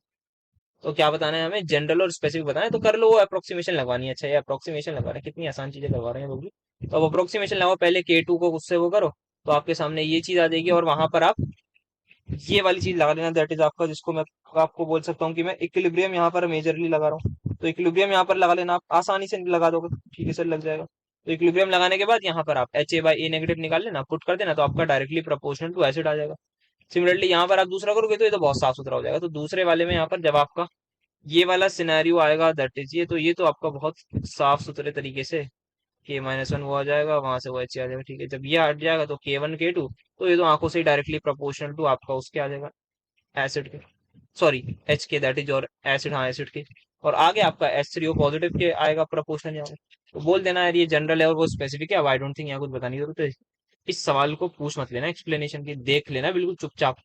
तो क्या बताना है हमें, जनरल और स्पेसिफिक बताना है, तो कर लो। वो अप्रोक्सीमेशन लगवानी है, अच्छा ये अप्रोक्सीमेशन लगवा रहे हैं, कितनी आसान चीजें करवा रहे हैं वो भी। तो अब अप्रोक्सीमेशन लगाओ, पहले के टू को उससे वो करो, तो आपके सामने ये चीज आ जाएगी, और वहां पर आप ये वाली चीज लगा लेना, दैट इज आपका, जिसको मैं आपको बोल सकता हूँ कि मैं इक्विलिब्रियम यहाँ पर मेजरली लगा रहा हूँ। तो इक्विलिब्रियम यहाँ पर लगा लेना, आप आसानी से लगा दोगे, ठीक है सर, लग जाएगा। तो इक्विलिब्रियम लगाने के बाद यहाँ पर आप HA/A नेगेटिव निकाल लेना, पुट कर देना, तो आपका डायरेक्टली प्रोपोर्शनल टू एसिड आ जाएगा। सिमिलरली यहाँ पर आप दूसरा करोगे तो ये तो बहुत साफ सुथरा हो जाएगा। तो दूसरे वाले में यहाँ पर जब आपका ये वाला सिनेरियो आएगा, दैट इज ये, तो ये तो आपका बहुत साफ सुथरे तरीके से K-1 वो आ जाएगा, वहां से वो H आ जाएगा, ठीक है। जब ये हट जाएगा तो K1 K2, तो ये तो आंखों से डायरेक्टली प्रोपोर्शनल टू आपका उसके आ जाएगा, एसिड के, सॉरी H के, दैट इज, और एसिड, हाँ एसिड के। और आगे आपका H3O पॉजिटिव के आएगा प्रोपोर्शनल यहाँ पे। तो बोल देना यार ये जनरल है और वो स्पेसिफिक है, अब आई डोंट थिंक यहाँ कुछ बताने की जरूरत है। इस सवाल को पूछ मत लेना एक्सप्लेनेशन की, देख लेना बिल्कुल चुपचाप,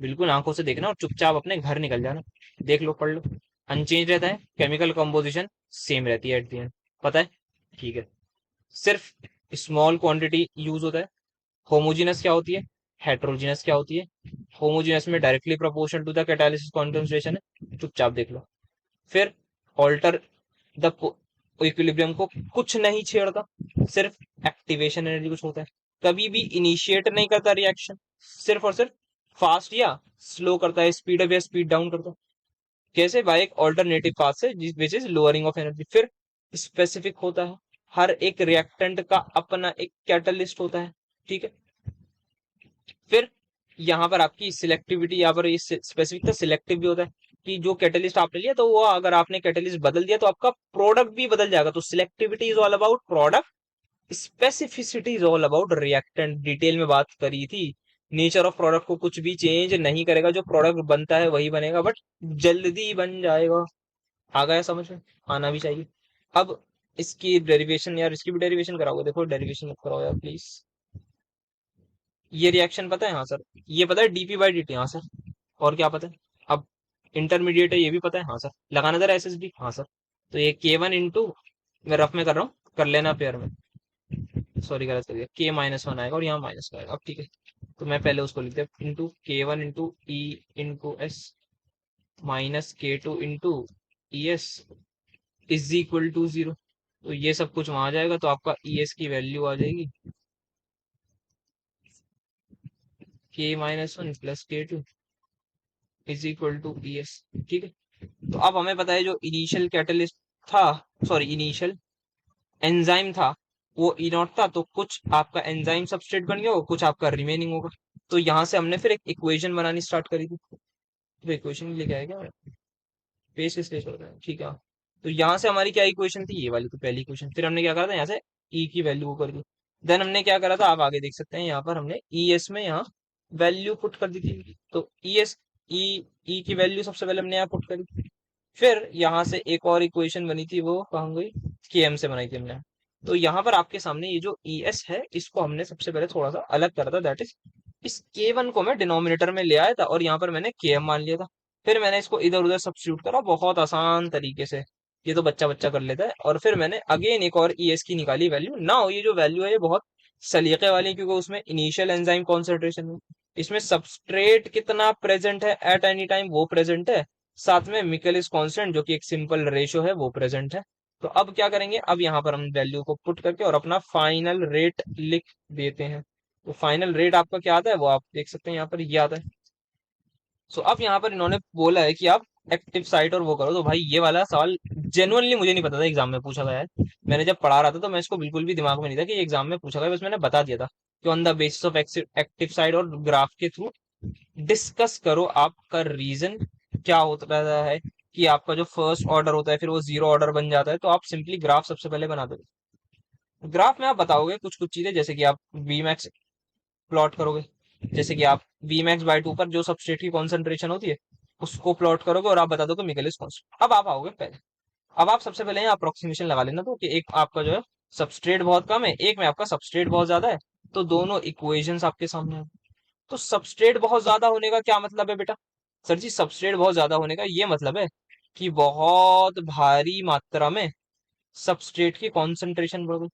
बिल्कुल आंखों से देखना और चुपचाप अपने घर निकल जाना। देख लो, पढ़ लो, अनचेंज रहता है, केमिकल कंपोजिशन सेम रहती है एट द एंड, पता है, ठीक है। सिर्फ स्मॉल क्वांटिटी यूज होता है। होमोजीनस क्या होती है, हेट्रोजीनस क्या होती है। होमोजीनस में directly proportional to the catalysis concentration है, चुपचाप देख लो। फिर ऑल्टर द इक्विलिब्रियम को कुछ नहीं छेड़ता, सिर्फ एक्टिवेशन एनर्जी कुछ होता है, कभी भी इनिशिएट नहीं करता रिएक्शन, सिर्फ और सिर्फ फास्ट या स्लो करता है, स्पीड अप या स्पीड डाउन करता है, कैसे, बाय एक ऑल्टरनेटिव पाथ से, which is lowering of energy. फिर स्पेसिफिक होता है, हर एक रिएक्टेंट का अपना एक कैटलिस्ट होता है, ठीक है। फिर यहाँ पर आपकी सिलेक्टिविटी, यहाँ पर स्पेसिफिक था, सिलेक्टिव भी होता है, कि जो कैटलिस्ट आपने लिया तो वो अगर आपने कैटलिस्ट बदल दिया तो आपका प्रोडक्ट भी बदल जाएगा। तो selectivity is all about product, specificity is all about reactant. Detail में बात करी थी, नेचर ऑफ प्रोडक्ट को कुछ भी चेंज नहीं करेगा, जो प्रोडक्ट बनता है वही बनेगा, बट जल्दी बन जाएगा। आ गया समझ में, आना भी चाहिए। अब इसकी डेरिवेशन, यार इसकी भी डेरिवेशन कराओगे, देखो डेरिवेशन मत कराओ यार प्लीज। ये रिएक्शन पता है, हाँ सर। ये पता है dP/dt, हाँ सर। और क्या पता है, अब इंटरमीडिएट है ये भी पता है, हाँ सर। लगाना जरा SSB, हाँ सर। तो ये K1 इंटू, मैं रफ में कर रहा हूँ, कर लेना पेयर में, सॉरी गलत कर दिया, K-1 आएगा और यहाँ माइनस का आएगा, अब ठीक है। तो मैं पहले उसको लिखते हैं, into K1 into E into S minus K2 into ES is equal to 0। तो ये सब कुछ वहां आ जाएगा, तो आपका ES की वैल्यू आ जाएगी K-1 plus K2 is equal to ES, ठीक है। तो अब हमें पता है जो इनिशियल कैटलिस्ट था, सॉरी इनिशियल एंजाइम था, वो ई नॉट था, तो कुछ आपका एंजाइम सबस्ट्रेट बन गया होगा, कुछ आपका रिमेनिंग होगा। तो यहाँ से हमने फिर एक इक्वेशन बनानी स्टार्ट करी थी। तो इक्वेशन लेके आया क्या, पेज किस पेज पर है, ठीक है। तो यहाँ से हमारी क्या इक्वेशन थी, ये वाली, तो पहली इक्वेशन। फिर हमने क्या करा था, यहाँ से ई की वैल्यू को कर दी। देन हमने क्या करा था, आप आगे देख सकते हैं, यहाँ पर हमने ES में यहाँ वैल्यू पुट कर दी थी। तो ES, ई की वैल्यू सबसे पहले हमने यहाँ पुट करी। फिर यहाँ से एक और इक्वेशन बनी थी, वो कहाँ गई, KM से बनाई थी हमने। तो यहाँ पर आपके सामने ये जो ES है, इसको हमने सबसे पहले थोड़ा सा अलग करा था, दैट इज इस K1 को मैं डिनोमिनेटर में ले आया था और यहाँ पर मैंने KM मान लिया था। फिर मैंने इसको इधर उधर सब्स्टिट्यूट करा बहुत आसान तरीके से, ये तो बच्चा बच्चा कर लेता है। और फिर मैंने अगेन एक और ES की निकाली वैल्यू ना, ये जो वैल्यू है ये बहुत सलीके वाली है, क्योंकि उसमें इनिशियल एंजाइम कॉन्सेंट्रेशन है, इसमें सबस्ट्रेट कितना प्रेजेंट है एट एनी टाइम वो प्रेजेंट है, साथ में मिकेलिस कांस्टेंट जो कि एक सिंपल रेशो है वो प्रेजेंट है। तो अब क्या करेंगे, अब यहाँ पर हम वैल्यू को पुट करके और अपना फाइनल रेट लिख देते हैं। तो फाइनल रेट आपका क्या आता है, वो आप देख सकते हैं, यहाँ पर ये आता है। सो अब यहाँ पर इन्होंने बोला है कि आप एक्टिव साइट और वो करो। तो भाई ये वाला सवाल जेनुअनली मुझे नहीं पता था एग्जाम में पूछा गया है। मैंने जब पढ़ा रहा था तो मैं इसको बिल्कुल भी दिमाग में नहीं था कि एग्जाम में पूछा गया, बस मैंने बता दिया था कि on the basis of active side और ग्राफ के थ्रू डिस्कस करो आपका रीजन क्या होता है, कि आपका जो फर्स्ट ऑर्डर होता है फिर वो जीरो ऑर्डर बन जाता है, तो आप सिंपली ग्राफ सबसे पहले बना दो। ग्राफ में आप बताओगे कुछ कुछ चीजें, जैसे कि आप Vmax प्लॉट करोगे, जैसे कि आप Vmax/2 पर जो सबस्ट्रेट की कॉन्सेंट्रेशन होती है उसको प्लॉट करोगे, और आप बता दो कि मिकेलिस कांस्टेंट। अब आप आओगे पहले, अब आप सबसे पहले यहाँ अप्रोक्सीमेशन लगा लेना, तो कि एक आपका जो है सबस्ट्रेट बहुत कम है, एक में आपका सबस्ट्रेट बहुत ज्यादा है, तो दोनों इक्वेशंस आपके सामने है। तो सबस्ट्रेट बहुत ज्यादा होने का क्या मतलब है बेटा, सर जी सबस्ट्रेट बहुत ज्यादा होने का ये मतलब है कि बहुत भारी मात्रा में सबस्ट्रेट की कॉन्सेंट्रेशन बढ़ गई,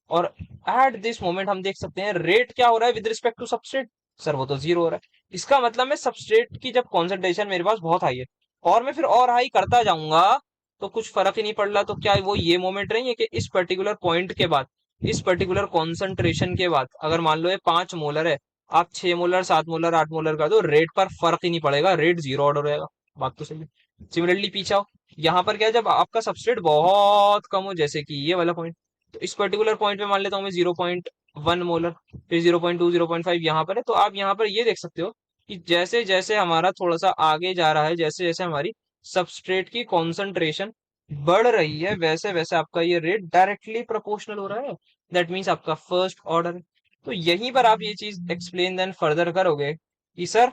और एट दिस मोमेंट हम देख सकते हैं रेट क्या हो रहा है with respect to substrate, sir वो तो जीरो हो रहा है। इसका मतलब है सबस्ट्रेट की जब कॉन्सेंट्रेशन मेरे पास बहुत हाई है और मैं फिर और हाई करता जाऊंगा तो कुछ फर्क ही नहीं पड़ रहा, तो क्या वो ये मोमेंट नहीं है कि इस पर्टिकुलर पॉइंट के बाद, इस पर्टिकुलर कॉन्सेंट्रेशन के बाद, अगर मान लो ये 5 मोलर है, आप 6 मोलर 7 मोलर 8 मोलर कर दो, रेट पर फर्क ही नहीं पड़ेगा, रेट जीरो ऑर्डर रहेगा। बात तो सही है। सिमिलरली पीछे आओ, यहाँ पर क्या है, जब आपका सबस्ट्रेट बहुत कम हो, जैसे कि ये वाला पॉइंट, तो इस पर्टिकुलर पॉइंट पे मान लेता हूँ मैं 0.1 मोलर, फिर 0.2 0.5 यहाँ पर है, तो आप यहाँ पर ये देख सकते हो कि जैसे जैसे हमारा थोड़ा सा आगे जा रहा है, जैसे जैसे हमारी सबस्ट्रेट की कॉन्सेंट्रेशन बढ़ रही है, वैसे वैसे आपका ये रेट डायरेक्टली प्रोपोर्शनल हो रहा है। दैट मीन्स आपका फर्स्ट ऑर्डर। तो यहीं पर आप ये चीज एक्सप्लेन देन फर्दर करोगे कि सर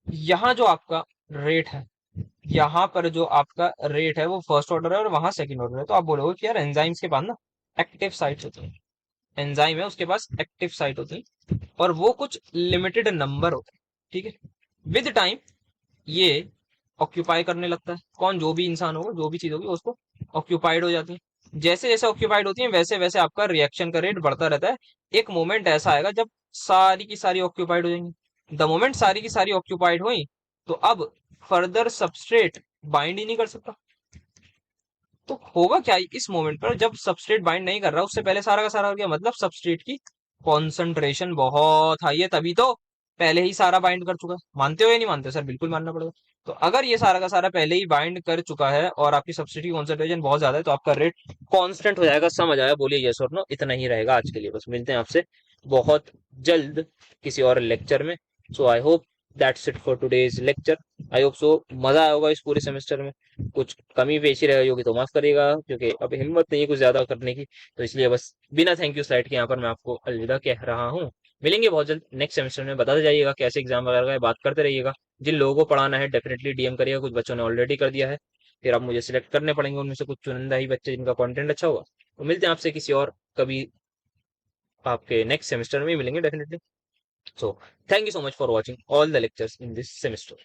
यहाँ जो आपका रेट है, यहाँ पर जो आपका रेट है वो फर्स्ट ऑर्डर है और वहां सेकंड ऑर्डर है, तो आप बोलोगे कि यार एंजाइम्स के पास ना एक्टिव साइट्स होती हैं, एंजाइम है उसके पास एक्टिव साइट होती है और वो कुछ लिमिटेड नंबर होते हैं, ठीक है। विद टाइम ये ऑक्यूपाई करने लगता है, कौन, जो भी इंसान होगा, जो भी चीज होगी उसको ऑक्यूपाइड हो जाती है। जैसे जैसे ऑक्यूपाइड होती है वैसे वैसे आपका रिएक्शन का रेट बढ़ता रहता है। एक मोमेंट ऐसा आएगा जब सारी की सारी ऑक्यूपाइड हो जाएंगी। द मोमेंट सारी की सारी ऑक्यूपाइड हुई, तो अब फर्दर सबस्ट्रेट बाइंड ही नहीं कर सकता। तो होगा क्या इस मोमेंट पर, जब सबस्ट्रेट बाइंड नहीं कर रहा, उससे पहले सारा का सारा हो गया, मतलब सबस्ट्रेट की कॉन्सेंट्रेशन बहुत हाई है, तभी तो पहले ही सारा बाइंड कर चुका है। मानते हो या नहीं मानते सर? बिल्कुल मानना पड़ेगा। तो अगर ये सारा का सारा पहले ही बाइंड कर चुका है और आपकी सबस्ट्रेट की कॉन्सेंट्रेशन बहुत ज्यादा है, तो आपका रेट कांस्टेंट हो जाएगा। समझ आया? बोलिए यस और नो। इतना ही रहेगा आज के लिए, बस मिलते हैं आपसे बहुत जल्द किसी और लेक्चर में। So I hope that's it for today's lecture. I hope so मजा आया होगा इस पूरे सेमेस्टर में। कुछ कमी पेशी रह होगी तो माफ करिएगा, क्योंकि अब हिम्मत नहीं है कुछ ज्यादा करने की, तो इसलिए बस बिना थैंक यू स्लाइड के यहाँ पर मैं आपको अलविदा कह रहा हूँ। मिलेंगे बहुत जल्द नेक्स्ट सेमेस्टर में। बताते जाइएगा कैसे एग्जाम वगैरह का है, बात करते रहिएगा। जिन लोगों को पढ़ाना है डेफिनेटली डीएम करिएगा, कुछ बच्चों ने ऑलरेडी कर दिया है। फिर आप मुझे सिलेक्ट करने पड़ेंगे, उनमें से कुछ चुनिंदा ही बच्चे जिनका कंटेंट अच्छा होगा। तो मिलते हैं आपसे किसी और कभी, आपके नेक्स्ट सेमेस्टर में ही मिलेंगे definitely. So thank you so much for watching all the lectures in this semester.